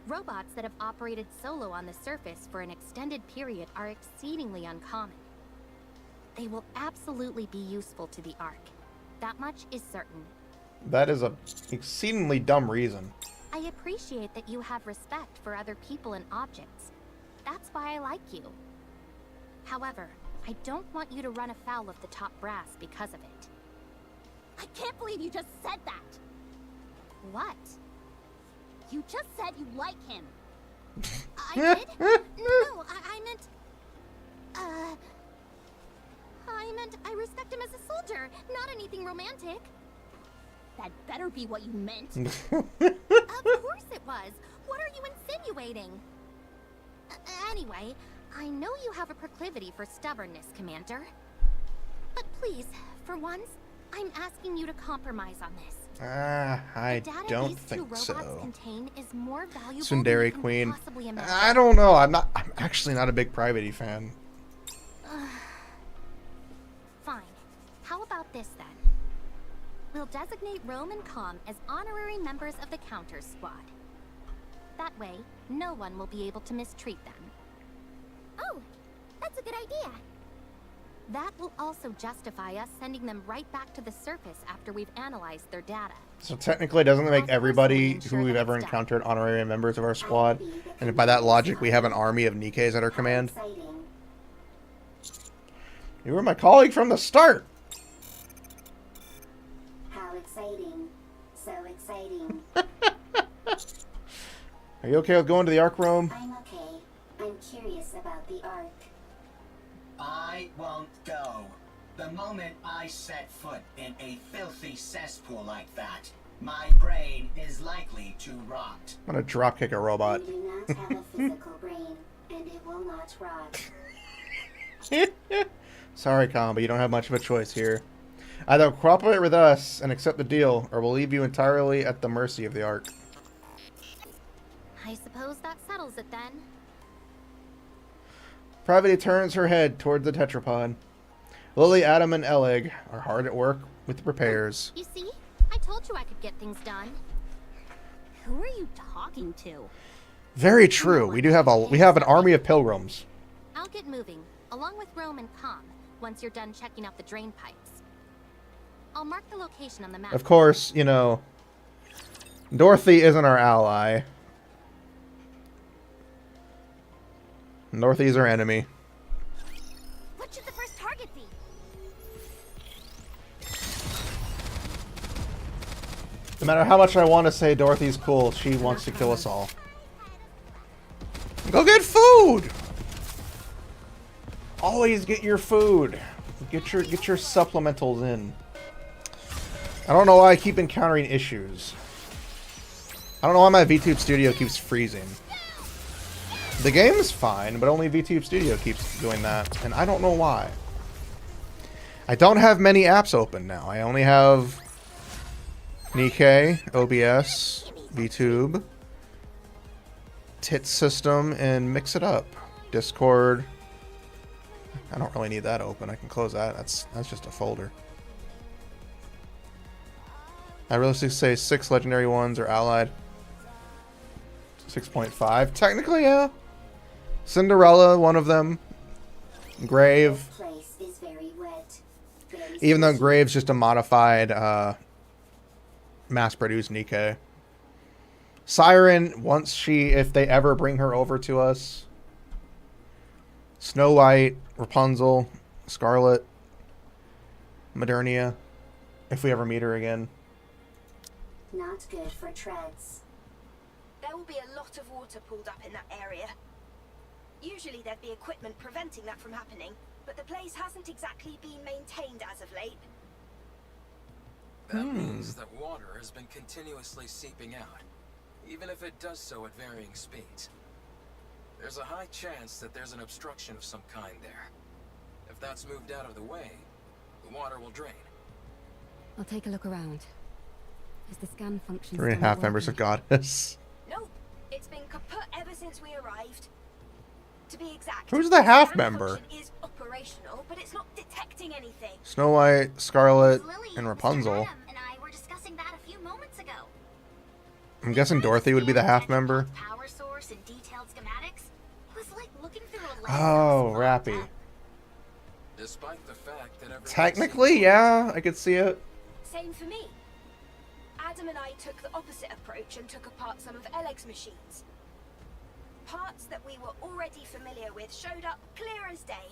Robots that have operated solo on the surface for an extended period are exceedingly uncommon. They will absolutely be useful to the Ark. That much is certain. That is a exceedingly dumb reason. I appreciate that you have respect for other people and objects. That's why I like you. However, I don't want you to run afoul of the top brass because of it. I can't believe you just said that! What? You just said you like him! I did? No, I meant... I meant I respect him as a soldier, not anything romantic. That better be what you meant. Of course it was. What are you insinuating? Anyway, I know you have a proclivity for stubbornness, Commander. But please, for once, I'm asking you to compromise on this. I The data don't these 2 think robots so. contain is more valuable Tsundere than you can Queen. possibly imagine. I don't know. I'm actually not a big Private fan. Fine. How about this then? We'll designate Rome and Com as honorary members of the Counter Squad. That way, no one will be able to mistreat them. Oh, that's a good idea. That will also justify us sending them right back to the surface after we've analyzed their data. So technically, doesn't it make everybody who we've ever encountered honorary members of our squad? And by that logic, we have an army of Nikkes at our command. You were my colleague from the start. How exciting. So exciting. Are you okay with going to the Ark, Rome? I'm okay. I'm curious about the Ark. I won't go. The moment I set foot in a filthy cesspool like that, my brain is likely to rot. I'm gonna dropkick a robot. You do not have a physical brain, and it will not rot. Sorry, Com, but you don't have much of a choice here. Either cooperate with us and accept the deal, or we'll leave you entirely at the mercy of the Ark. I suppose that settles it then. Pravity turns her head toward the tetrapod. Lily, Adam, and Eleg are hard at work with the repairs. You see? I told you I could get things done. Who are you talking to? Very true. We have an army of pilgrims. I'll get moving, along with Rome and Com, once you're done checking out the drain pipes. I'll mark the location on the map. Of course, you know, Dorothy isn't our ally. Dorothy's our enemy. What should the first target be? No matter how much I want to say Dorothy's cool, she wants to kill us all. Go get food! Always get your food. Get your supplementals in. I don't know why I keep encountering issues. I don't know why my VTube Studio keeps freezing. The game is fine, but only VTube Studio keeps doing that, and I don't know why. I don't have many apps open now. I only have Nikke, OBS, VTube, Tit System, and Mix It Up. Discord. I don't really need that open. I can close that. That's just a folder. I realistically say 6 legendary ones are allied. 6.5. Technically, yeah. Cinderella, one of them. Grave. This place is very wet. Very Even though squishy. Grave's just a modified, mass-produced Nikke. Siren, if they ever bring her over to us. Snow White, Rapunzel, Scarlet, Modernia, if we ever meet her again. Not good for treads. There will be a lot of water pooled up in that area. Usually there'd be equipment preventing that from happening, but the place hasn't exactly been maintained as of late. That means that water has been continuously seeping out, even if it does so at varying speeds. There's a high chance that there's an obstruction of some kind there. If that's moved out of the way, the water will drain. I'll take a look around. Is the scan function 3.5 members of Goddess. Nope, it's been kaput ever since we arrived. To be exact, Who's the half scan member? function is operational, but it's not detecting anything. Snow White, Scarlet, Lily, and Mr. Rapunzel. Adam and I were discussing that a few moments ago. I'm guessing Dorothy would be the half member. Power source and detailed schematics. It was like looking through a lens. Oh, of a Rappy. laptop. Despite the fact that everything Technically, seems yeah, I could see it. Same for me. Adam and I took the opposite approach and took apart some of Eleg's machines. Parts that we were already familiar with showed up clear as day,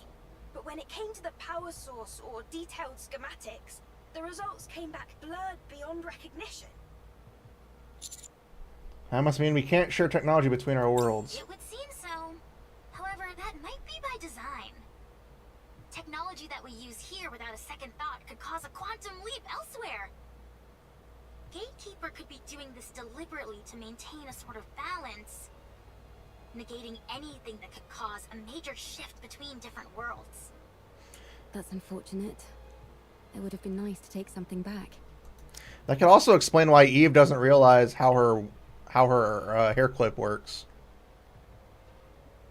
but when it came to the power source or detailed schematics, the results came back blurred beyond recognition. That must mean we can't share technology between our worlds. It would seem so. However, that might be by design. Technology that we use here without a second thought could cause a quantum leap elsewhere. Gatekeeper could be doing this deliberately to maintain a sort of balance, negating anything that could cause a major shift between different worlds. That's unfortunate. It would have been nice to take something back. That could also explain why Eve doesn't realize how her hair clip works.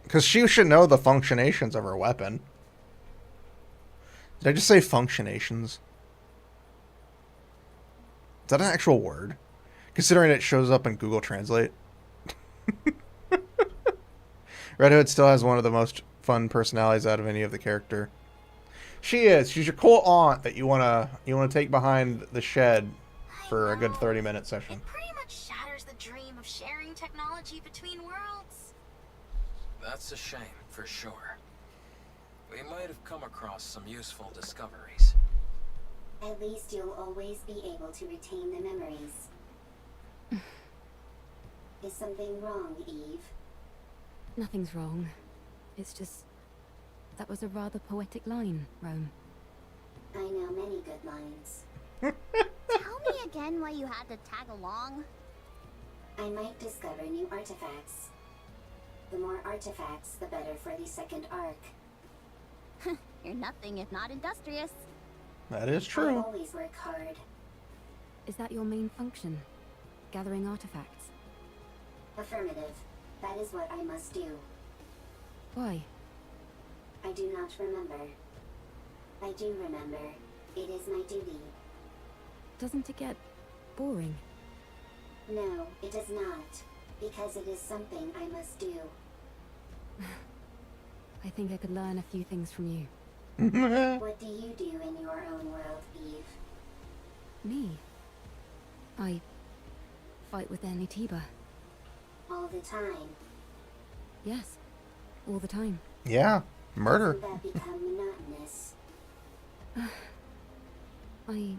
Because she should know the functionations of her weapon. Did I just say functionations? that an actual word? Considering it shows up in Google Translate. Red Hood still has one of the most fun personalities out of any of the character. She is. She's your cool aunt that you wanna take behind the shed for a good 30-minute session. It pretty much shatters the dream of sharing technology between worlds. That's a shame, for sure. We might have come across some useful discoveries. At least you'll always be able to retain the memories. Is something wrong, Eve? Nothing's wrong. It's just... that was a rather poetic line, Rome. I know many good lines. Tell me again why you had to tag along. I might discover new artifacts. The more artifacts, the better for the second arc. You're nothing if not industrious. That is I true. always work hard. Is that your main function? Gathering artifacts? Affirmative. That is what I must do. Why? I do not remember. I do remember. It is my duty. Doesn't it get boring? No, it does not. Because it is something I must do. I think I could learn a few things from you. What do you do in your own world, Eve? Me? I fight with Anitiba. All the time. Yes, all the time. Yeah, murder. Doesn't that become monotonous? I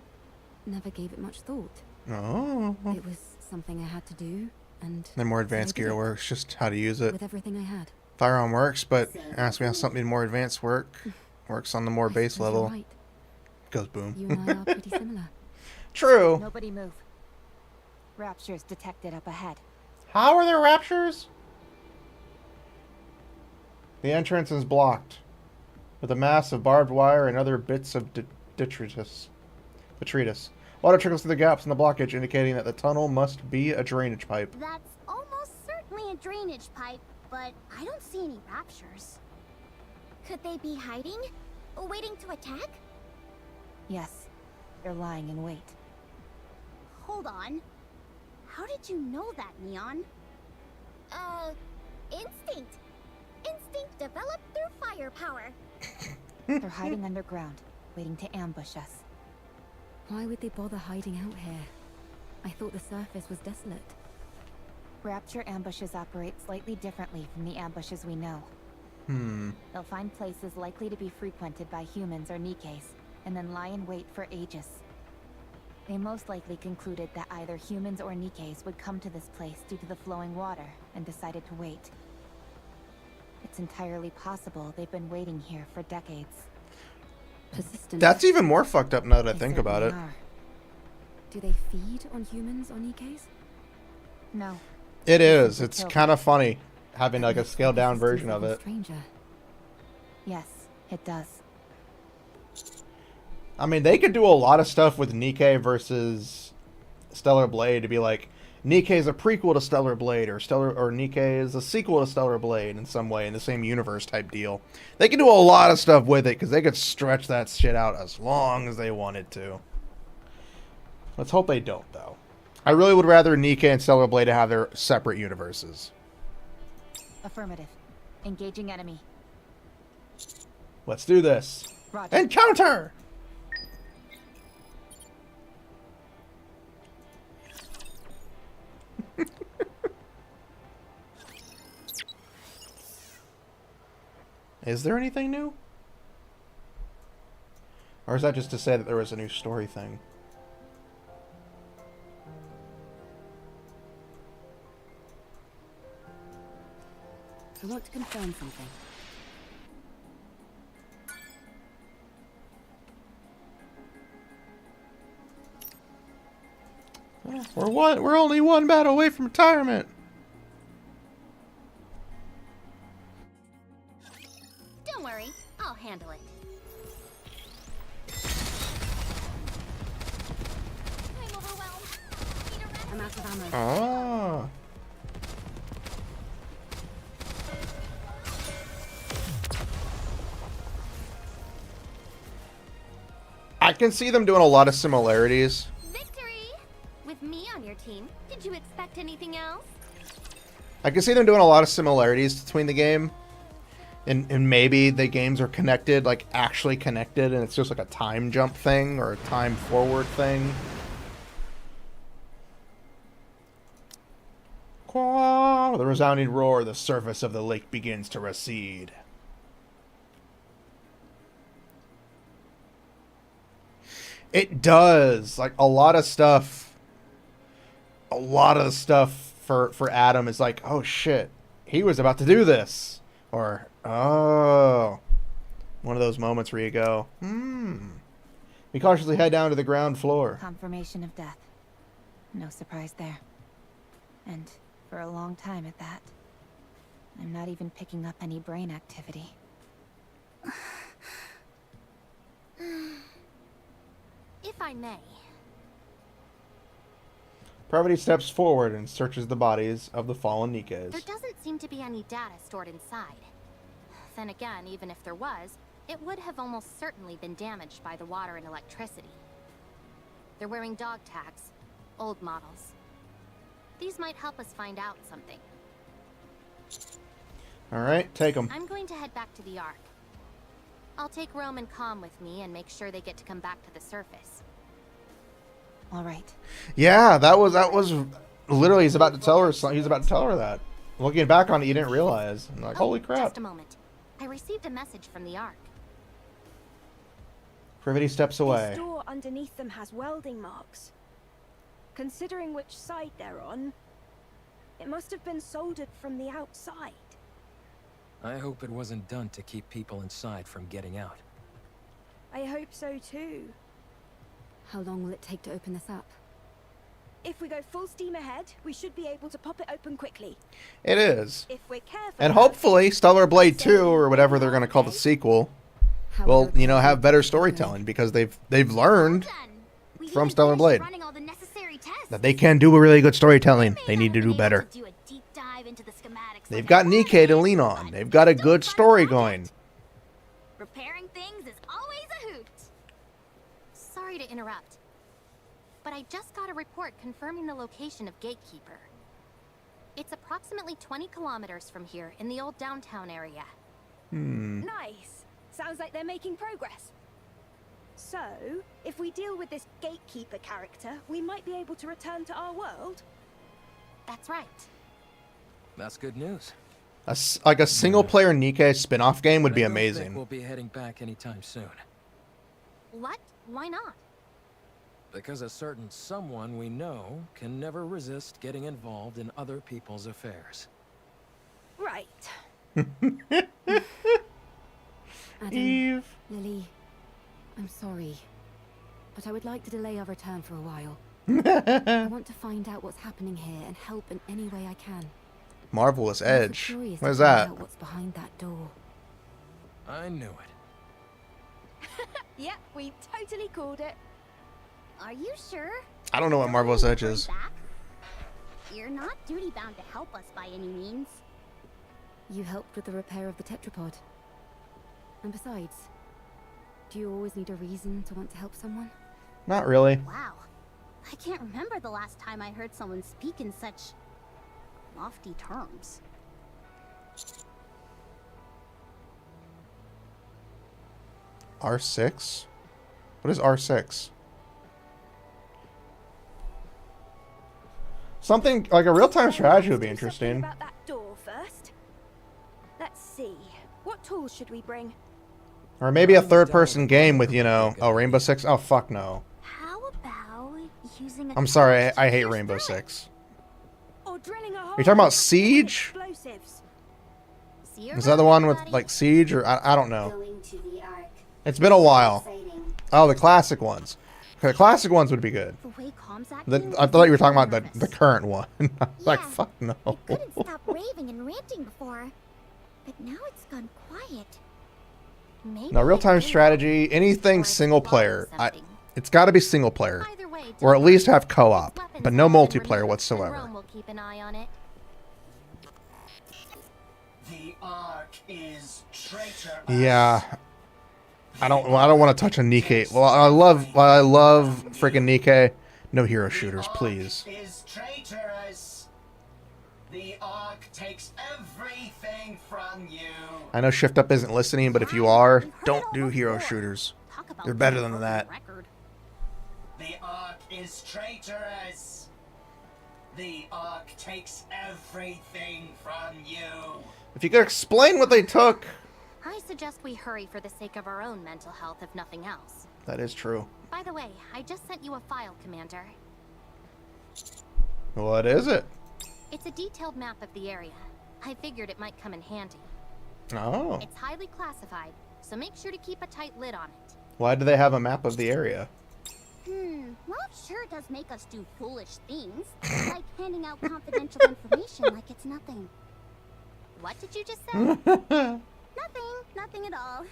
never gave it much thought. Oh. It was something I had to do, and The more so I advanced did gear it works, just how to use it. with everything I had. Firearm works, but ask me how something more advanced works on the more I base suppose you're level. right. Goes boom. You and I are pretty similar. True. Nobody move. Raptures detected up ahead. How are there raptures? The entrance is blocked with a mass of barbed wire and other bits of detritus. Water trickles through the gaps in the blockage, indicating that the tunnel must be a drainage pipe. That's almost certainly a drainage pipe, but I don't see any raptures. Could they be hiding? Waiting to attack? Yes, they're lying in wait. Hold on. How did you know that, Neon? Instinct. Instinct developed through firepower. They're hiding underground, waiting to ambush us. Why would they bother hiding out here? I thought the surface was desolate. Rapture ambushes operate slightly differently from the ambushes we know. They'll find places likely to be frequented by humans or Nikkes, and then lie in wait for ages. They most likely concluded that either humans or Nikkes would come to this place due to the flowing water, and decided to wait. It's entirely possible they've been waiting here for decades. Persistent. That's even more fucked up now that I They think about it. certainly are. Do they feed on humans or Nikkes? No. It is. They It's kill kind of funny having like a scaled down version of it. Stranger. Yes, it does. I mean, they could do a lot of stuff with Nikke versus Stellar Blade to be like, Nikke is a prequel to Stellar Blade, or Nikke is a sequel to Stellar Blade in some way, in the same universe type deal. They could do a lot of stuff with it, because they could stretch that shit out as long as they wanted to. Let's hope they don't, though. I really would rather Nikke and Stellar Blade have their separate universes. Affirmative. Engaging enemy. Let's do this. Roger. Encounter! Is there anything new? Or is that just to say that there was a new story thing? I want to confirm something. We're only one battle away from retirement. Don't worry, I'll handle it. I'm overwhelmed. Need a rest. I'm out of ammo. Ah. I can see them doing a lot of similarities. Victory! with me on your team. Did you expect anything else? I can see them doing a lot of similarities between the game. And maybe the games are connected, like actually connected, and it's just like a time jump thing or a time forward thing. With a resounding roar, the surface of the lake begins to recede. It does. Like a lot of stuff. A lot of the stuff for Adam is like, oh shit, he was about to do this. Or, oh, one of those moments where you go, We cautiously head down to the ground floor. Confirmation of death. No surprise there. And for a long time at that. I'm not even picking up any brain activity. If I may. Pravity steps forward and searches the bodies of the fallen Nikkes. There doesn't seem to be any data stored inside. Then again, even if there was, it would have almost certainly been damaged by the water and electricity. They're wearing dog tags, old models. These might help us find out something. Alright, take them. I'm going to head back to the Ark. I'll take Rome and Com with me and make sure they get to come back to the surface. All right. Yeah, that was literally he's about to tell her that. Looking back on it, you didn't realize. I'm like, holy crap. Just a moment. I received a message from the Ark. Pravity steps away. This door underneath them has welding marks. Considering which side they're on, it must have been soldered from the outside. I hope it wasn't done to keep people inside from getting out. I hope so too. How long will it take to open this up? If we go full steam ahead, we should be able to pop it open quickly. It is. If we're careful. And hopefully Stellar Blade 2, or whatever they're going to call the sequel, will, you know, have better storytelling, because they've learned from Stellar Blade that they can do a really good storytelling. They need to do better. They've got Nikke to lean on. They've got a good story going. Repairing things is always a hoot. Sorry to interrupt, but I just got a report confirming the location of Gatekeeper. It's approximately 20 kilometers from here in the old downtown area. Nice. Sounds like they're making progress. So, if we deal with this Gatekeeper character, we might be able to return to our world? That's right. That's good news. Like a single-player Nikke spin-off game would be I don't think amazing. we'll be heading back anytime soon. What? Why not? Because a certain someone we know can never resist getting involved in other people's affairs. Right. Adam, Eve. Lily, I'm sorry, but I would like to delay our return for a while. I want to find out what's happening here and help in any way I can. Marvelous I'm also Edge. curious What to is find that? out what's behind that door. I knew it. Yep, we totally called it. Are you sure? I don't know what Marvelous Edge is. You're not duty-bound to help us by any means. You helped with the repair of the tetrapod. And besides, do you always need a reason to want to help someone? Not really. Wow. I can't remember the last time I heard someone speak in such lofty terms. R6? What is R6? Something like a real-time strategy would be Let's do something interesting. about that door first. Let's see. What tools should we bring? Or maybe a third-person game with, you know, oh, Rainbow Six? Oh, fuck no. How about using a I'm sorry, I hate Rainbow Six. Or drilling a hole? Are you talking about Siege? Explosives. See you Is that the around, one with, everybody. like, Siege? Or I don't know. Going to the Ark. It's been a while. Exciting. Oh, the classic ones. The classic ones would be good. The way comms I thought you were talking about the current one. Like, Yeah. fuck no. It couldn't stop raving and ranting before, but now it's gone quiet. Maybe No, real-time it did strategy, anything or single explode player. something. It's got to be single player. Either way, Or at don't least worry. have co-op. Its weapons But no have been multiplayer removed, and whatsoever. Rome will keep an eye on it. The Ark is traitor. Yeah. I don't want to touch on Nikke. Well, I love freaking Nikke. No hero shooters, Ark please. is traitorous. The Ark takes everything from you. I know Shift Up isn't listening, but if you are, don't do hero shooters. They're better than that. The Ark is traitorous. The Ark takes everything from you. If you could explain what they took. I suggest we hurry for the sake of our own mental health, if nothing else. That is true. By the way, I just sent you a file, Commander. What is it? It's a detailed map of the area. I figured it might come in handy. Oh. It's highly classified, so make sure to keep a tight lid on it. Why do they have a map of the area? Well, it sure does make us do foolish things, like handing out confidential information like it's nothing. What did you just say? Nothing at all.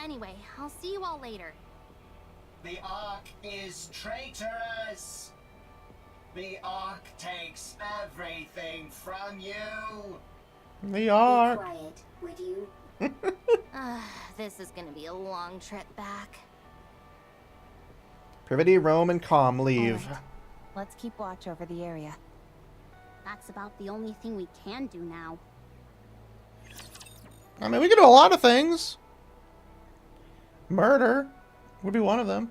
Anyway, I'll see you all later. The Ark is traitorous. The Ark takes everything from you. The Be Ark. quiet, would you? This is gonna be a long trip back. Privity, Rome, and Calm leave. All right. Let's keep watch over the area. That's about the only thing we can do now. I mean, we can do a lot of things. Murder would be one of them.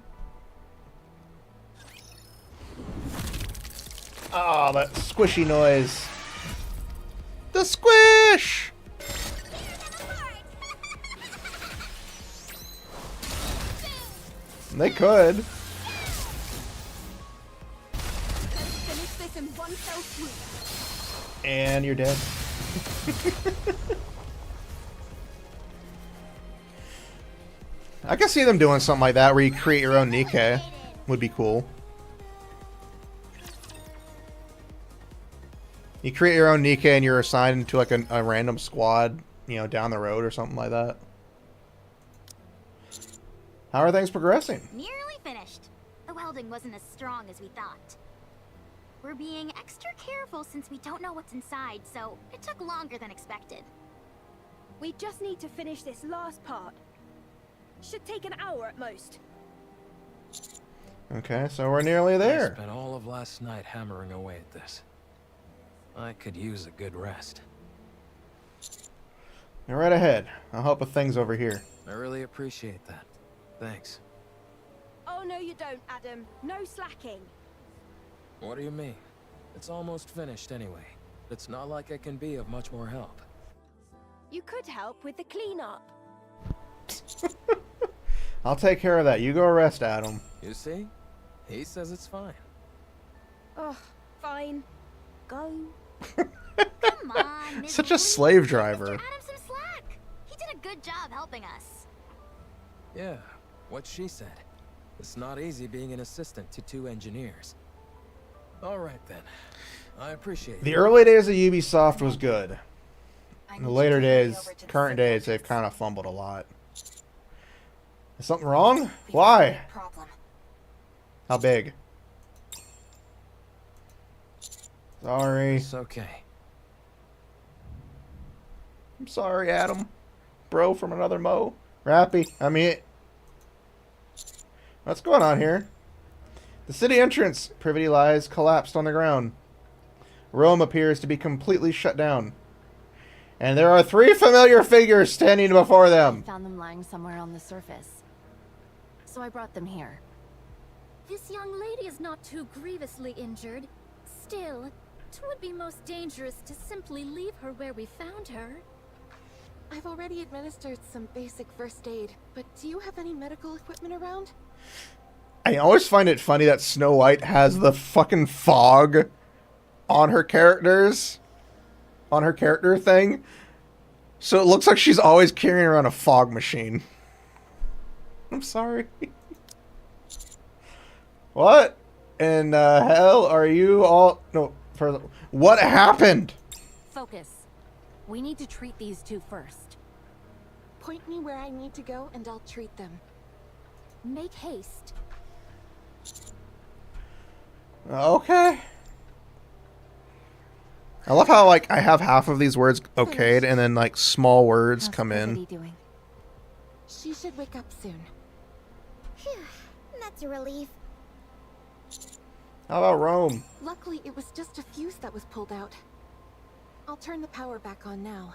Oh, that squishy noise. The squish! They could. Finish this in one fell swoop. And you're dead. I can see them doing something like that where you create your own Nikke. Would be cool. You create your own Nikke and you're assigned to like a random squad, you know, down the road or something like that. How are things progressing? Nearly finished. The welding wasn't as strong as we thought. We're being extra careful since we don't know what's inside, so it took longer than expected. We just need to finish this last part. Should take an hour at most. Okay, so we're nearly I there. spent all of last night hammering away at this. I could use a good rest. You're right ahead. I'll help with things over here. I really appreciate that. Thanks. Oh, no you don't, Adam. No slacking. What do you mean? It's almost finished anyway. It's not like I can be of much more help. You could help with the cleanup. I'll take care of that. You go rest, Adam. You see? He says it's fine. Oh, fine. Go. Come on, Ms. Such a Lee. slave Give driver. Mr. Adam some slack. He did a good job helping us. Yeah, what she said. It's not easy being an assistant to two engineers. All right then. I appreciate The it. early days of Ubisoft was good. I In the need later you to hurry days, over to the current signal days, they've box. kind of fumbled a lot. Is something wrong? We've got a Why? big problem. How big? Sorry. It's okay. I'm sorry, Adam. Bro from another Mo. Rappy. I mean, what's going on here? The city entrance, Privity lies collapsed on the ground. Rome appears to be completely shut down. And there are 3 familiar figures standing before I them. found them lying somewhere on the surface. So I brought them here. This young lady is not too grievously injured. Still, it would be most dangerous to simply leave her where we found her. I've already administered some basic first aid, but do you have any medical equipment around? I always find it funny that Snow White has the fucking fog on her characters. On her character thing. So it looks like she's always carrying around a fog machine. I'm sorry. What in the hell are you all... No, further. What happened? Focus. We need to treat these two first. Point me where I need to go and I'll treat them. Make haste. Okay. I love how, like, I have half of these words okayed and then, like, small words How's come in. Privity doing? She should wake up soon. Phew, that's a relief. How about Rome? Luckily, it was just a fuse that was pulled out. I'll turn the power back on now.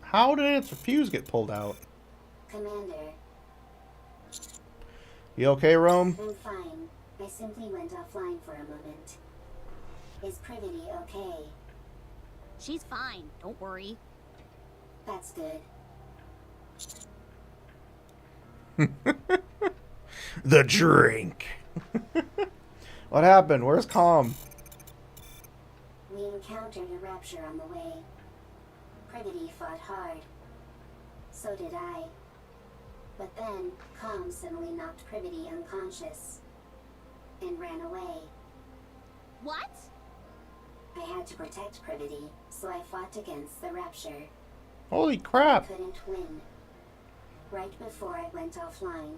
How did its fuse get pulled out? Commander, You okay, Rome? I'm fine. I simply went offline for a moment. Is Privity okay? She's fine, don't worry. That's good. The drink. What happened? Where's Calm? We encountered a rapture on the way. Privity fought hard. So did I. But then, Calm suddenly knocked Privity unconscious. And ran away. What? I had to protect Privity, so I fought against the rapture. Holy crap. I couldn't win. Right before I went offline,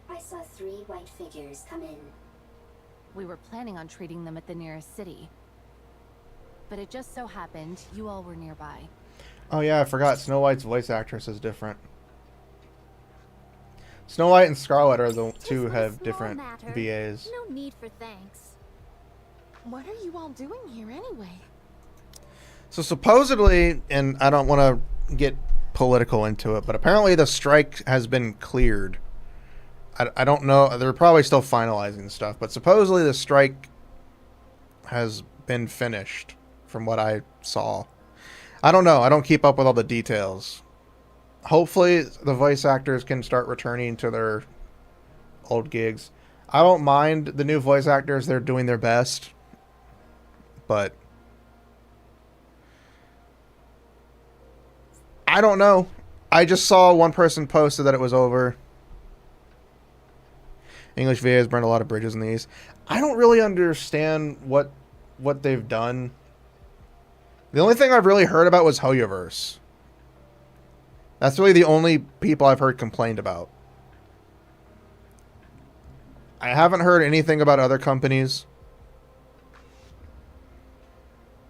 I saw 3 white figures come in. We were planning on treating them at the nearest city. But it just so happened you all were nearby. Oh yeah, I forgot. Snow White's voice actress is different. Snow White and Scarlet are the two who have different VAs. No need for thanks. What are you all doing here anyway? So supposedly, and I don't want to get political into it, but apparently the strike has been cleared. I don't know. They're probably still finalizing stuff, but supposedly the strike has been finished from what I saw. I don't know. I don't keep up with all the details. Hopefully the voice actors can start returning to their old gigs. I don't mind the new voice actors. They're doing their best. But I don't know. I just saw one person posted that it was over. English VA has burned a lot of bridges in these. I don't really understand what they've done. The only thing I've really heard about was Hoyoverse. That's really the only people I've heard complained about. I haven't heard anything about other companies.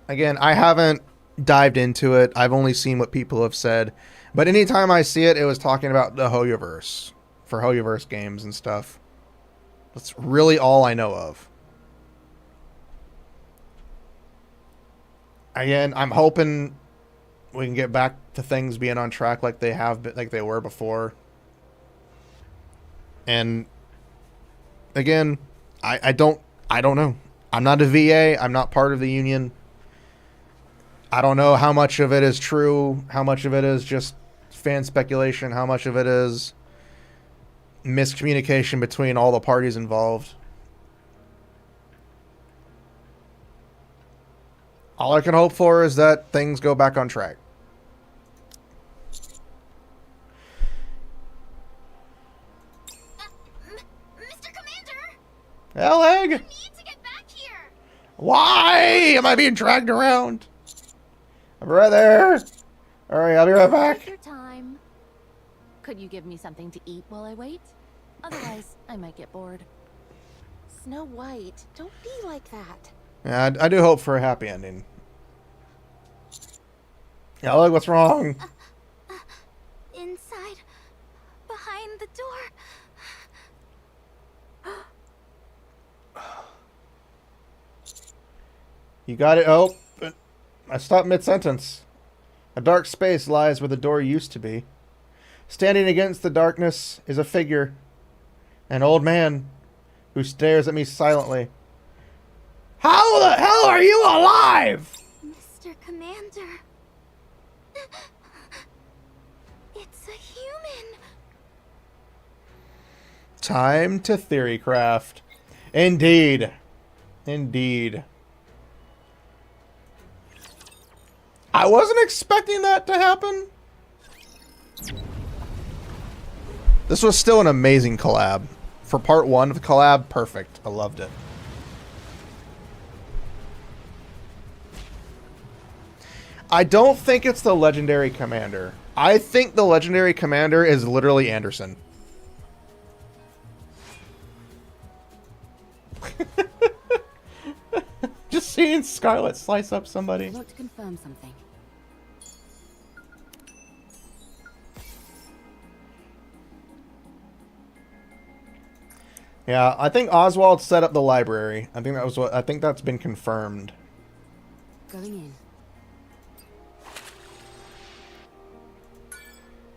Again, I haven't dived into it. I've only seen what people have said. But anytime I see it, it was talking about the Hoyoverse. For Hoyoverse games and stuff. That's really all I know of. Again, I'm hoping we can get back to things being on track like they have been, like they were before. And again, I don't know. I'm not a VA. I'm not part of the union. I don't know how much of it is true, how much of it is just fan speculation, how much of it is miscommunication between all the parties involved. All I can hope for is that things go back on track. Mr. Commander! Eleg! You need to get back here! Why am I being dragged around? I'm right there. Alright, I'll be right back. Take your time. Could you give me something to eat while I wait? Otherwise, I might get bored. Snow White, don't be like that. Yeah, I do hope for a happy ending. Eleg, what's wrong? Inside, behind the door. You got it. Oh, I stopped mid-sentence. A dark space lies where the door used to be. Standing against the darkness is a figure. An old man who stares at me silently. How the hell are you alive? Mr. Commander. It's a human. Time to theorycraft. Indeed. Indeed. I wasn't expecting that to happen. This was still an amazing collab. For part 1 of the collab, perfect. I loved it. I don't think it's the legendary commander. I think the legendary commander is literally Anderson. Just seeing Scarlet slice up somebody. I want to confirm something. Yeah, I think Oswald set up the library. I think that's been confirmed. Going in.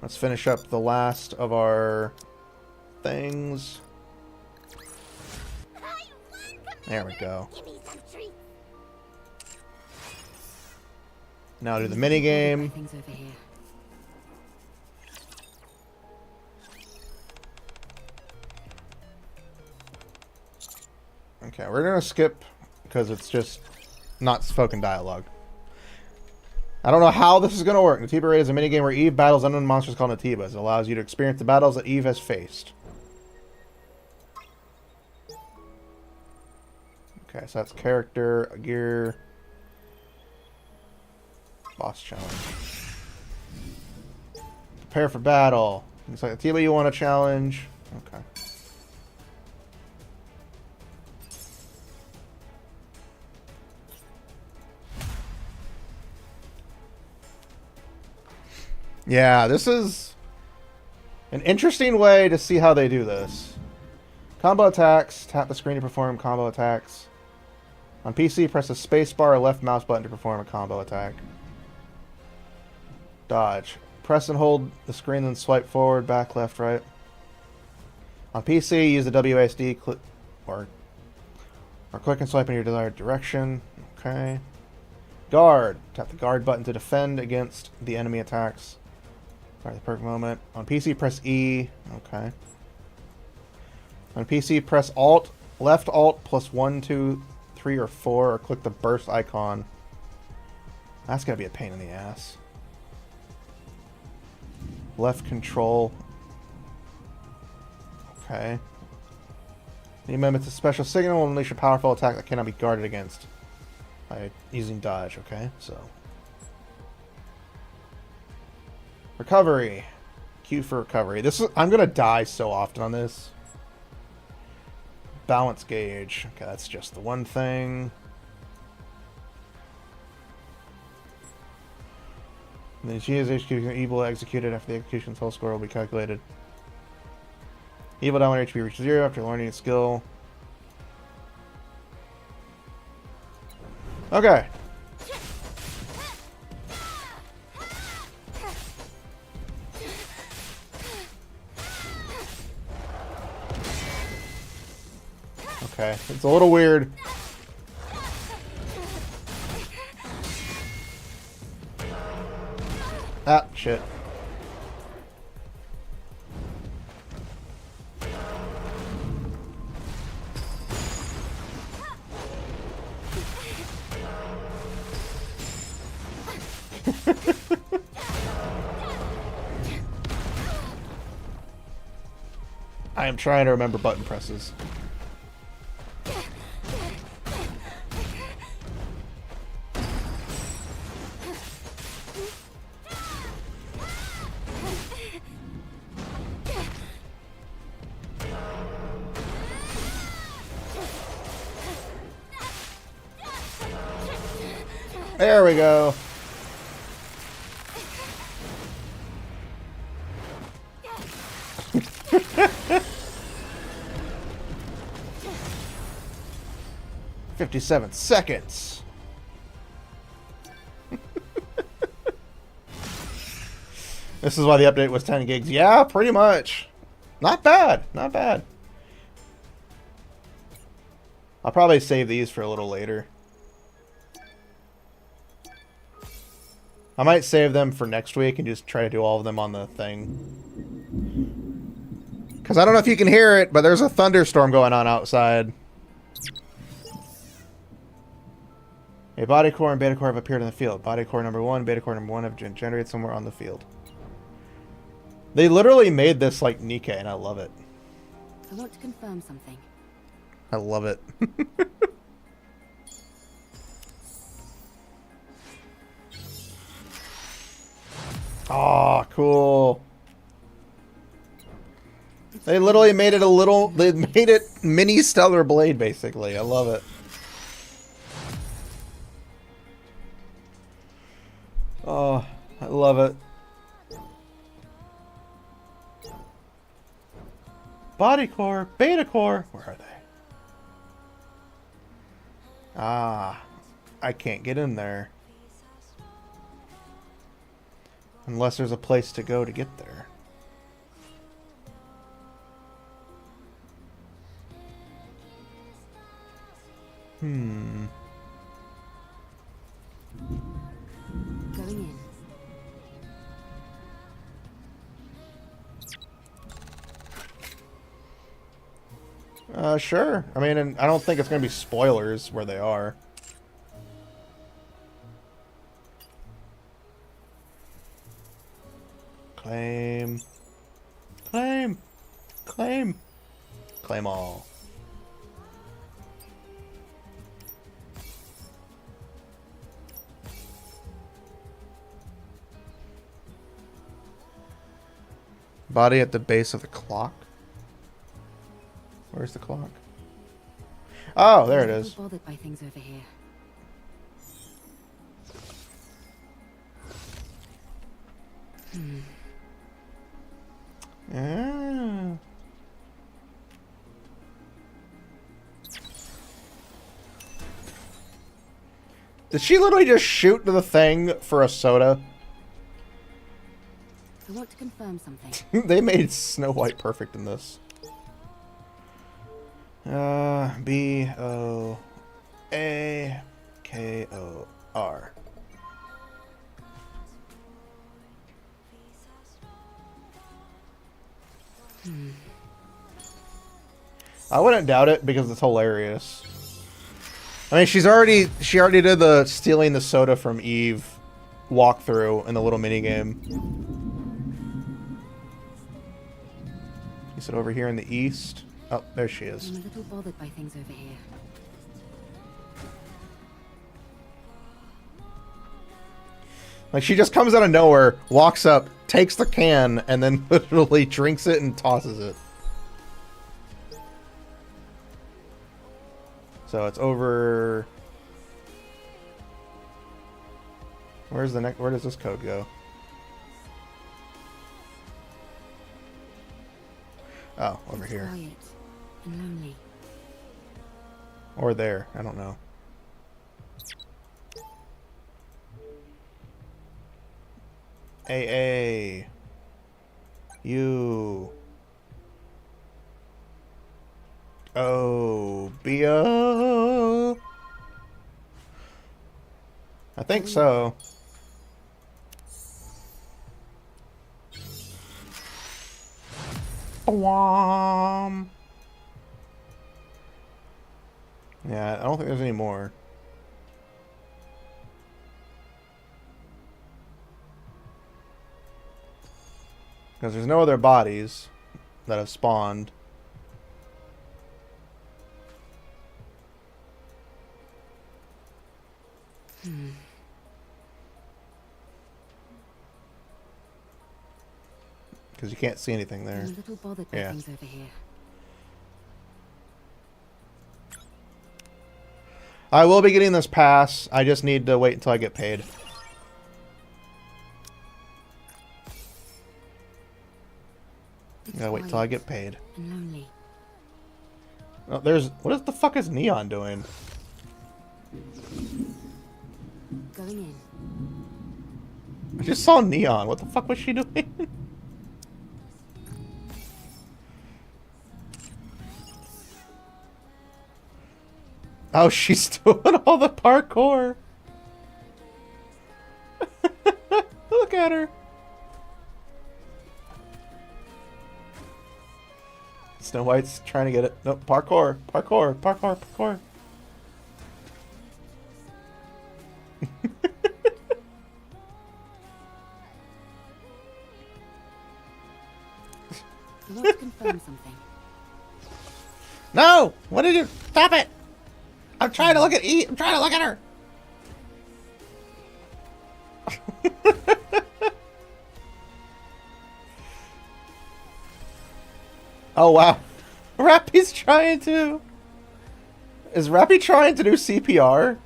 Let's finish up the last of our things. There we go. Now do the mini game. Things over here. Okay, we're gonna skip because it's just not spoken dialogue. I don't know how this is gonna work. Natiba Raid is a minigame where Eve battles unknown monsters called Natibas. It allows you to experience the battles that Eve has faced. Okay, so that's character, gear, boss challenge. Prepare for battle. It's like Natiba, you want a challenge? Okay. Yeah, this is an interesting way to see how they do this. Combo attacks. Tap the screen to perform combo attacks. On PC, press the spacebar or left mouse button to perform a combo attack. Dodge. Press and hold the screen, then swipe forward, back, left, right. On PC, use the WASD or click and swipe in your desired direction. Okay. Guard. Tap the guard button to defend against the enemy attacks. Right, the perfect moment. On PC, press E. Okay. On PC, press Alt, left Alt plus 1, 2, 3, or 4, or click the burst icon. That's gotta be a pain in the ass. Left control. Okay. The amendment to special signal will unleash a powerful attack that cannot be guarded against by using dodge. Okay, so. Recovery. Q for recovery. I'm gonna die so often on this. Balance gauge. Okay, that's just the one thing. And then she is executing evil executed after the execution's whole score will be calculated. Evil down when HP reaches 0 after learning a skill. Okay. Okay, it's a little weird. Ah, shit. I am trying to remember button presses. There we go. "57 seconds." This is why the update was 10 gigs. Yeah, pretty much. Not bad. Not bad. I'll probably save these for a little later. I might save them for next week and just try to do all of them on the thing. Because I don't know if you can hear it, but there's a thunderstorm going on outside. A body core and beta core have appeared in the field. Body core number 1, beta core number 1 have been generated somewhere on the field. They literally made this like Nikke, and I love it. I want to confirm something. I love it. Oh, cool. They literally made it they made it mini Stellar Blade, basically. I love it. Oh, I love it. Body core, beta core. Where are they? Ah, I can't get in there. Unless there's a place to go to get there. Hmm. Going in. Sure. I mean, and I don't think it's going to be spoilers where they are. Claim. Claim. Claim. Claim all. Body at the base of the clock. Where's the clock? Oh, there it is. Bothered by things over here. Ah. Did she literally just shoot to the thing for a soda? I want to confirm something. They made Snow White perfect in this. B-O-A-K-O-R. I wouldn't doubt it because it's hilarious. I mean, she already did the stealing the soda from Eve walkthrough in the little mini game. You said over here in the east. Oh, there she is. I'm a little bothered by things over here. Like, she just comes out of nowhere, walks up, takes the can, and then literally drinks it and tosses it. So it's over... Where's the next... Where does this code go? Oh, over here. Quiet and lonely. Or there. I don't know. A. U. O. B. O. I think so. Wham. Yeah, I don't think there's any more. Because there's no other bodies that have spawned. Because you can't see anything there. I'm a little bothered by things over here. I will be getting this pass. I just need to wait until I get paid. Gotta wait till I get paid. And lonely. Oh, there's... What the fuck is Neon doing? Going in. I just saw Neon. What the fuck was she doing? Oh, she's doing all the parkour. Look at her. Snow White's trying to get it. No, parkour, parkour, parkour, parkour. I want to confirm something. No! What did you... Stop it! I'm trying to look at E. I'm trying to look at her. Oh, wow. Rappy's trying to... Is Rappy trying to do CPR?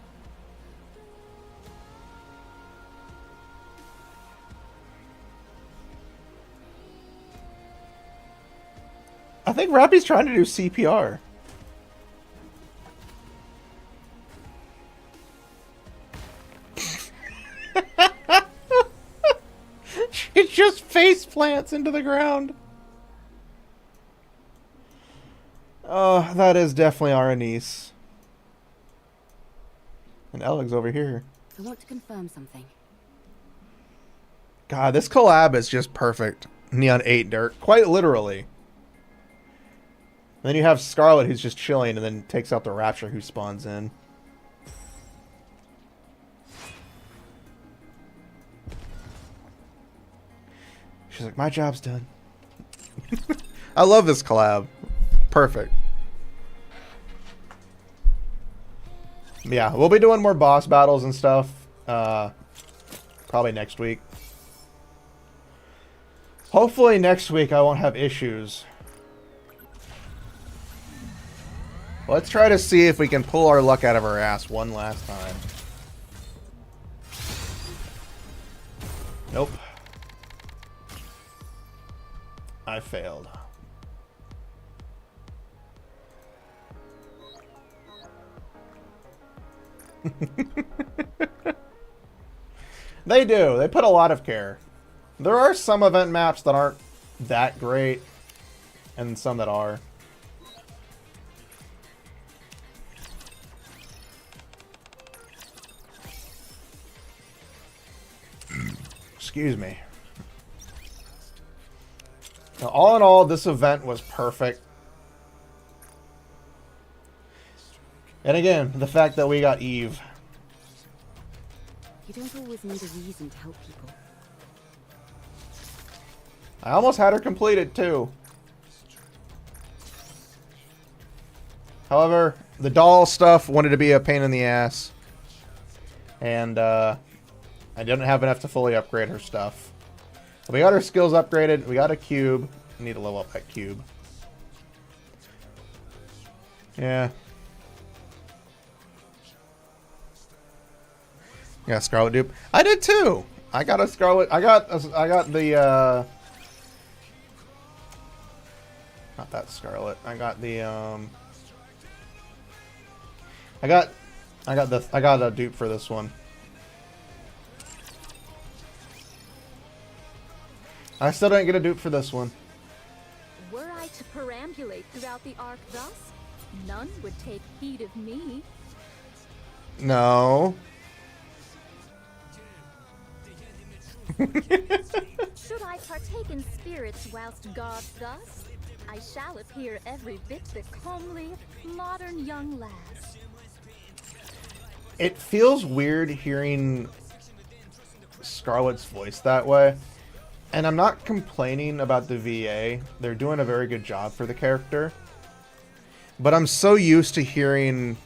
I think think Rappy's trying to do CPR. She just face plants into the ground. Oh, that is definitely our niece. And Eleg's over here. I want to confirm something. God, this collab is just perfect. Neon 8 Dirt. Quite literally. And then you have Scarlet who's just chilling and then takes out the Rapture who spawns in. She's like, my job's done. I love this collab. Perfect. Yeah, we'll be doing more boss battles and stuff. Probably next week. Hopefully next week I won't have issues. Let's try to see if we can pull our luck out of our ass one last time. Nope. I failed. They do. They put a lot of care. There are some event maps that aren't that great, and some that are. Excuse me. Now, all in all, this event was perfect. And again, the fact that we got Eve. You don't always need a reason to help people. I almost had her completed too. However, the doll stuff wanted to be a pain in the ass. And I didn't have enough to fully upgrade her stuff. But we got her skills upgraded. We got a cube. We need to level up that cube. Yeah. Yeah, Scarlet dupe. I did too. I got a Scarlet. I got the not that Scarlet. I got the I got a dupe for this one. I still didn't get a dupe for this one. Were I to perambulate throughout the Ark thus, none would take heed of me. No. Should I partake in spirits whilst gods thus, I shall appear every bit the comely, modern young lass. It feels weird hearing Scarlet's voice that way. And I'm not complaining about the VA. They're doing a very good job for the character. But I'm so used to hearing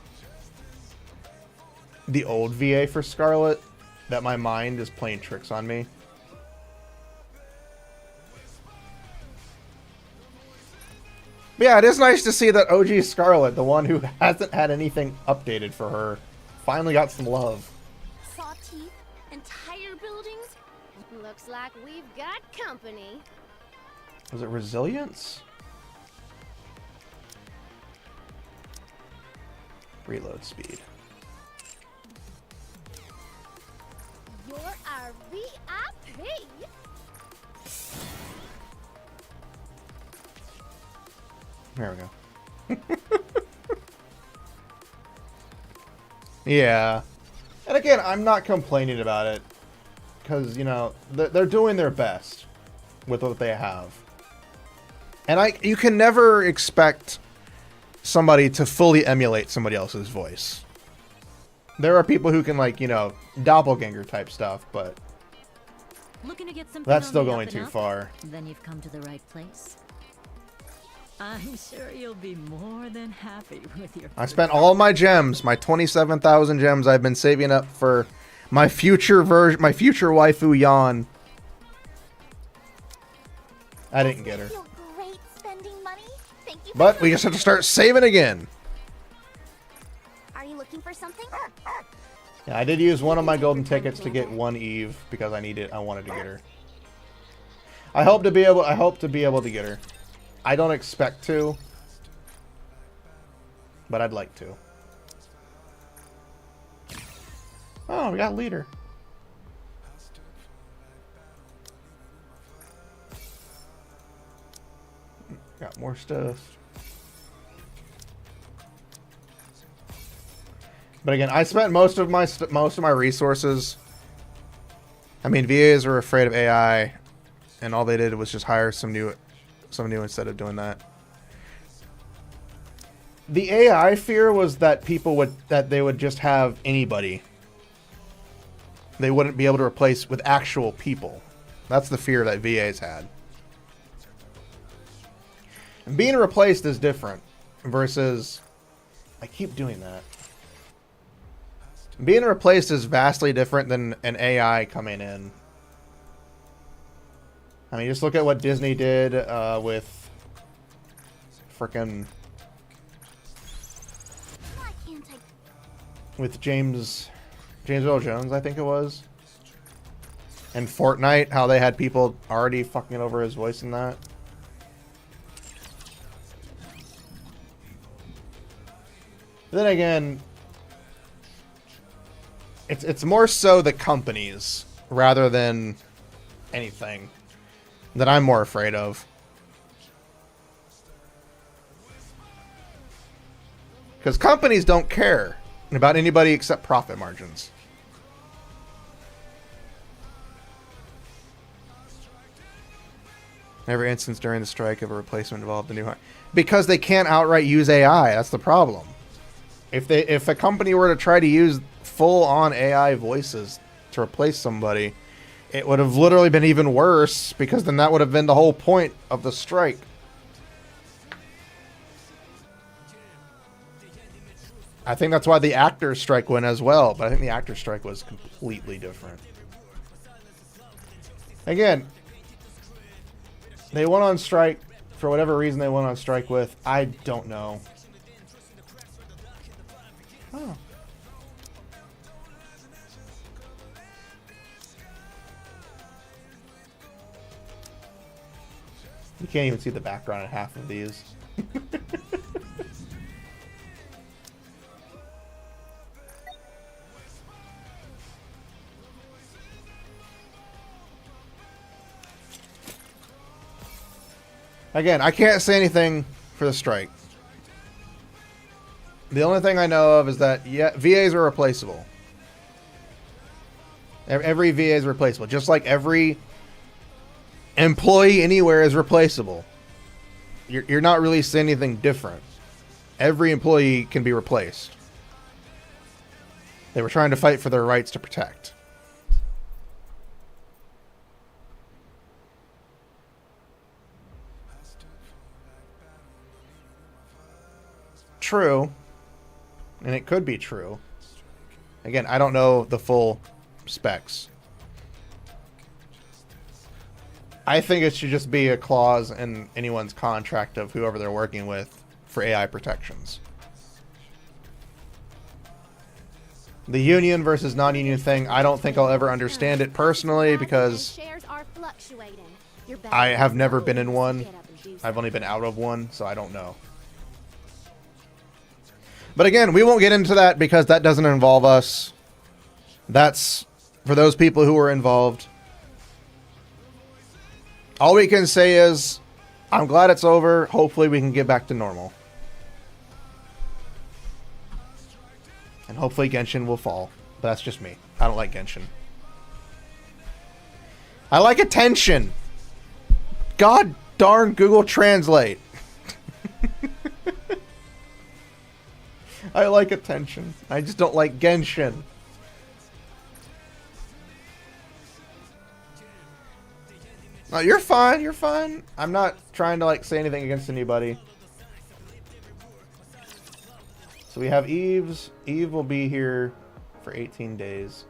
the old VA for Scarlet that my mind is playing tricks on me. But yeah, it is nice to see that OG Scarlet, the one who hasn't had anything updated for her, finally got some love. Saw teeth, entire buildings. Looks like we've got company. Was it resilience? Reload speed. You're our VIP. There we go. Yeah. And again, I'm not complaining about it. Because, you know, they're doing their best with what they have. And you can never expect somebody to fully emulate somebody else's voice. There are people who can, like, you know, doppelganger type stuff, but Looking to get something that's on still the going up and too up? far. Then you've come to the right place. I'm sure you'll be more than happy with your. I spent all my gems, my 27,000 gems I've been saving up for my future my future waifu Yan. I didn't get her. Feel great spending money. Thank you. But we just have to start saving again. Are you looking for something? Yeah, I did use one of my golden tickets to get one Eve because I wanted to get her. I hope to be able to get her. I don't expect to, but I'd like to. Oh, we got leader. Got more stuff. But again, I spent most of my resources. I mean, VAs are afraid of AI, and all they did was just hire some new instead of doing that. The AI fear was that they would just have anybody. They wouldn't be able to replace with actual people. That's the fear that VAs had. And being replaced is different versus... I keep doing that. Being replaced is vastly different than an AI coming in. I mean, just look at what Disney did with frickin' with James Earl Jones, I think it was. And Fortnite, how they had people already fucking over his voice in that. Then again, it's more so the companies rather than anything that I'm more afraid of. Because companies don't care about anybody except profit margins. Every instance during the strike of a replacement involved a new hire. Because they can't outright use AI. That's the problem. If a company were to try to use full-on AI voices to replace somebody, it would have literally been even worse, because then that would have been the whole point of the strike. I think that's why the actors' strike went as well, but I think the actors' strike was completely different. Again, they went on strike for whatever reason they went on strike with. I don't know. Oh. You can't even see the background in half of these. Again, I can't say anything for the strike. The only thing I know of is that, yeah, VAs are replaceable. Every VA is replaceable. Just like every employee anywhere is replaceable. You're not really seeing anything different. Every employee can be replaced. They were trying to fight for their rights to protect. True. And it could be true. Again, I don't know the full specs. I think it should just be a clause in anyone's contract of whoever they're working with for AI protections. The union versus non-union thing, I don't think I'll ever understand it personally because I have never been in one. I've only been out of one, so I don't know. But again, we won't get into that because that doesn't involve us. That's for those people who are involved. All we can say is, I'm glad it's over. Hopefully we can get back to normal. And hopefully Genshin will fall. But that's just me. I don't like Genshin. I like attention. God darn Google Translate. I like attention. I just don't like Genshin. No, you're fine. You're fine. I'm not trying to like say anything against anybody. So we have Eve's. Eve will be here for 18 days.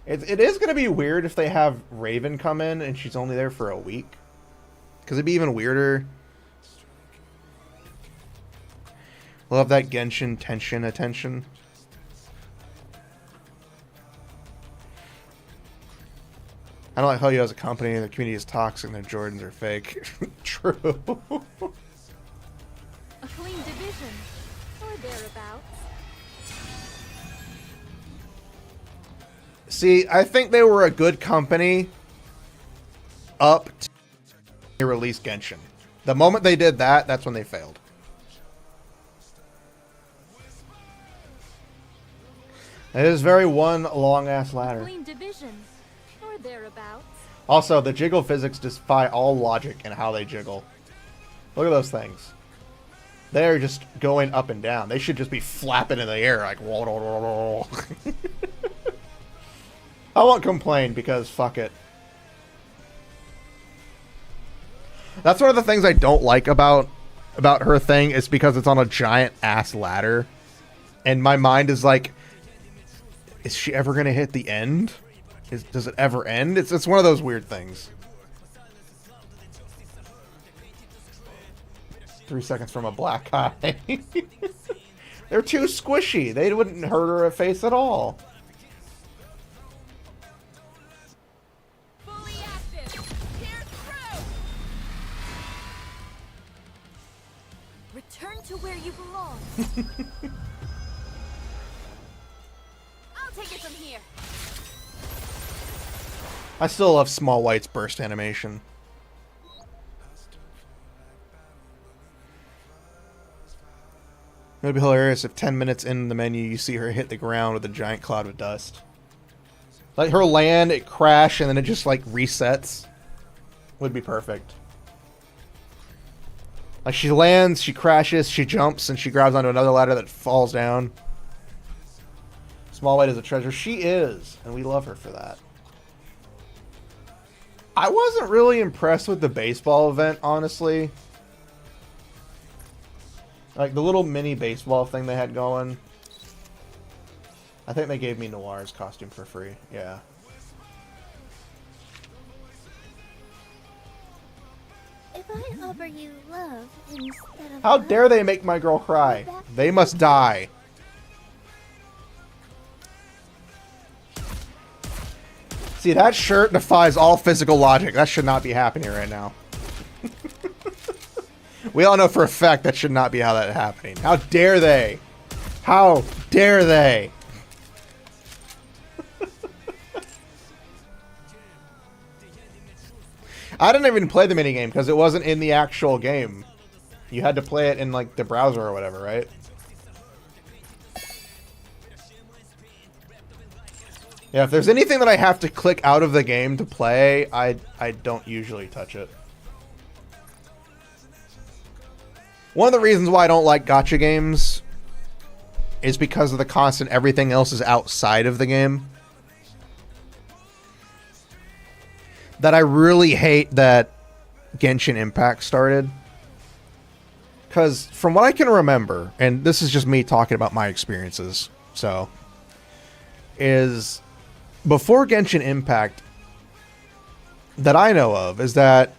It is going to be weird if they have Raven come in and she's only there for a week. Because it'd be even weirder. We'll have that Genshin tension attention. I don't like how you as a company, the community is toxic and their Jordans are fake. True. A clean division, or thereabouts. See, I think they were a good company up to they released Genshin. The moment they did that, that's when they failed. It is very one long-ass ladder. Clean division, or thereabouts. Also, the jiggle physics defy all logic in how they jiggle. Look at those things. They're just going up and down. They should just be flapping in the air like... I won't complain because fuck it. That's one of the things I don't like about her thing is because it's on a giant ass ladder. And my mind is like, is she ever going to hit the end? Does it ever end? It's one of those weird things. 3 seconds from a black eye. They're too squishy. They wouldn't hurt her face at all. Fully active. Here's through. Return to where you belong. I'll take it from here. I still love Small White's burst animation. It would be hilarious if 10 minutes in the menu you see her hit the ground with a giant cloud of dust. Like her land, it crash, and then it just like resets. Would be perfect. Like she lands, she crashes, she jumps, and she grabs onto another ladder that falls down. Small White is a treasure. She is, and we love her for that. I wasn't really impressed with the baseball event, honestly. Like, the little mini baseball thing they had going. I think they gave me Noir's costume for free. Yeah. If I offer you love instead of How love, dare they make my girl cry? They must die. See, that shirt defies all physical logic. That should not be happening right now. We all know for a fact that should not be how that's happening. How dare they? How dare they? I didn't even play the minigame because it wasn't in the actual game. You had to play it in like the browser or whatever, right? Yeah, if there's anything that I have to click out of the game to play, I don't usually touch it. One of the reasons why I don't like gacha games is because of the constant everything else is outside of the game. That I really hate that Genshin Impact started. Because from what I can remember, and this is just me talking about my experiences, so, is before Genshin Impact that I know of is that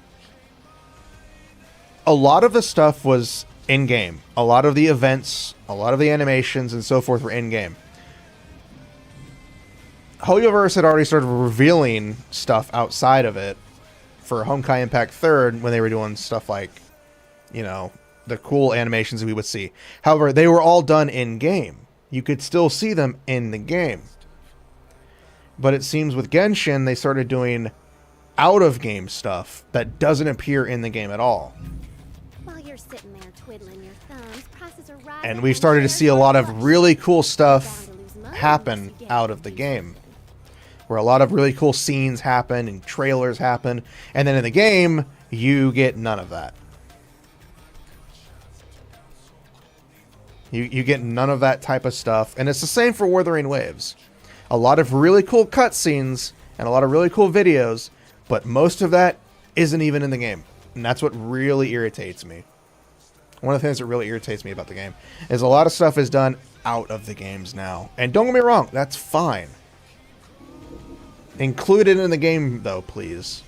a lot of the stuff was in-game. A lot of the events, a lot of the animations, and so forth were in-game. Hoyoverse had already started revealing stuff outside of it for Honkai Impact 3rd when they were doing stuff like, you know, the cool animations we would see. However, they were all done in-game. You could still see them in the game. But it seems with Genshin, they started doing out-of-game stuff that doesn't appear in the game at all. while you're sitting there twiddling your thumbs, prices are rising. And we've started to see a lot of really cool stuff happen out of the game. Where a lot of really cool scenes happen and trailers happen. And then in the game, you get none of that. You get none of that type of stuff. And it's the same for Wuthering Waves. A lot of really cool cutscenes and a lot of really cool videos, but most of that isn't even in the game. And that's what really irritates me. One of the things that really irritates me about the game is a lot of stuff is done out of the games now. And don't get me wrong, that's fine. Include it in the game, though, please.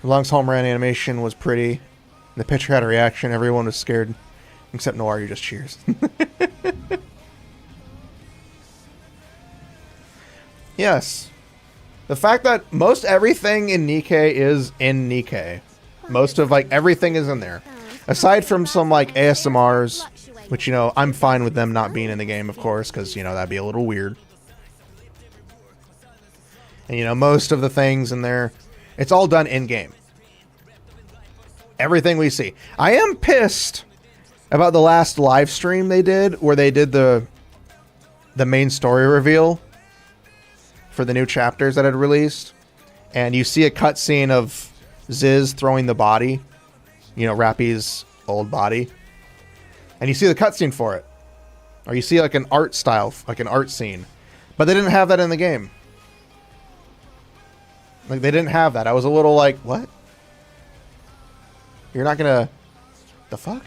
Long's home run animation was pretty. The pitcher had a reaction. Everyone was scared. Except Noir, you just cheers. Yes. The fact that most everything in Nikke is in Nikke. Most of, like, everything is in there. Aside from some, like, ASMRs, which, you know, I'm fine with them not being in the game, of course, because, you know, that'd be a little weird. And, you know, most of the things in there, it's all done in-game. Everything we see. I am pissed about the last live stream they did, where they did the main story reveal for the new chapters that had released. And you see a cutscene of Ziz throwing the body, you know, Rappy's old body. And you see the cutscene for it. Or you see like an art style, like an art scene. But they didn't have that in the game. Like, they didn't have that. I was a little like, what? You're not gonna... The fuck?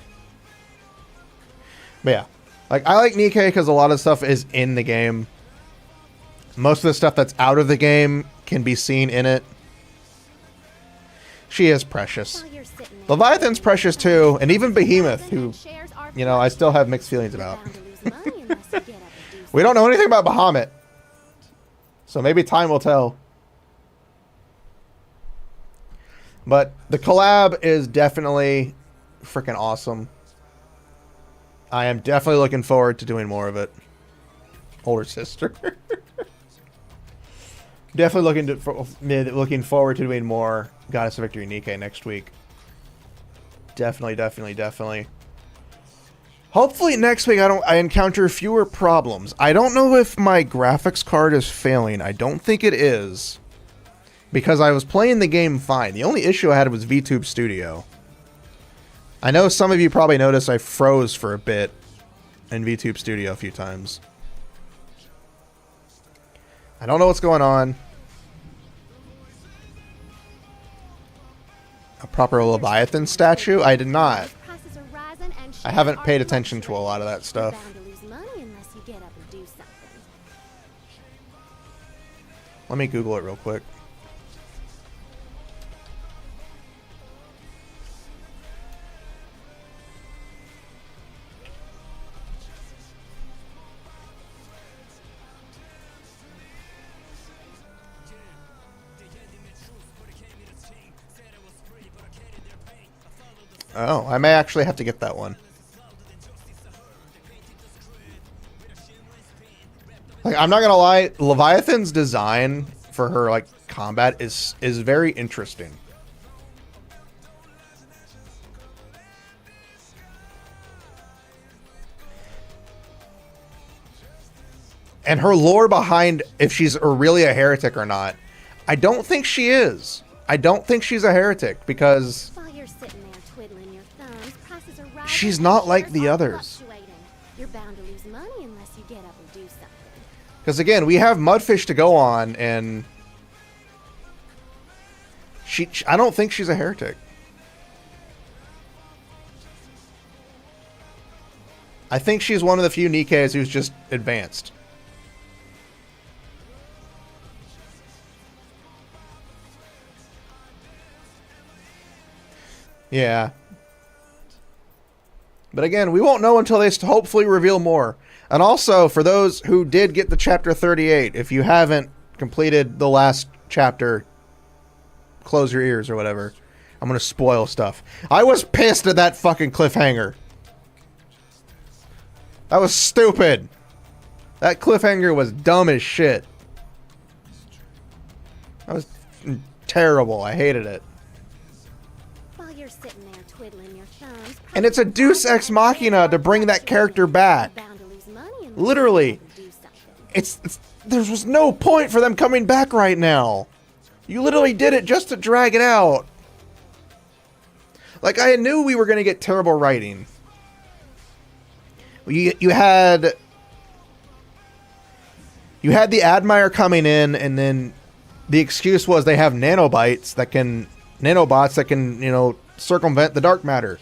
But yeah. Like, I like Nikke because a lot of stuff is in the game. Most of the stuff that's out of the game can be seen in it. She is precious. Leviathan's precious too, and even Behemoth, who, you know, I still have mixed feelings about. We don't know anything about Bahamut. So maybe time will tell. But the collab is definitely freaking awesome. I am definitely looking forward to doing more of it. Older sister. Definitely looking forward to doing more Goddess of Victory Nikke next week. Definitely. Hopefully next week I encounter fewer problems. I don't know if my graphics card is failing. I don't think it is. Because I was playing the game fine. The only issue I had was VTube Studio. I know some of you probably noticed I froze for a bit in VTube Studio a few times. I don't know what's going on. A proper Leviathan statue? I did not. I haven't paid attention to a lot of that stuff. Let me Google it real quick. Oh, I may actually have to get that one. Like, I'm not gonna lie, Leviathan's design for her, like, combat is very interesting. And her lore behind if she's really a heretic or not, I don't think she is. I don't think she's a heretic because she's not like the others. Because again, we have Mudfish to go on, and I don't think she's a heretic. I think she's one of the few Nikkes who's just advanced. Yeah. But again, we won't know until they hopefully reveal more. And also, for those who did get the chapter 38, if you haven't completed the last chapter, close your ears or whatever. I'm going to spoil stuff. I was pissed at that fucking cliffhanger. That was stupid. That cliffhanger was dumb as shit. That was terrible. I hated it. And it's a Deus Ex Machina to bring that character back. Literally. There was no point for them coming back right now. You literally did it just to drag it out. Like, I knew we were going to get terrible writing. You had the Admire coming in, and then the excuse was they have nanobots that can, you know, circumvent the dark matter.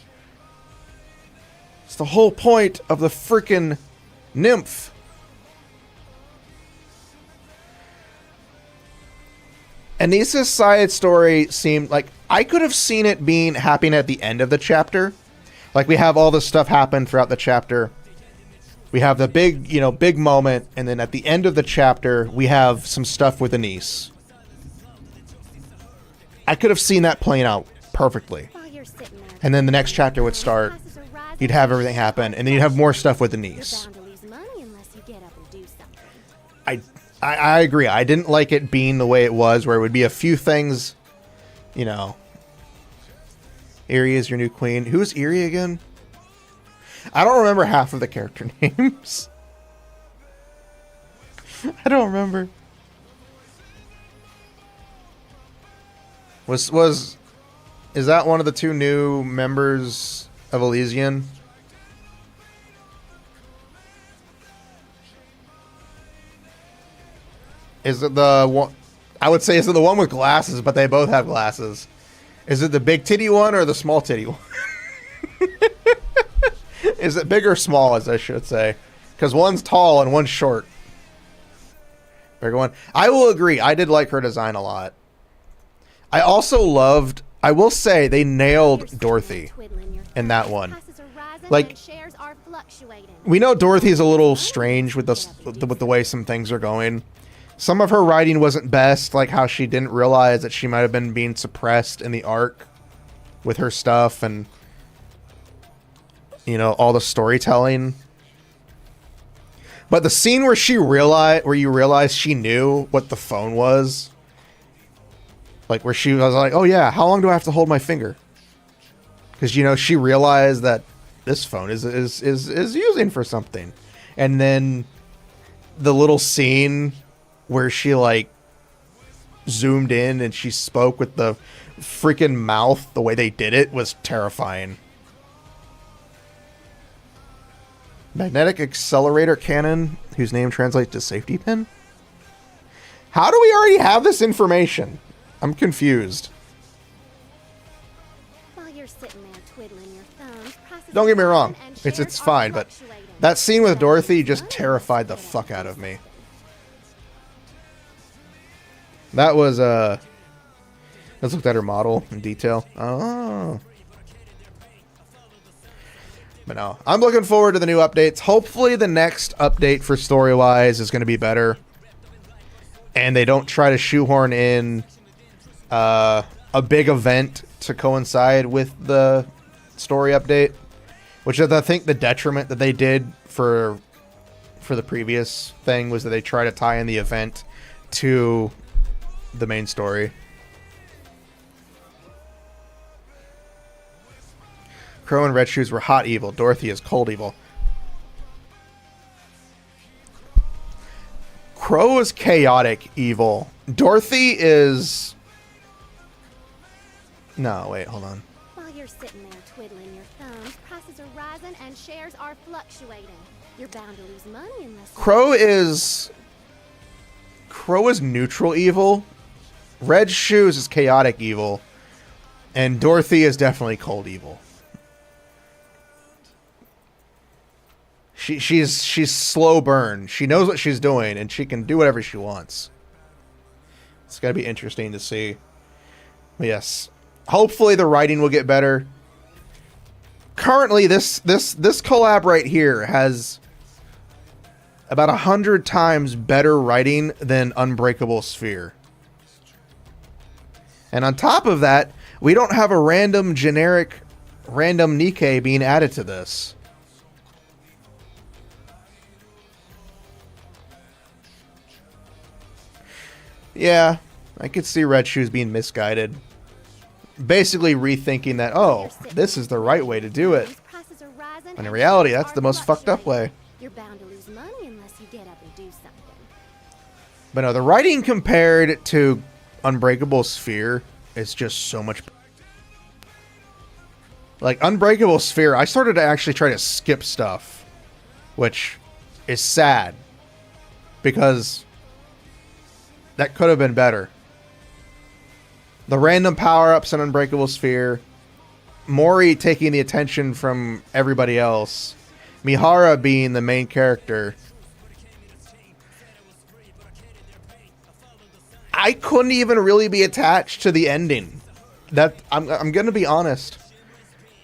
It's the whole point of the freaking nymph. Anissa's side story seemed like I could have seen it happening at the end of the chapter. Like, we have all this stuff happen throughout the chapter. We have the big moment, and then at the end of the chapter, we have some stuff with Anise. I could have seen that playing out perfectly. While you're sitting there, And then the next chapter would start. prices are rising You'd have and everything shares happen, are and then you'd have more stuff with the You're niece. bound to lose money unless you get up and do something. I agree. I didn't like it being the way it was, where it would be a few things, you know. Erie is your new queen. Who's Erie again? I don't remember half of the character names. I don't remember. Is that one of the two new members of Elysian? Is it the one? I would say is it the one with glasses, but they both have glasses. Is it the big titty one or the small titty one? Is it big or small, as I should say? Because one's tall and one's short. Bigger one. I will agree. I did like her design a lot. I also loved, I will say, they nailed Dorothy in that one. Like, we know Dorothy's a little strange with the way some things are going. Some of her writing wasn't best, like how she didn't realize that she might have been being suppressed in the arc with her stuff and, you know, all the storytelling. But the scene where you realize she knew what the phone was, like where she was like, "Oh yeah, how long do I have to hold my finger?" Because, you know, she realized that this phone is using for something, and then the little scene where she like zoomed in and she spoke with the freaking mouth, the way they did it was terrifying. Magnetic accelerator cannon, whose name translates to safety pin? How do we already have this information? I'm confused. While you're sitting there twiddling your thumbs, prices Don't get me are wrong, rising and it's shares are fine, but fluctuating. that scene with You're bound to Dorothy lose just money terrified the unless you fuck get up out and of do me. something. That was let's look at her model in detail. Oh. But no, I'm looking forward to the new updates. Hopefully the next update for story-wise is going to be better. And they don't try to shoehorn in a big event to coincide with the story update. Which is, I think, the detriment that they did for the previous thing was that they try to tie in the event to the main story. Crow and Red Shoes were hot evil. Dorothy is cold evil. Crow is chaotic evil. Dorothy is... No, wait, hold on. While you're sitting there twiddling your thumbs, prices are rising and shares are fluctuating. You're bound to lose money unless you Crow is neutral evil. Red Shoes is chaotic evil. And Dorothy is definitely cold evil. She's slow burn. She knows what she's doing, and she can do whatever she wants. It's gonna be interesting to see. But yes, hopefully the writing will get better. Currently, this collab right here has about 100 times better writing than Unbreakable Sphere. And on top of that, we don't have a random Nikke being added to this. Yeah, I could see Red Shoes being misguided. Basically rethinking that, oh, this is the right way to do it. prices are rising When in and reality, shares that's are the most fucked up fluctuating. way. You're bound to lose money unless you get up and do something. But no, the writing compared to Unbreakable Sphere is just so much. Like, Unbreakable Sphere, I started to actually try to skip stuff, which is sad, because that could have been better. The random power-ups in Unbreakable Sphere, Mori taking the attention from everybody else, Mihara being the main character. I couldn't even really be attached to the ending. That I'm gonna be honest.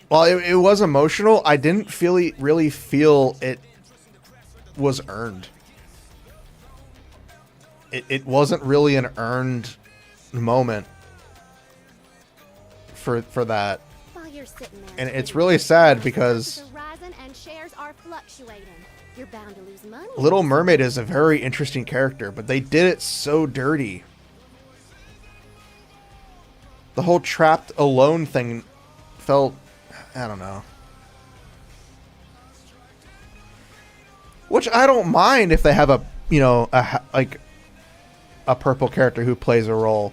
While it was emotional, I didn't really feel it was earned. It wasn't really an earned moment. for that. While you're sitting there, And it's really sad because prices are rising and shares are fluctuating. You're bound to lose money. Little Mermaid is a very interesting character, but they did it so dirty. The whole trapped alone thing felt, I don't know. Which I don't mind if they have a, you know, a purple character who plays a role.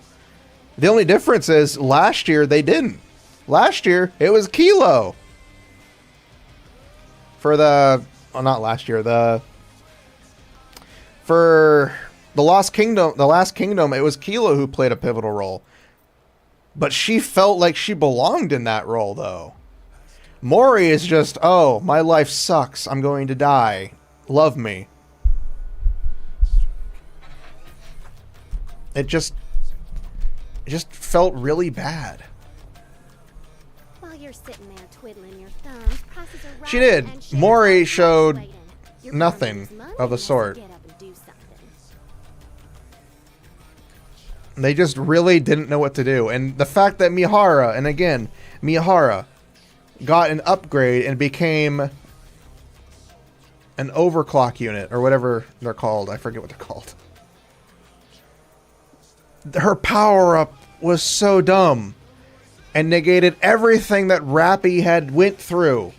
The only difference is last year they didn't. Last year it was Kilo. For the, well, not last year, for the Last Kingdom, it was Kilo who played a pivotal role. But she felt like she belonged in that role, though. Mori is just, oh, my life sucks. I'm going to die. Love me. It just felt really bad. While you're sitting there twiddling your thumbs, prices are She rising did. and shares Mori are showed fluctuating. You're nothing bound to lose money of the unless you sort. get up and do something. They just really didn't know what to do. And the fact that Mihara got an upgrade and became an overclock unit, or whatever they're called. I forget what they're called. Her power-up was so dumb and negated everything that Rappy had went through.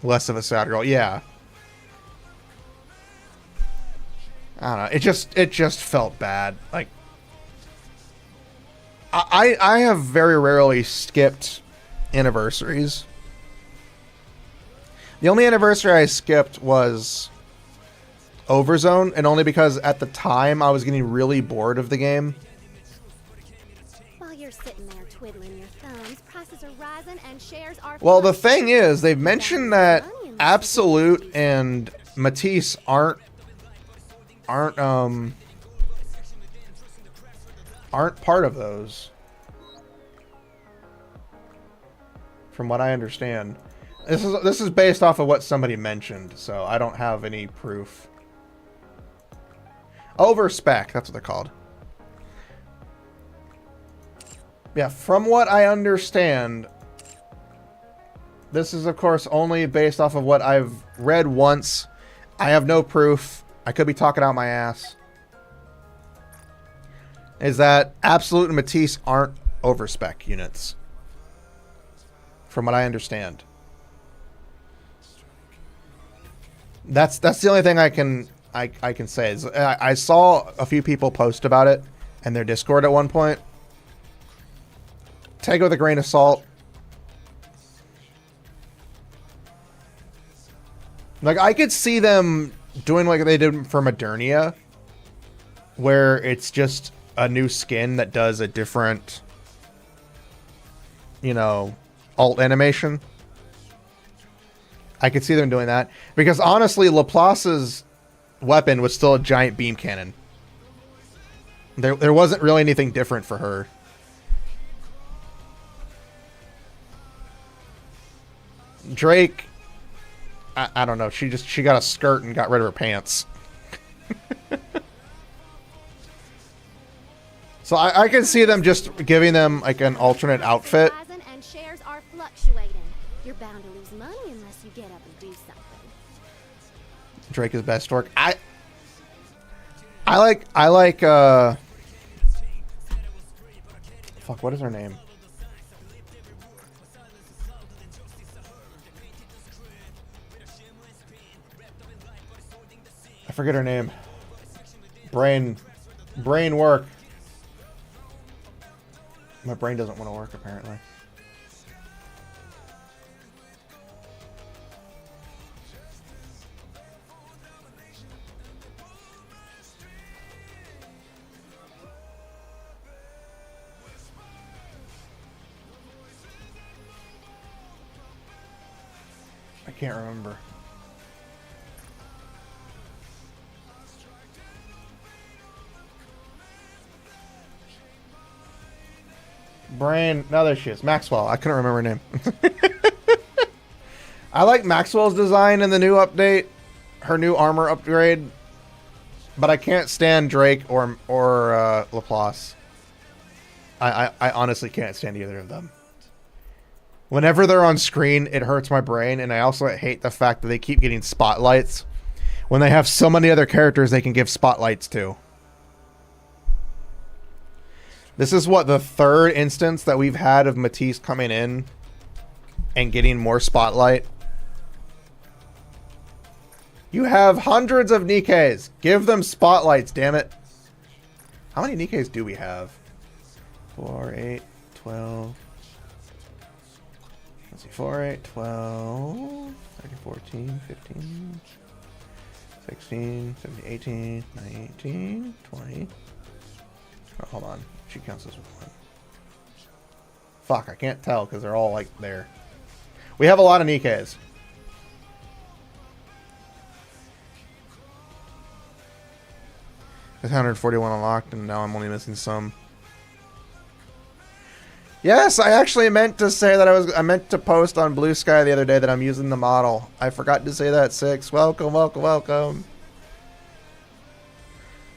Less of a sad girl, yeah. I don't know. It just felt bad. Like, I have very rarely skipped anniversaries. The only anniversary I skipped was Overzone, and only because at the time I was getting really bored of the game. While you're sitting there twiddling your thumbs, prices are rising and shares are Well, the thing is, they've mentioned that Absolute and Matisse aren't part of those, from what I understand. This is based off of what somebody mentioned, so I don't have any proof. Overspec, that's what they're called. Yeah, from what I understand, this is of course only based off of what I've read once. I have no proof. I could be talking out my ass. Is that Absolute and Matisse aren't overspec units, from what I understand. That's the only thing I can say. Is I saw a few people post about it in their Discord at one point. Take it with a grain of salt. Like, I could see them doing like they did for Modernia, where it's just a new skin that does a different, you know, alt animation. I could see them doing that. Because honestly, Laplace's weapon was still a giant beam cannon. There wasn't really anything different for her. Drake, I don't know. She got a skirt and got rid of her pants. So I can see them just giving them like an alternate outfit. And shares are fluctuating. You're bound to lose money unless you get up and do something. Drake is best dork. I like fuck, what is her name? I forget her name. Brain work. My brain doesn't want to work, apparently. I can't remember. Brain. No, there she is. Maxwell. I couldn't remember her name. I like Maxwell's design in the new update. Her new armor upgrade. But I can't stand Drake or Laplace. I honestly can't stand either of them. Whenever they're on screen, it hurts my brain, and I also hate the fact that they keep getting spotlights when they have so many other characters they can give spotlights to. This is what, the third instance that we've had of Matisse coming in and getting more spotlight. You have hundreds of Nikkes. Give them spotlights, damn it. How many Nikkes do we have? 4, 8, 12. Let's see, 4, 8, 12, 13, 14, 15, 16, 17, 18, 19, 20. Oh, hold on. She counts as one. Fuck, I can't tell because they're all like there. We have a lot of Nikkes. There's 141 unlocked, and now I'm only missing some. Yes, I actually meant to say that I meant to post on Blue Sky the other day that I'm using the model. I forgot to say that, 6. Welcome, welcome, welcome.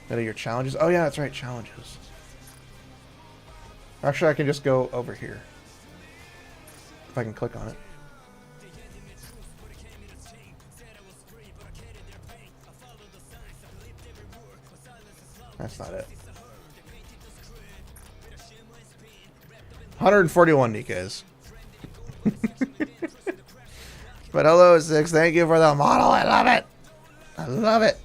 What are your challenges? Oh yeah, that's right, challenges. Actually, I can just go over here. If I can click on it. That's not it. 141 Nikkes. But hello, 6. Thank you for the model. I love it. I love it.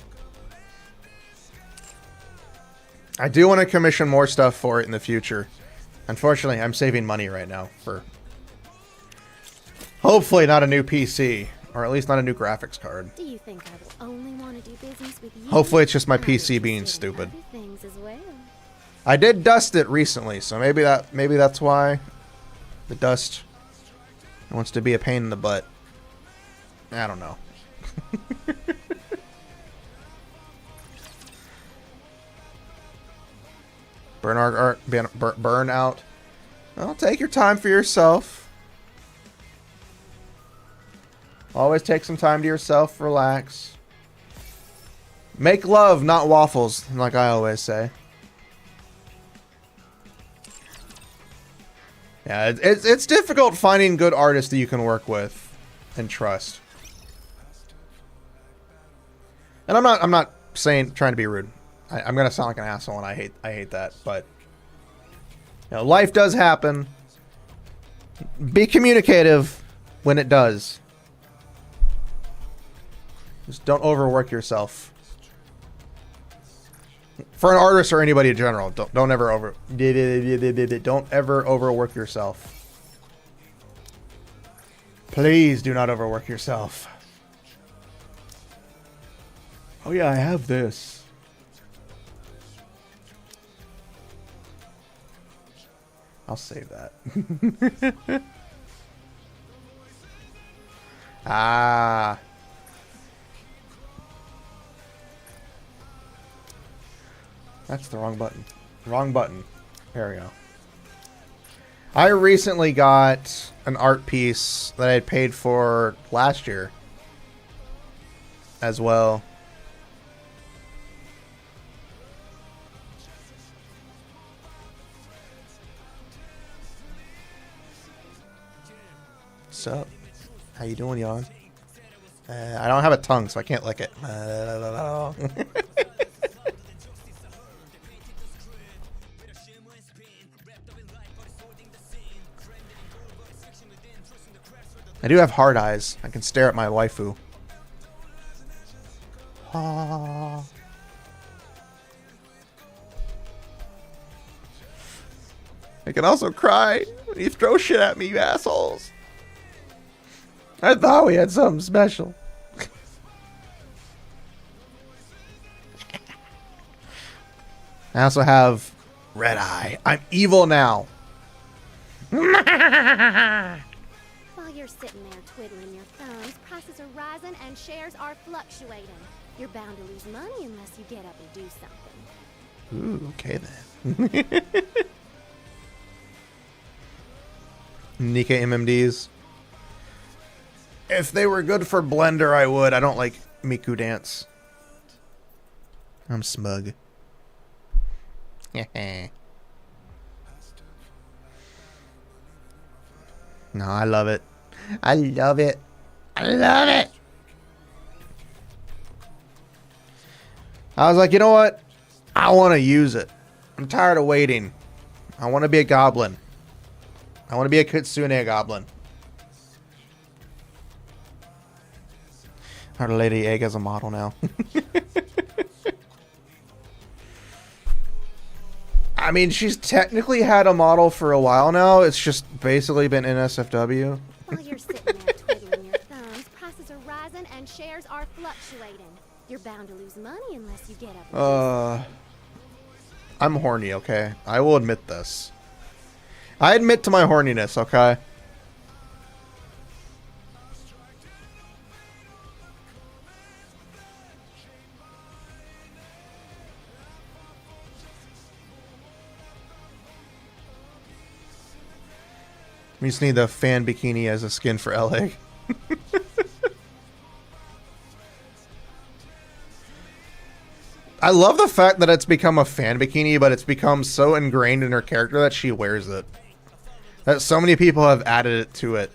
I do want to commission more stuff for it in the future. Unfortunately, I'm saving money right now for hopefully not a new PC, or at least not a new graphics card. Do you think I will only want to do business with you? Hopefully it's just my PC being stupid. Things as well. I did dust it recently, so maybe that's why the dust wants to be a pain in the butt. I don't know. Burn out. Well, take your time for yourself. Always take some time to yourself. Relax. Make love, not waffles, like I always say. Yeah, it's difficult finding good artists that you can work with and trust. And I'm not saying trying to be rude. I'm gonna sound like an asshole, and I hate that. But you know, life does happen. Be communicative when it does. Just don't overwork yourself. For an artist or anybody in general, don't ever overwork yourself. Please do not overwork yourself. Oh yeah, I have this. I'll save that. Ah. That's the wrong button. Wrong button. There we go. I recently got an art piece that I had paid for last year as well. What's up? How you doing, Jan? I don't have a tongue, so I can't lick it. I do have hard eyes. I can stare at my waifu. Ah. I can also cry when you throw shit at me, you assholes. I thought we had something special. I also have red eye. I'm evil now. While you're sitting there twiddling your thumbs, prices are rising and shares are fluctuating. You're bound to lose money unless you get up and do something. Ooh, okay then. Nikke MMDs. If they were good for Blender, I would. I don't like Miku Dance. I'm smug. No, I love it. I love it. I love it. I was like, you know what? I want to use it. I'm tired of waiting. I want to be a goblin. I want to be a kitsune goblin. Our Lady Egg as a model now. I mean, she's technically had a model for a while now. It's just basically been NSFW. While you're sitting there twiddling your thumbs, prices are rising and shares are fluctuating. You're bound to lose money unless you get up and do something. I'm horny, okay? I will admit this. I admit to my horniness, okay? We just need the fan bikini as a skin for LA. I love the fact that it's become a fan bikini, but it's become so ingrained in her character that she wears it. That so many people have added it to it.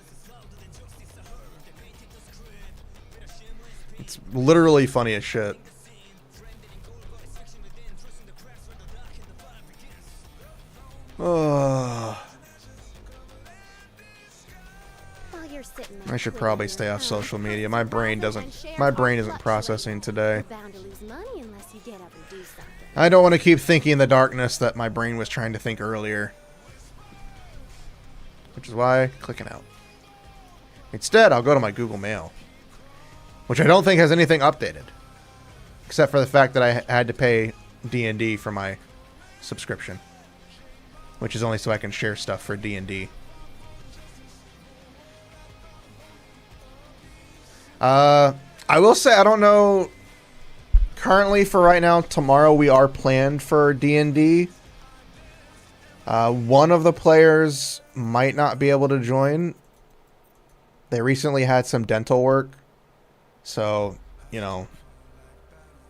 It's literally funny as shit. Oh. I should probably stay off social media. My brain isn't processing today. I don't want to keep thinking in the darkness that my brain was trying to think earlier. Which is why clicking out. Instead, I'll go to my Google Mail, which I don't think has anything updated, except for the fact that I had to pay D&D for my subscription, which is only so I can share stuff for D&D. I will say, I don't know, currently for right now, tomorrow we are planned for D&D. One of the players might not be able to join. They recently had some dental work, so, you know,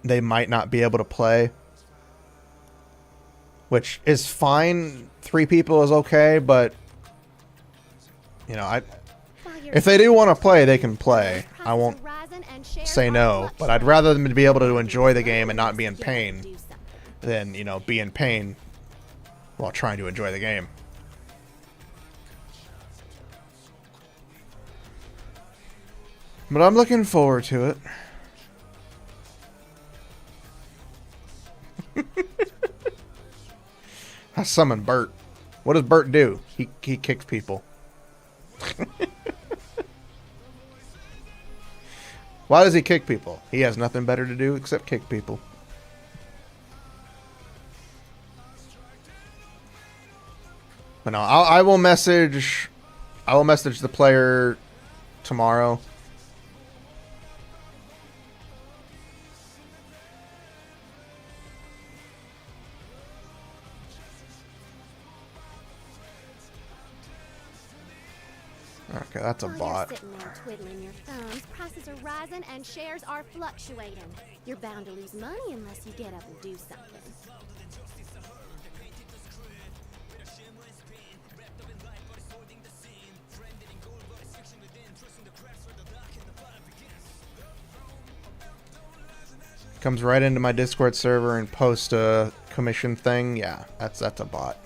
they might not be able to play. Which is fine. 3 people is okay, but, you know, if they do want to play, they can play. I won't say no, but I'd rather them to be able to enjoy the game and not be in pain than, you know, be in pain while trying to enjoy the game. But I'm looking forward to it. I summon Bert. What does Bert do? He kicks people. Why does he kick people? He has nothing better to do except kick people. But no, I will message the player tomorrow. Okay, that's a bot. You're sitting there twiddling your thumbs, prices are rising and shares are fluctuating. You're bound to lose money unless you get up and do something. Comes right into my Discord server and posts a commission thing. Yeah, that's a bot.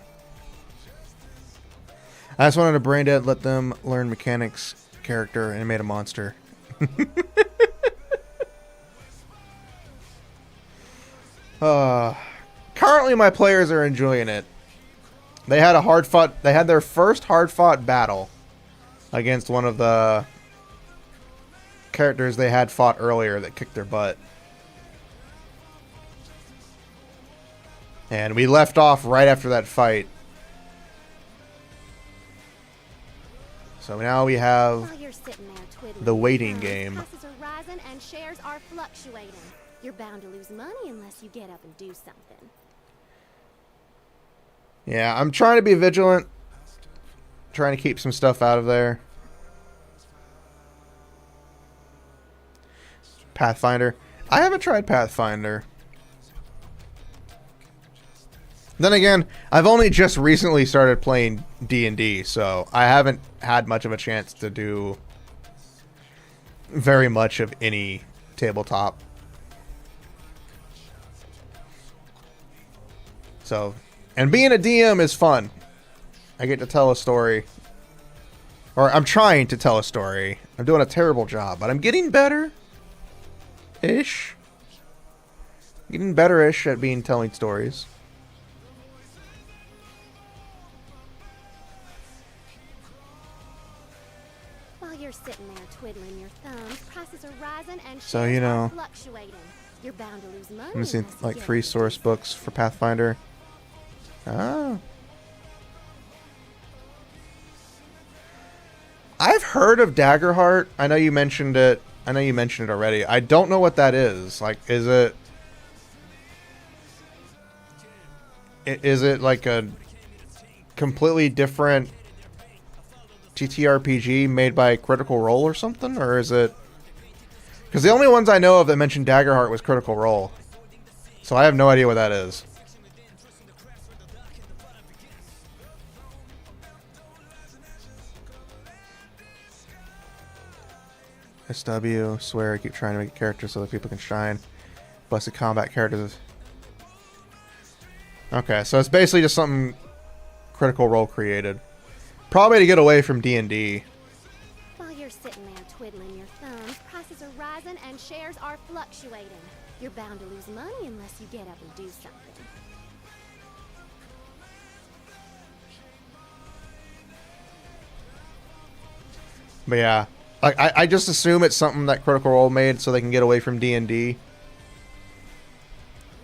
I just wanted to brain dead, let them learn mechanics, character, and made a monster. Currently, my players are enjoying it. They had their first hard-fought battle against one of the characters they had fought earlier that kicked their butt. And we left off right after that fight. So now we have the waiting game. Prices are rising and shares are fluctuating. You're bound to lose money unless you get up and do something. Yeah, I'm trying to be vigilant. Trying to keep some stuff out of there. Pathfinder. I haven't tried Pathfinder. Then again, I've only just recently started playing D&D, so I haven't had much of a chance to do very much of any tabletop. So, and being a DM is fun. I get to tell a story. Or I'm trying to tell a story. I'm doing a terrible job, but I'm getting better. Ish. Getting better-ish at telling stories. While you're sitting there twiddling your thumbs, prices are rising and So, shares you know, are fluctuating. You're bound to lose money. I'm missing unless you like get 3 up and source do books for Pathfinder. Oh. I've heard of Daggerheart. I know you mentioned it. I know you mentioned it already. I don't know what that is. Like, is it like a completely different TTRPG made by Critical Role or something? Or is it... Because the only ones I know of that mentioned Daggerheart was Critical Role. So I have no idea what that is. SW, swear I keep trying to make a character so that people can shine. Blessed combat characters. Okay, so it's basically just something Critical Role created. Probably to get away from D&D. While you're sitting there twiddling your thumbs, prices are rising and shares are fluctuating. You're bound to lose money unless you get up and do something. But yeah, I just assume it's something that Critical Role made so they can get away from D&D.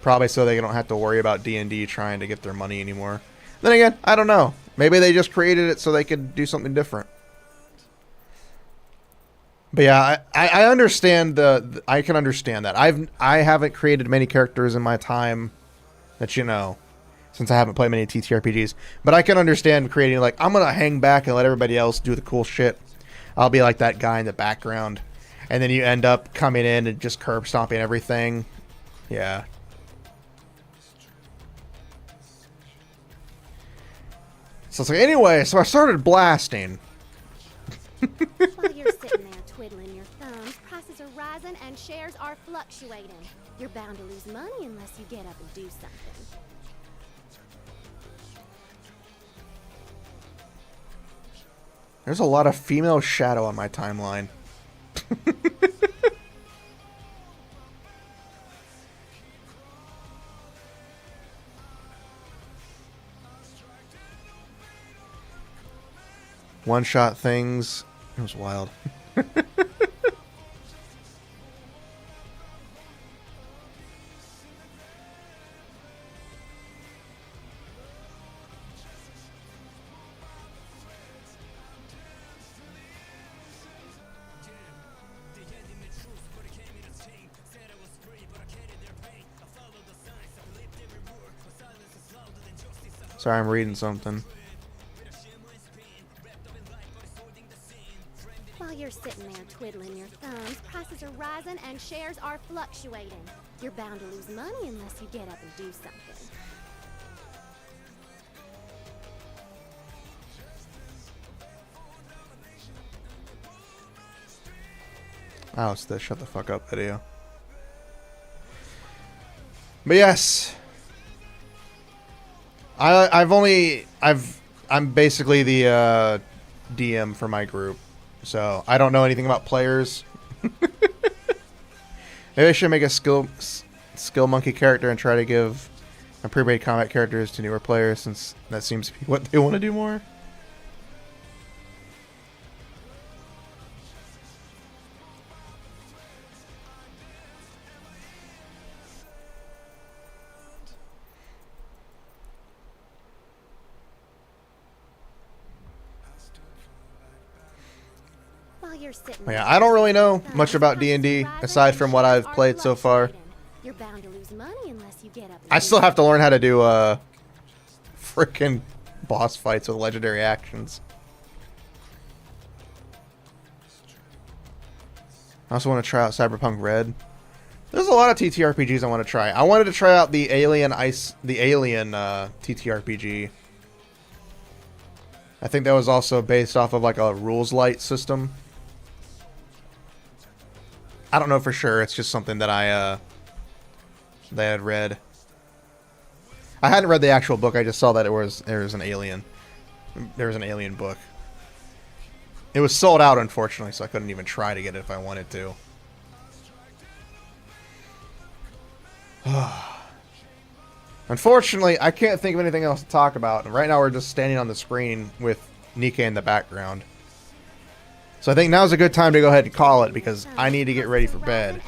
Probably so they don't have to worry about D&D trying to get their money anymore. Then again, I don't know. Maybe they just created it so they could do something different. But yeah, I understand I can understand that. I haven't created many characters in my time that you know, since I haven't played many TTRPGs. But I can understand creating like, I'm gonna hang back and let everybody else do the cool shit. I'll be like that guy in the background. And then you end up coming in and just curb stomping everything. Yeah. So it's like, anyway, so I started blasting. While you're sitting there twiddling your thumbs, prices are rising and shares are fluctuating. You're bound to lose money unless you get up and do something. There's a lot of female shadow on my timeline. One-shot things. It was wild. Sorry, I'm reading something. While you're sitting there twiddling your thumbs, prices are rising and shares are fluctuating. You're bound to lose money unless you get up and do something. Oh, it's the shut the fuck up video. But yes. I'm basically the DM for my group. So I don't know anything about players. Maybe I should make a skill monkey character and try to give my pre-made combat characters to newer players, since that seems to be what they want to do more. Yeah, I don't really know much about D&D aside from what I've played so far. You're bound to lose money unless you get up and I still have to learn how to do freaking boss fights with legendary actions. I also want to try out Cyberpunk Red. There's a lot of TTRPGs I want to try. I wanted to try out the Alien TTRPG. I think that was also based off of like a rules light system. I don't know for sure. It's just something that I had read. I hadn't read the actual book. I just saw that there was an Alien. There was an Alien book. It was sold out, unfortunately, so I couldn't even try to get it if I wanted to. Unfortunately, I can't think of anything else to talk about. And right now we're just standing on the screen with Nikke in the background. So I think now's a good time to go ahead and call it because I need to get ready for bed.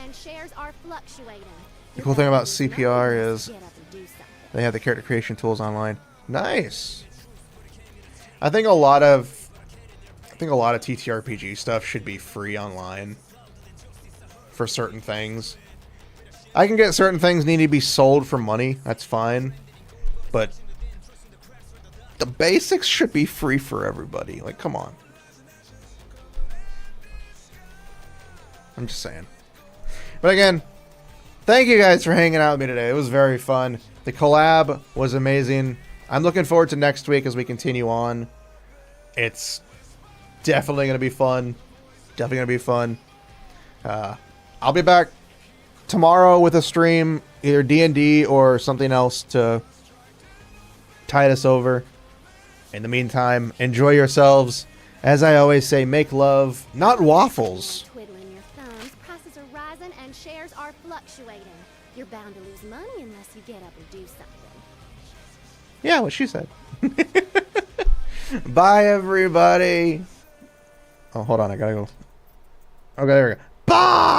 The cool thing about CPR is they have the character creation tools online. Nice. I think a lot of TTRPG stuff should be free online for certain things. I can get certain things need to be sold for money. That's fine. But the basics should be free for everybody. Like, come on. I'm just saying. But again, thank you guys for hanging out with me today. It was very fun. The collab was amazing. I'm looking forward to next week as we continue on. It's definitely going to be fun. Definitely going to be fun. I'll be back tomorrow with a stream, either D&D or something else to tide us over. In the meantime, enjoy yourselves. As I always say, make love, not waffles. Twiddling your thumbs, prices are rising and shares are fluctuating. You're bound to lose money unless you get up and do something. Yeah, what she said. Bye, everybody. Oh, hold on. I gotta go. Okay, there we go. Bye!